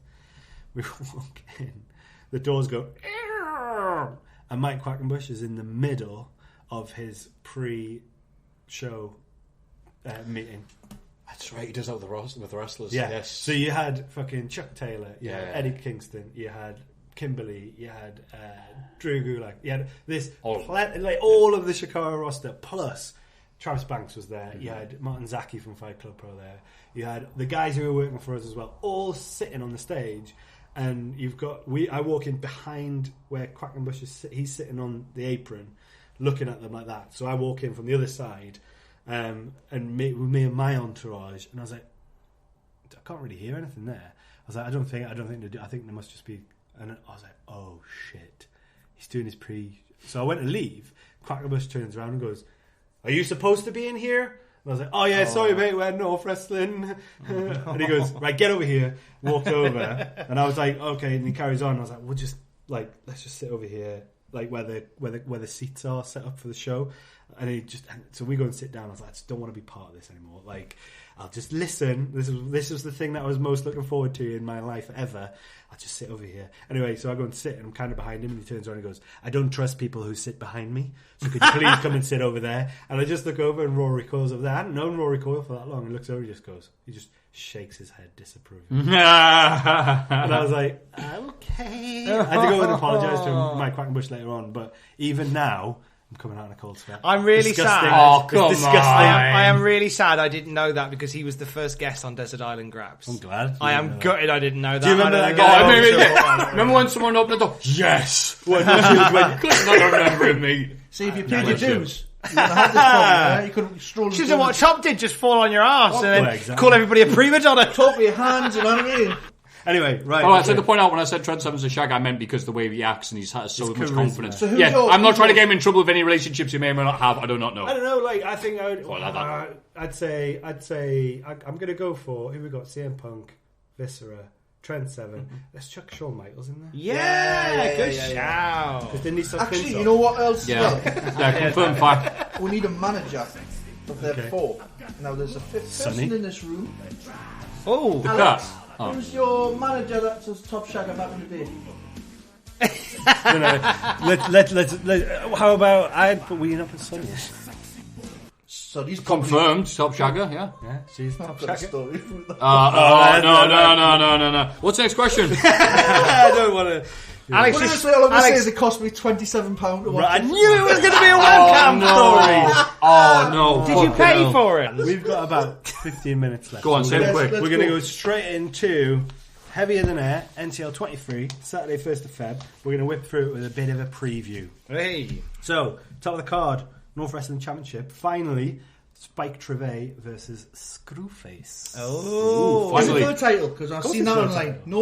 We walk in, the doors go, and Mike Quackenbush is in the middle of his pre-show meeting. That's right. He does that with the wrestlers. Yeah. Yes. So you had fucking Chuck Taylor, you had Yeah. Eddie Kingston, you had Kimberly, you had Drew Gulak, you had this all of the Shikara roster plus Travis Banks was there. You had Martin Zaki from Fight Club Pro there. You had the guys who were working for us as well, all sitting on the stage. And you've got I walk in behind where Quackenbush is. He's sitting on the apron, looking at them like that. So I walk in from the other side, and me and my entourage, and I was like, I can't really hear anything there. I was like, I don't think they do. I think there must just be. And I was like, oh shit, he's doing his pre. So I went to leave. Quackerbush turns around and goes, "Are you supposed to be in here?" And I was like, "Oh yeah, sorry mate, we're North Wrestling." And he goes, "Right, get over here." Walked over, and I was like, "Okay." And he carries on. I was like, "We'll just let's just sit over here, like where the seats are set up for the show." And so we go and sit down. I was like, "I just don't want to be part of this anymore. Like, I'll just listen. This is the thing that I was most looking forward to in my life ever. I'll just sit over here." Anyway, so I go and sit, and I'm kind of behind him, and he turns around and goes, "I don't trust people who sit behind me, so could you please come and sit over there?" And I just look over, and Rory Coyle's over there. I hadn't known Rory Coyle for that long. He looks over, he just shakes his head disapprovingly. And I was like, okay. I had to go and apologise to Mike Quackenbush later on, but even now, I'm coming out in a cold sweat. I'm really Disgusting. sad. Oh, come Disgusting. on. I am really sad I didn't know that because he was the first guest on Desert Island Grabs. I'm glad. I am gutted I didn't know that. Do you remember I that don't guy? know. Remember when someone opened the door? Yes! Could not remember me. See, if you paid your dues, you wouldn't have had this problem. You couldn't stroll. Which is what Chop did, just fall on your ass and then exactly. call everybody a prima donna. Talk with your hands, you know what I mean? Anyway, right. Oh, I said to point out when I said Trent Seven's a shag, I meant because the way he acts and he's has so much charisma. confidence. So who's Yeah, your- I'm not who's trying to your- get him in trouble with any relationships he may or may not have. I do not know. I don't know. Like, I think I would. Well, like that. I'd say I'm going to go for who we got: CM Punk, Viscera, Trent Seven. Let's chuck Shawn Michaels in there. Yeah, good yeah. shout. Because didn't he suck Actually, things you off? know what else? Yeah, yeah, confirmed fact. We need a manager of their Okay. four. Now, there's a fifth Sonny? person in this room. Oh, The Alex, cat. Oh. who's your manager that's a top shagger back in the day? Let's. How about I'd put Ween up at Sonny? So these Confirmed, top shagger, yeah. Yeah, she's top Got a shagger. story. No. What's the next question? I don't want to. Alex, Well, just, honestly, all I'm going to say Alex, is it cost me £27 to watch I it. knew it was going to be a webcam story. Oh no! did you fucking pay hell. for it? We've got about 15 minutes left. Go on, say it Let's- quick. let's We're going to go. go straight into Heavier Than Air, NCL.23, Saturday 1st of Feb. We're going to whip through it with a bit of a preview. Hey. So, top of the card, North Wrestling Championship. Finally, Spike Trivet versus Screwface. Oh. Is it Finally. for the title? Because I've seen it's that for the online. title. No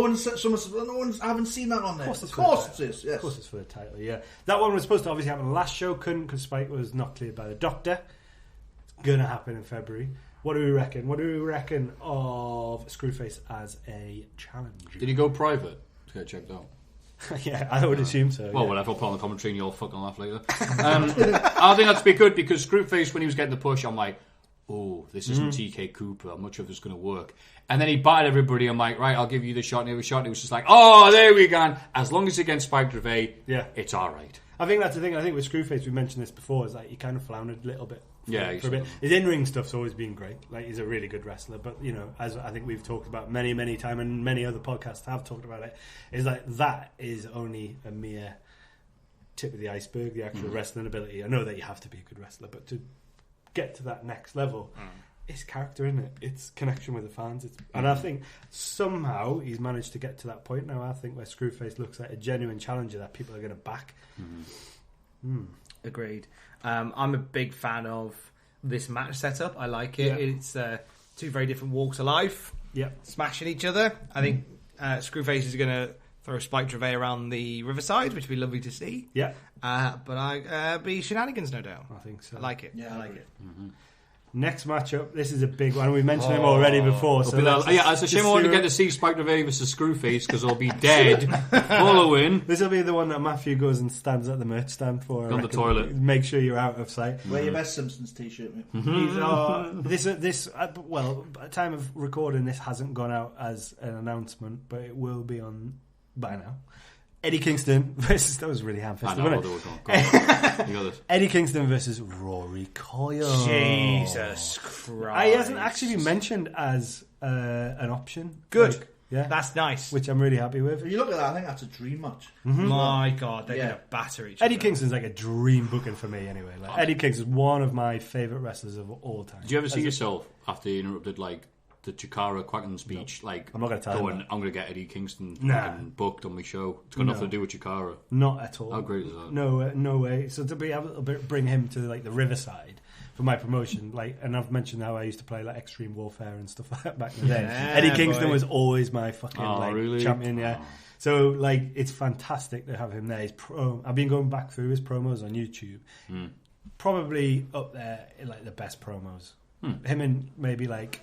one's, I haven't seen that on there. Of Of course course it's it is, yes. Of course it's for the title, yeah. That one was supposed to obviously happen last show, couldn't because Spike was not cleared by the doctor. It's going to happen in February. What do we reckon? What do we reckon of Screwface as a challenger? Did he go private to get checked out? Yeah, I would assume so. Well, yeah. whatever. I'll put on the commentary and you'll fucking laugh later. I think that's be good because Screwface, when he was getting the push, I'm like, oh, this isn't TK Cooper. I'm not sure if it's going to work. And then he batted everybody. I'm like, right, I'll give you the shot. And every shot, and it was just like, oh, there we go. As long as it's against Spike Trivet, Yeah. it's all right. I think that's the thing. I think with Screwface, we mentioned this before, is like he kind of floundered a little bit. Yeah, for a bit. His in-ring stuff's always been great. Like he's a really good wrestler, but you know, as I think we've talked about many times, and many other podcasts have talked about it, is like that is only a mere tip of the iceberg. The actual wrestling ability. I know that you have to be a good wrestler, but to get to that next level, it's character, isn't it? It's connection with the fans. And I think somehow he's managed to get to that point now. I think where Screwface looks like a genuine challenger that people are going to back. Agreed. I'm a big fan of this match setup. I like it. Yeah. It's two very different walks of life Yeah. smashing each other. I think Screwface is going to throw Spike Trivet around the riverside, which would be lovely to see. Yeah. But I be shenanigans, no doubt. I think so. I like it. Yeah, I like it. Next matchup, this is a big one. We mentioned him already before. So Yeah, it's a shame I won't get to see Spike Trivet versus Screwface because I'll be dead following. This will be the one that Maffew goes and stands at the merch stand for. I On the reckon. toilet. Make sure you're out of sight. Wear your best Simpsons t-shirt, mate. This well, at the time of recording, this hasn't gone out as an announcement, but it will be on by now. Eddie Kingston versus that was really ham-fisted, I know, wasn't it? go on. You got this. Eddie Kingston versus Rory Coyle. Jesus Christ. He hasn't actually been mentioned as an option. Good. Like, yeah, That's nice. which I'm really happy with. If you look at that, I think that's a dream match. My God, they're Yeah. going to batter each other. Eddie Kingston's like a dream booking for me anyway. Like, Eddie Kingston's one of my favourite wrestlers of all time. Did you ever see yourself after you interrupted like the Chikara Quacking speech, like I'm not going to tell him that. I'm going to get Eddie Kingston booked on my show. It's got nothing to do with Chikara. Not at all. How great is that? No way. So to be able to bring him to like the Riverside for my promotion, like, and I've mentioned how I used to play like Extreme Warfare and stuff like that back in the day. Eddie Kingston was always my fucking champion. Yeah. So like, it's fantastic to have him there. I've been going back through his promos on YouTube. Probably up there in like the best promos. Him and maybe like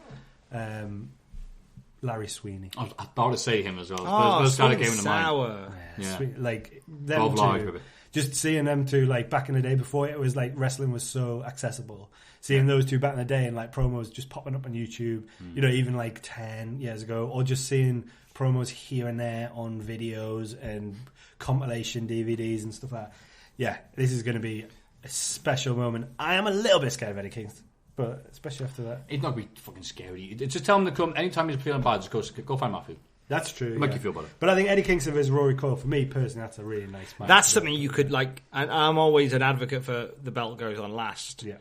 Larry Sweeney. I was about to say him as well. First guy that came into mind. Yeah. Like them two. Just seeing them two, like back in the day before it was like wrestling was so accessible. Seeing those two back in the day and like promos just popping up on YouTube, you know, even like 10 years ago, or just seeing promos here and there on videos and compilation DVDs and stuff like that. Yeah, this is going to be a special moment. I am a little bit scared of Eddie Kingston, but especially after that. He's not going to be fucking scary. Just tell him to come anytime he's feeling bad, just go find Maffew. That's true. It'll make you feel better. But I think Eddie Kingston versus Rory Coyle, for me personally, that's a really nice match. That's something you could like. And I'm always an advocate for the belt goes on last. Yeah.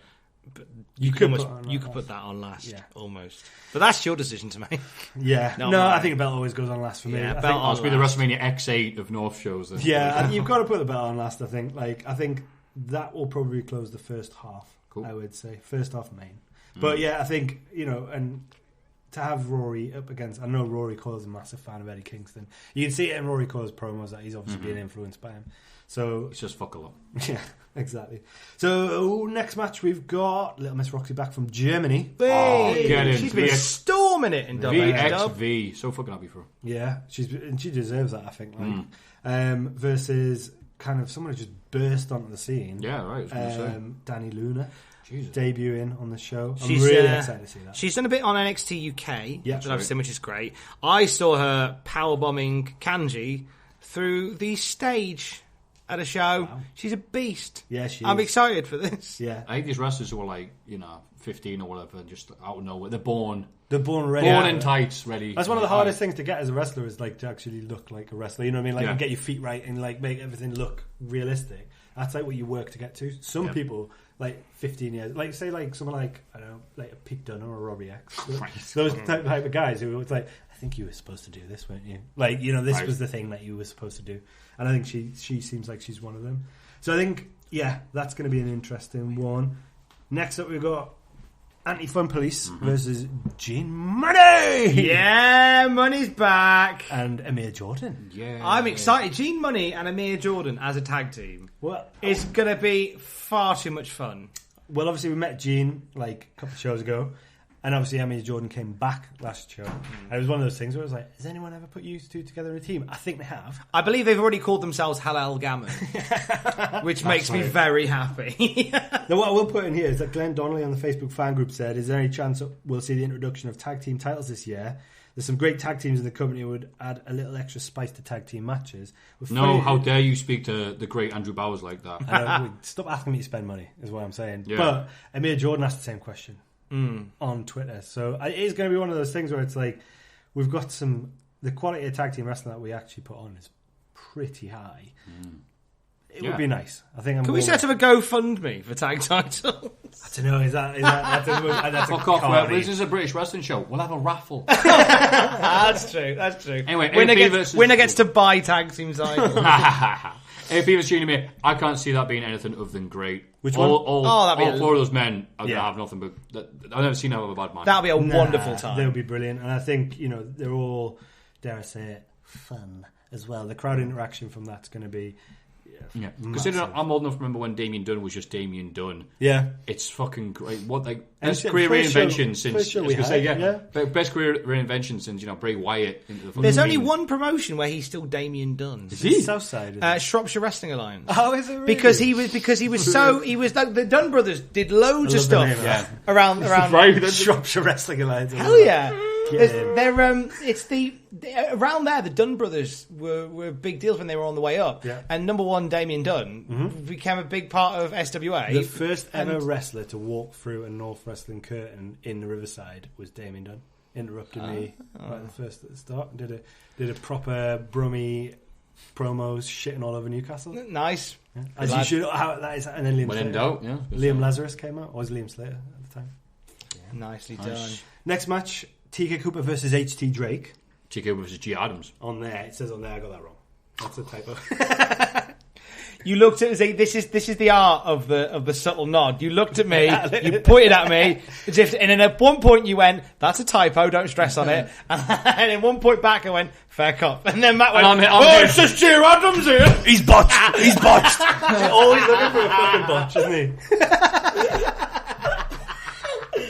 But you could put that on last, almost. But that's your decision to make. Yeah. I think the belt always goes on last for me. Yeah, I belt think on be the WrestleMania X8 of North shows. Then. Yeah, you've got to put the belt on last, I think. Like, I think that will probably close the first half, I would say. First half main. But yeah, I think, you know, and to have Rory up against... I know Rory Coyle's a massive fan of Eddie Kingston. You can see it in Rory Coyle's promos that he's obviously being influenced by him. So it's just fuck a lot. Yeah, exactly. So next match we've got Little Miss Roxy back from Germany. Get in. She's been storming it in VXV. So fucking happy for her. Yeah, she deserves that, I think. Like, versus kind of someone who just burst onto the scene. Yeah, right. Danny Luna. Jesus. Debuting on the show. I'm really excited to see that. She's done a bit on NXT UK, that I've seen, which is great. I saw her powerbombing Kanji through the stage at a show. Wow. She's a beast. Yeah, she is. I'm excited for this. Yeah. I think these wrestlers who are like, 15 or whatever, just out of nowhere. They're born ready. Born in tights, ready. That's one of the hardest things to get as a wrestler is like to actually look like a wrestler. You know what I mean? Like and get your feet right and like make everything look realistic. That's like what you work to get to. Some people, like 15 years, like say like someone like, I don't know, like a Pete Dunne or a Robbie X. Those type of guys who was like, I think you were supposed to do this, weren't you? Like, this was the thing that you were supposed to do. And I think she seems like she's one of them. So I think, that's going to be an interesting one. Next up we've got Anti-Fun Police versus Gene Money! Yeah, Money's back. And Amir Jordan. Yeah. I'm excited. Gene Money and Amir Jordan as a tag team. It's going to be far too much fun. Well, obviously we met Gene like a couple of shows ago. And obviously Amir Jordan came back last show. And it was one of those things where I was like, has anyone ever put you two together in a team? I think they have. I believe they've already called themselves Halal Gammon, which makes me very happy. Now, what I will put in here is that Glenn Donnelly on the Facebook fan group said, is there any chance we'll see the introduction of tag team titles this year? There's some great tag teams in the company who would add a little extra spice to tag team matches. How dare you speak to the great Andrew Bowers like that? Stop asking me to spend money, is what I'm saying. Yeah. But Amir Jordan asked the same question on Twitter. So it is going to be one of those things where it's like, we've got the quality of tag team wrestling that we actually put on is pretty high. It would be nice. I think. Can we set up a GoFundMe for tag titles? I don't know. Is that that's fuck off? This is a British wrestling show. We'll have a raffle. That's true. Anyway, winner gets to buy tag team titles. If he was tuning me, I can't see that being anything other than great. Which one? All four of those men are going to have nothing but... I've never seen them have a bad match. That'll be a wonderful time. They'll be brilliant. And I think, they're all, dare I say it, fun as well. The crowd interaction from that's going to be... Yeah, considering I'm old enough to remember when Damien Dunn was just Damien Dunn. Yeah, it's fucking great. Best career reinvention since best career reinvention since Bray Wyatt into the. There's only one promotion where he's still Damien Dunn. Is he Southside? Shropshire Wrestling Alliance. Oh, is it really? Because he was like the Dunn brothers did loads of stuff around Shropshire Wrestling Alliance. Hell yeah. Around there, the Dunn brothers were big deals when they were on the way up. Yeah. And number one, Damien Dunn, became a big part of SWA. The first ever wrestler to walk through a North Wrestling curtain in the Riverside was Damien Dunn. Interrupted me right at the first at the start. Did a proper Brummy promos, shitting all over Newcastle. Nice. Yeah. As you should. That is, and then Liam Slater. Liam Lazarus came out. Or was Liam Slater at the time? Yeah. Nicely done. Next match. TK Cooper versus HT Drake. TK Cooper versus G Adams. On there, it says on there, I got that wrong. That's a typo. You looked at me. This is the art of the subtle nod. You looked at me. You pointed at me as if, and then at one point you went, "That's a typo. Don't stress on it." And at one point back, I went, "Fair cop." And then Matt went, "Oh, it's just G Adams here. He's botched. He's botched." Always looking for a fucking botch, isn't he?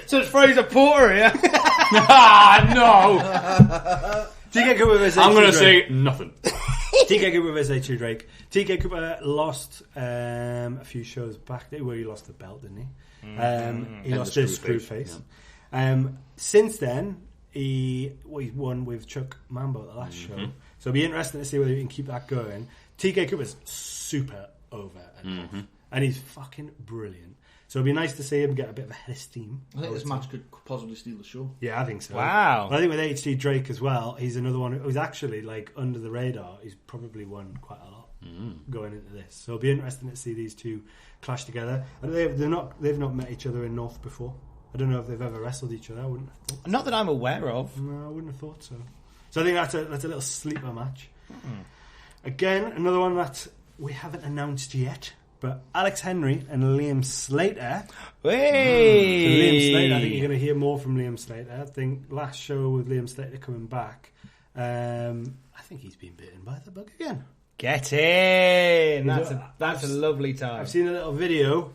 So it's Fraser Porter here. No. TK Cooper versus I'm going to Drake. say nothing. TK Cooper versus HT Drake. TK Cooper lost a few shows back where he lost the belt, didn't he? He lost his screw face. Yeah. Since then, he won with Chuck Mambo at the last show. So it'll be interesting to see whether he can keep that going. TK Cooper's super over at North, and he's fucking brilliant. So it'd be nice to see him get a bit of a head of steam. I think this match could possibly steal the show. Yeah, I think so. Wow. But I think with HT Drake as well, he's another one who's actually like under the radar. He's probably won quite a lot going into this. So it'll be interesting to see these two clash together. And they've not met each other in North before. I don't know if they've ever wrestled each other. I wouldn't have thought. Not that I'm aware of. No, I wouldn't have thought so. So I think that's a little sleeper match. Again, another one that we haven't announced yet. But Alex Henry and Liam Slater. Hey! Liam Slater, I think you're going to hear more from Liam Slater. I think last show with Liam Slater coming back, I think he's been bitten by the bug again. Get in! That's a lovely time. I've seen a little video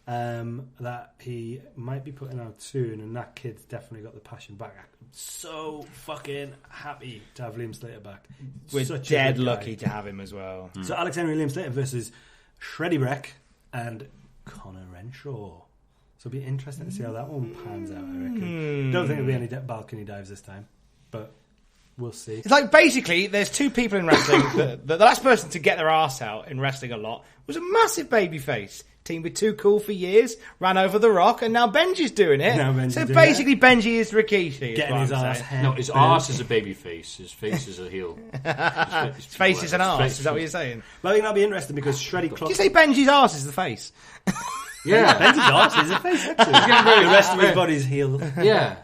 that he might be putting out soon, and that kid's definitely got the passion back. I'm so fucking happy to have Liam Slater back. We're Such dead lucky to have him as well. So Alex Henry and Liam Slater versus Shreddy Breck and Connor Renshaw. So it'll be interesting to see how that one pans out, I reckon. Don't think there'll be any balcony dives this time, but we'll see. It's like basically there's two people in wrestling. The last person to get their arse out in wrestling a lot was a massive babyface. Teamed with Too Cool for years, ran over the Rock, and now Benji's doing it. So basically Benji is Rikishi. Getting his arse hair. No, his arse is a baby face. His face is a heel. His face is an arse. Is that what you're saying? Well, I think that'll be interesting because Shreddy Did you say Benji's arse is the face? Yeah. Benji's arse is a face, actually. The rest of his body's heel. Yeah.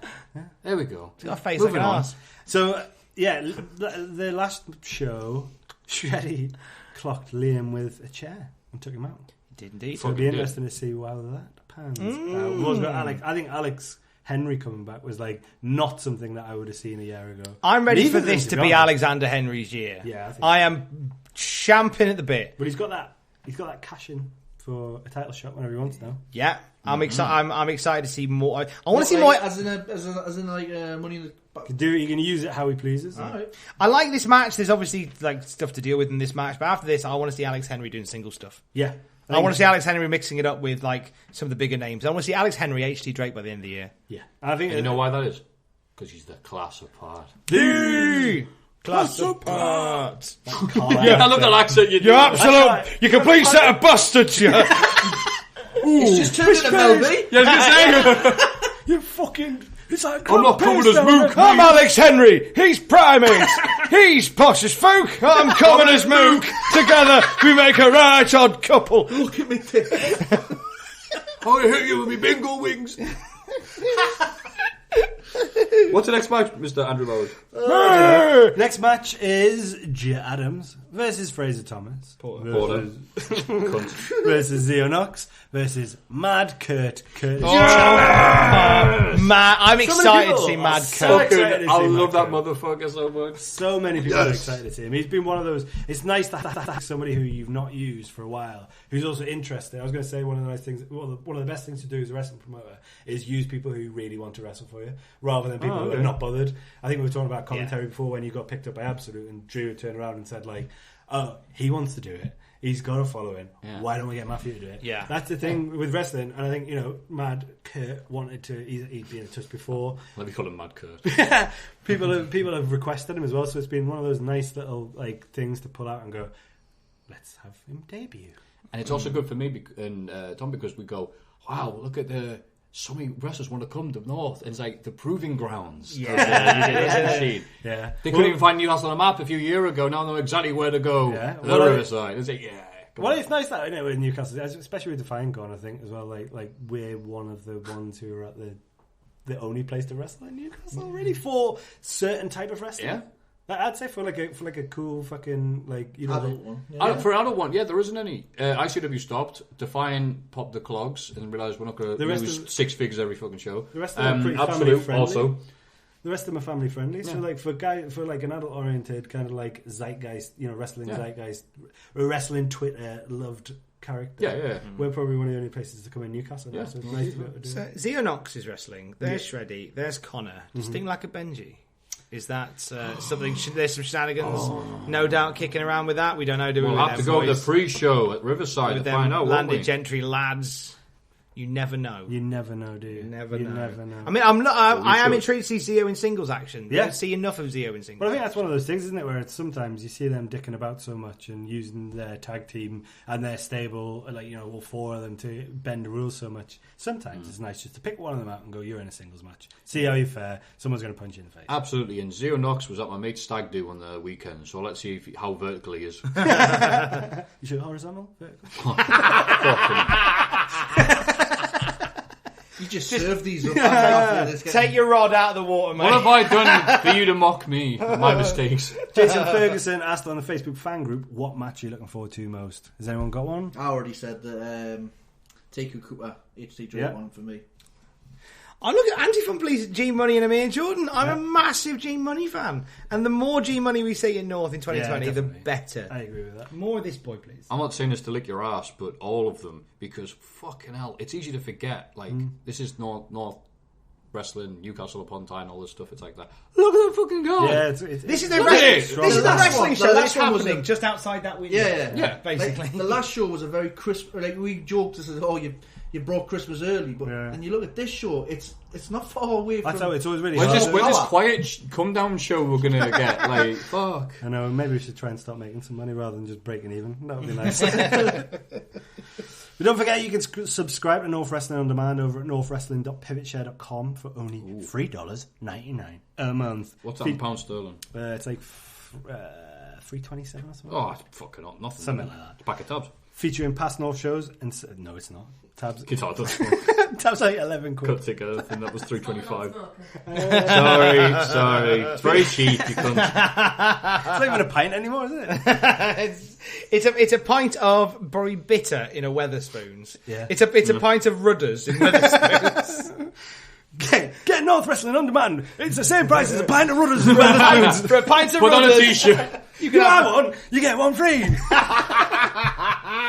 There we go. He's got a face Moving like an on. arse. So, yeah, the last show, Shreddy clocked Liam with a chair and took him out. He did indeed. So it'll be interesting to see how that pans. We've also got Alex. I think Alex Henry coming back was like not something that I would have seen a year ago. I'm ready Neither for of them, this to be be honest. Alexander Henry's year. Yeah, I am champing at the bit. But he's got that cash in for a title shot whenever he wants now. Yeah, I'm excited. I'm excited to see more. I want to see more. As in like money in the. You can use it how he pleases. Right. I like this match. There's obviously like stuff to deal with in this match, but after this, I want to see Alex Henry doing single stuff. Yeah. I want to see Alex Henry mixing it up with like some of the bigger names. I want to see Alex Henry, HT Drake by the end of the year. Yeah. I think And you know why that is? Because he's the class apart. The class apart. Yeah, look at that accent you do. You're absolute. You complete set of bastards. You. He's just turned into Melby. Yeah, I was going to say. you fucking. It's like I'm not covered as Mook. I'm Alex Henry. He's Primate. He's posh as folk. I'm common as Mook. Together we make a right odd couple. Look at me, Tim. I'm going to hit you with me bingo wings. What's the next match, Mr. Andrew Bowers? Next match is Gia Adams versus Fraser Thomas. Porter. Versus Zeo Knox versus Mad Kurt. Mad. I'm excited to see Mad Kurt. I love that motherfucker so much. So many people are excited to see him. He's been one of those. It's nice to have somebody who you've not used for a while, who's also interested. I was going to say one of the nice things, one of the best things to do as a wrestling promoter is use people who really want to wrestle for you, rather than people who are not bothered. I think we were talking about commentary before when you got picked up by Absolute and Drew turned around and said like, "Oh, he wants to do it. He's got a following. Yeah. Why don't we get Maffew to do it?" Yeah, that's the thing with wrestling. And I think Mad Kurt wanted to. He'd been in touch before. Let me call him Mad Kurt. people have requested him as well, so it's been one of those nice little like things to pull out and go, let's have him debut. And it's also good for me and Tom because we go, wow, look at so many wrestlers want to come to North. And it's like the proving grounds. Yeah. They couldn't even find Newcastle on a map a few years ago. Now they know exactly where to go. Yeah. The Riverside. It's like, it's nice that with Newcastle, especially with Defiant gone, I think as well. Like we're one of the ones who are at the the only place to wrestle in Newcastle, really, for certain type of wrestling. Yeah. I'd say for like a cool fucking adult one. Yeah. For an adult one, there isn't any. ICW stopped. Define popped the clogs and realised we're not going to lose 6 figures every fucking show. The rest of them are pretty family friendly. Also, the rest of them are family friendly. So like for an adult oriented kind of like zeitgeist, wrestling zeitgeist, wrestling Twitter loved character. Yeah. We're probably one of the only places to come in Newcastle. Yeah. So it's nice to be able to do it. Xeonox is wrestling. There's Shreddy. There's Connor. Sting like a Benji. Is that something? There's some shenanigans, no doubt, kicking around with that. We don't know. We'll have to go to the pre-show at Riverside to find out. Landed gentry lads. You never know. You never know, do you? You never know. Never know. I mean, I am intrigued to see Zio in singles action. You don't see enough of Zio in singles. But I think that's one of those things, isn't it, where it's sometimes you see them dicking about so much and using their tag team and their stable, all 4 of them to bend the rules so much. Sometimes it's nice just to pick one of them out and go, you're in a singles match. See how you fare. Someone's going to punch you in the face. Absolutely. And Zio Knox was at my mate's stag do on the weekend, so let's see how vertical he is. You should horizontal? Vertical? You just serve these up. Take your rod out of the water, mate. What have I done for you to mock me? My mistakes. Jason Ferguson asked on the Facebook fan group, what match are you looking forward to most? Has anyone got one? I already said that Taku Cooper, HT one for me. I look at Anti-Fun Police, G Money and Amir Jordan. I'm a massive G Money fan. And the more G Money we see in North in 2020, the better. I agree with that. More of this boy, please. I'm not saying this to lick your ass, but all of them, because fucking hell, it's easy to forget. Like, this is North Wrestling, Newcastle upon Tyne, all this stuff. It's like that. Look at that fucking guy. Yeah, this is the wrestling show that's happening just outside that window. Yeah, basically. Like, the last show was a very crisp. Like we joked and said, "Oh, you brought Christmas early," but and you look at this show, it's not far away from. That's how it's always really. When's this quiet come down show we're gonna get? Like, fuck. I know. Maybe we should try and start making some money rather than just breaking even. That would be nice. But don't forget, you can subscribe to North Wrestling On Demand over at northwrestling.pivotshare.com for only $3.99 a month. What's that in pound sterling? It's like $3.27 or something. Oh, fucking not nothing. Something like that. Pack of tabs. Featuring past North shows. And no, it's not. Tabs. Tabs like 11 quid. Cut ticket. I think that was $3.25. Sorry. It's very cheap. You can't. It's not even a pint anymore, is it? It's a pint of very bitter in a Weatherspoons. Yeah. It's a pint of Rudders in Weatherspoons. Get North Wrestling On Demand. It's the same price as a pint of Rudders in Weatherspoons. For a pint of Put Rudders. on a t-shirt. You can have one. You get one free.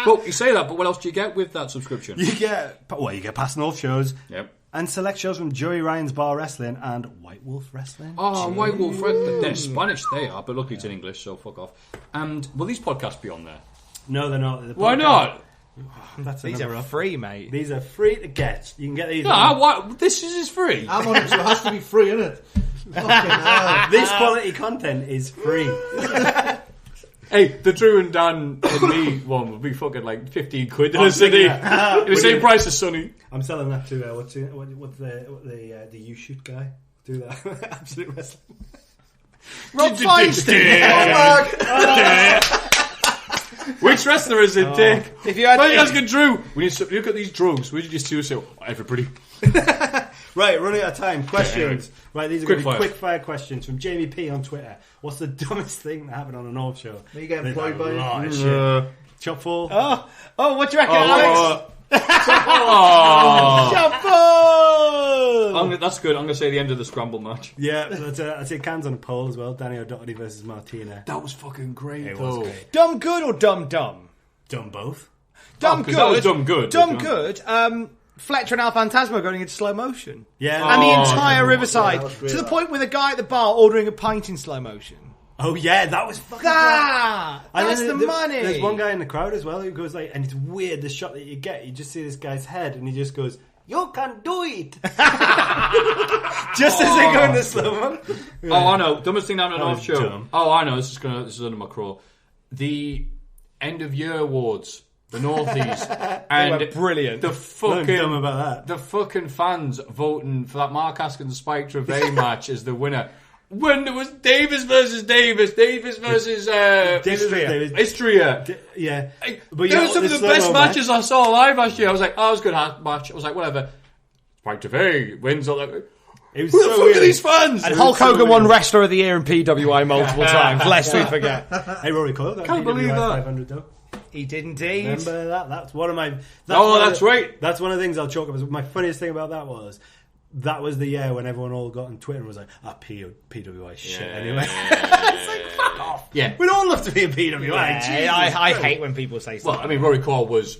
But you say that, but what else do you get with that subscription? You get past North shows. Yep. And select shows from Joey Ryan's Bar Wrestling and White Wolf Wrestling. Oh, White Wolf Wrestling. They're Spanish, they are, but luckily it's in English, so fuck off. And will these podcasts be on there? No, they're not. Why not? These are free, mate. These are free to get. You can get these. This is free. I'm on it, so it has to be free, innit? Fucking hell. This quality content is free. Hey, the Drew and Dan and me one would be fucking like 15 quid in a city. The same price as Sonny. I'm selling that to what's the You Shoot guy? Do that. Absolute Wrestling. Rob Feinstein. Which wrestler is it, Dick? If you had asking Drew, we need to look at these drugs. We just do so. Everybody. Right, running out of time. Questions. Right, these are going to be Quick quick fire questions from Jamie P on Twitter. What's the dumbest thing that happened on a North show? Are you getting employed by it? Shit. Chop fall. Oh, what do you reckon, Alex? Chop fall! That's good. I'm going to say the end of the scramble match. Yeah, I'd say cans on a pole as well. Danny O'Doherty versus Martina. That was fucking great, It though. was great. Dumb good or dumb dumb? Done both. Dumb good. That was dumb good. Dumb good. Fletcher and Al Phantasmo going into slow motion. Yeah. And the entire Riverside. that was great, To the that. point with a guy at the bar ordering a pint in slow motion. Oh yeah, that was fucking. That's And the then money. There's one guy in the crowd as well who goes like, and it's weird the shot that you get. You just see this guy's head, and he just goes, "You can do it," just as they go in the slow mo. Oh, I know. Dumbest thing happened on an That off was show. dumb. Oh, I know. This is under my crawl. The end of year awards, the Northies, and were brilliant. The Nothing dumb fucking about that. the fucking fans voting for that Mark Haskins Spike Trevay match as the winner. When there was Davis versus Davis versus Istria. Yeah, But they were some of the best matches I saw live last year. I was like, oh, it was a good match. I was like, whatever. Spike Trevay wins. All that. It was Who the so fuck weird. are these fans? And Hulk Hogan won Wrestler of the Year in PWI multiple times, lest we forget. Hey, Rory Coyle got Can't believe PWI that. 500 though. He did indeed. Remember that? That's one of my... That's right. That's one of the things I'll chalk up as... My funniest thing about that was the year when everyone all got on Twitter and was like, PWI shit anyway. It's like, fuck off. Yeah. We'd all love to be a PWI. Yeah, I hate when people say stuff. Well, I mean, Rory Coyle was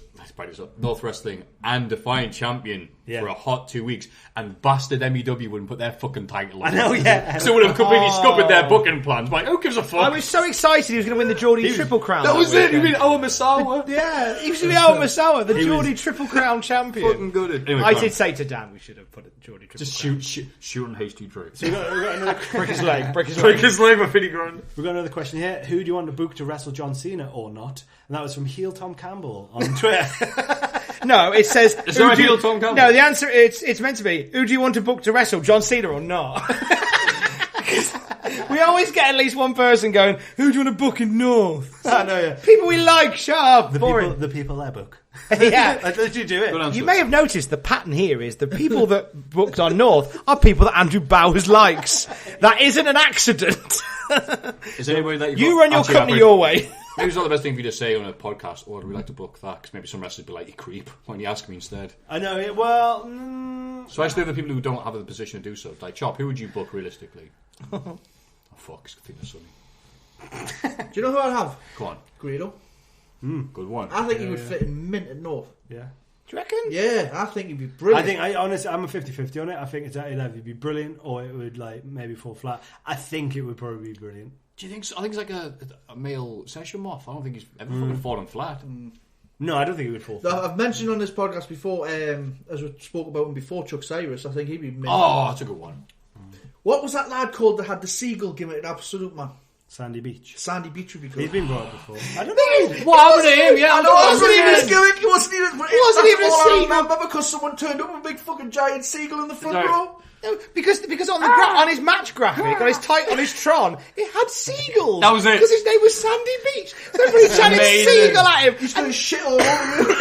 North Wrestling and Defiant champion for a hot 2 weeks, and bastard MEW wouldn't put their fucking title on. I know, yeah. So it would have completely scuppered their booking plans. Like, who gives a fuck? I was so excited he was going to win the Geordie Triple Crown. That was it. You weekend. mean Owen Masawa? Yeah, he was going to be Owen Masawa, the Geordie Triple Crown champion. Fucking good. Anyway, I did say to Dan we should have put it Geordie Triple just Crown. shoot on HT3. So we got another... Break his leg. Break his leg for 50 grand. We've got another question here. Who do you want to book to wrestle John Cena or not? And that was from Heel Tom Campbell on Twitter. No, it says... Is there a heel Tom Campbell? No, the answer, it's meant to be, who do you want to book to wrestle, John Cena or not? We always get at least one person going, who do you want to book in North? I know, yeah. People we like, shut up, boring. The people I book. Yeah. I thought you'd do it. You may have noticed the pattern here is the people that booked on North are people that Andrew Bowers likes. That isn't an accident. Is there any way that You run your company your way. Maybe it's not the best thing for you to say on a podcast, or do we like to book that? Because maybe some wrestlers would be like, you creep. Why don't you ask me instead? I know, well... So actually, the people who don't have the position to do so, like Chop, who would you book realistically? Oh, fuck, I think that's funny. Do you know who I'd have? Go on. Guido. Good one. I think he would fit in mint at North. Yeah. Do you reckon? Yeah, I think he'd be brilliant. Honestly, I'm a 50-50 on it. I think it's either it'd be brilliant or it would like maybe fall flat. I think it would probably be brilliant. Do you think so? I think it's like a male session moth. I don't think he's ever fucking fallen flat. No, I don't think it would fall flat. I've mentioned on this podcast before, as we spoke about him before, Chuck Cyrus. I think he'd be mint. Oh, that's a good one. What was that lad called that had the seagull gimmick at Absolute Man? Sandy Beach. Sandy Beach would be good. He's been brought up before. I don't know. What happened to him? Yeah, I know. It wasn't even his gimmick. It wasn't even a seagull. remember because someone turned up with a big fucking giant seagull in the front Sorry. row. No, because on the on his match graphic, on his Tron, it had seagulls. That was it. Because his name was Sandy Beach. So everybody chanted amazing. seagull at him. He's going to shit all over you.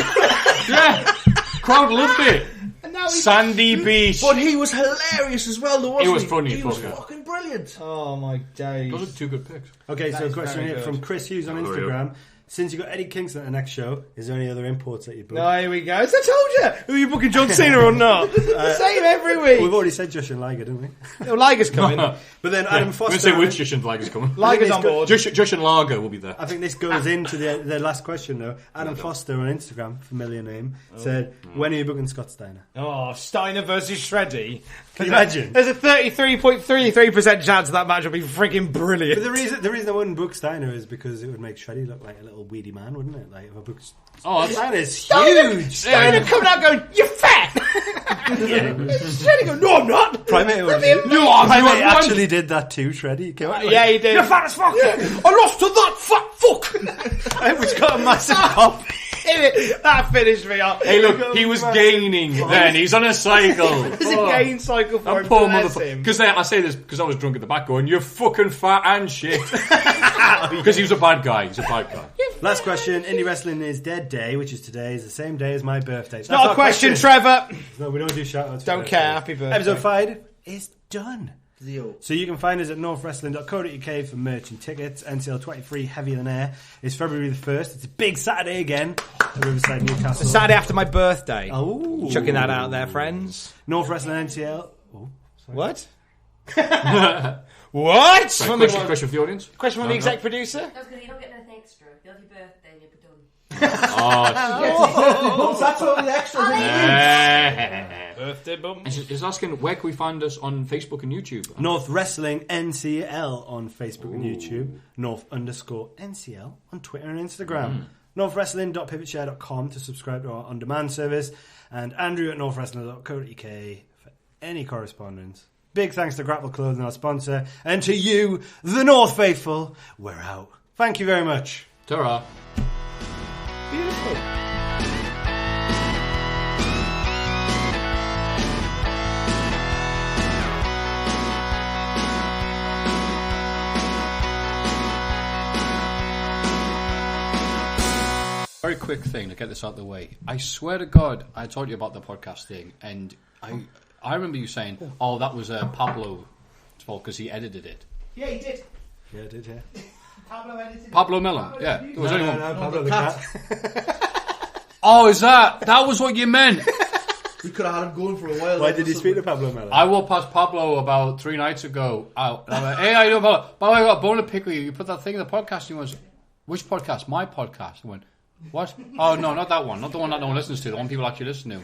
Yeah. Crowd loved it. And now he's... Sandy Beach. But he was hilarious as well, though, wasn't he? He was funny, He was yeah. fucking brilliant. Oh my days. Those are two good picks. Okay, so a is question very here good. from Chris Hughes on Instagram. Since you got Eddie Kingston at the next show, is there any other imports that you book? No, here we go. As I told you, who are you booking, John Cena or not? Same every week. We've already said Josh and Liger, didn't we? No, Liger's coming. But then Adam Foster... I'm going to say which Josh and Lager's coming. Liger's on board. Josh and Lager will be there. I think this goes into the last question, though. Adam Foster on Instagram, familiar name, said, when are you booking Scott Steiner? Oh, Steiner versus Shreddy. Can you imagine? There's a 33.33% chance that match will be freaking brilliant. But the reason I wouldn't book Steiner is because it would make Shreddy look like a little weedy man, wouldn't it? Like if I booked Steiner's huge. Steiner coming out going, "You fat." Shreddy going, "No, I'm not." Primate actually did that too. Shreddy came out Yeah, he did. You're fat as fuck. I lost to that fat fuck. Which got a massive pop. That finished me up. Hey, look, he was gaining then. He's on a cycle. It's a gain cycle for That him. poor Bless motherfucker. him. Because I say this because I was drunk at the back going, you're fucking fat and shit. Because he was a bad guy. He's a bad guy. Last question. Indie Wrestling is Dead Day, which is today, is the same day as my birthday. It's Not a question, Trevor. No, we don't do shout-outs. Don't care. Happy birthday. Episode 5 is done. Deal. So you can find us at northwrestling.co.uk for merch and tickets. NCL.23 Heavier Than Air is February the 1st. It's a big Saturday again at Riverside, Newcastle. The Saturday after my birthday. Oh. Chucking that out there, friends. North Wrestling NCL. Oh, sorry. What? What? Question for the audience. Question from the exec producer? I was going to, you're not getting anything extra. You have your birthday and you'll be done. Oh, That's all the extra. Birthday bum. He's asking, where can we find us on Facebook and YouTube? North Wrestling NCL on Facebook and YouTube. North_NCL on Twitter and Instagram. Northwrestling.pivotshare.com to subscribe to our on-demand service. And Andrew at northwrestling.co.uk for any correspondence. Big thanks to Grapple Clothing, our sponsor. And to you, the North Faithful, we're out. Thank you very much. Ta-ra. Beautiful. Very quick thing to get this out of the way. I swear to God, I told you about the podcast thing, and I remember you saying, "Oh, that was Pablo's fault because he edited it." Yeah, he did. Yeah, I did, yeah. Pablo edited. Pablo Mellon. Yeah. There was only one. No, Pablo the cat. Oh, is that was what you meant? We could have had him going for a while. Why did you speak to Pablo Mellon? I walked past Pablo about 3 nights ago. Out. And I went, hey, how you doing, Pablo? By the way, I got a bone to pick with you. You put that thing in the podcast. And he went, which podcast? My podcast. I went, what? Oh, no, not that one. Not the one that no one listens to. The one people actually listen to.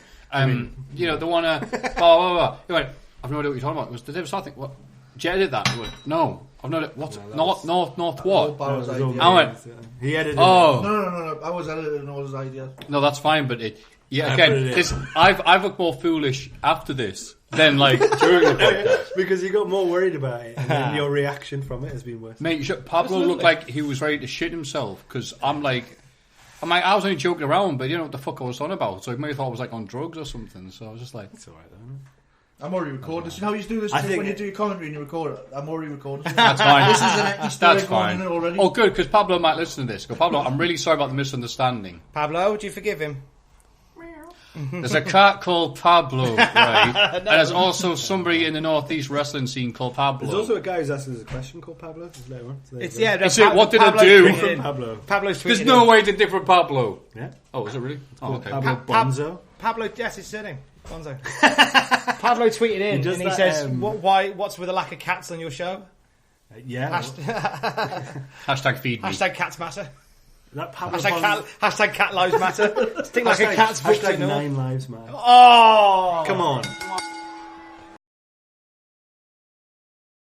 You know, the one, blah, blah, blah. He went, I've no idea what you're talking about. It was the David Starr thing. What? Did you edit that? I went, no. I've no idea. What? North what? I went, he edited oh. No. I was editing all his ideas. No, that's fine, but again, I've looked more foolish after this than like during the podcast. Because you got more worried about it, and then your reaction from it has been worse. Mate, Pablo looked like he was ready to shit himself, because I was only joking around, but you know what the fuck I was on about, so he may have thought I was like on drugs or something, so I was just like... It's alright though. I'm already recording. You know how you do this when you do your commentary and you record it? I'm already recording. That's fine. This is an Easter egg fine. already. Oh, good, because Pablo might listen to this. Go, Pablo, I'm really sorry about the misunderstanding. Pablo, do you forgive him? There's a cat called Pablo, right? And there's also somebody in the Northeast wrestling scene called Pablo. There's also a guy who's asking us a question called Pablo. What did I do? Pablo's There's no way to different Pablo. Yeah. Oh, is it really? Oh, okay. Pablo Bonzo. Pablo, yes, his surname. Bonzo. Pablo tweeted in and he says, what's with the lack of cats on your show? Yeah. Hashtag feed me. Hashtag cats matter. That Pablo hashtag cat lives matter. Think like a cat's booked Hashtag 9 lives matter. Oh! Come on.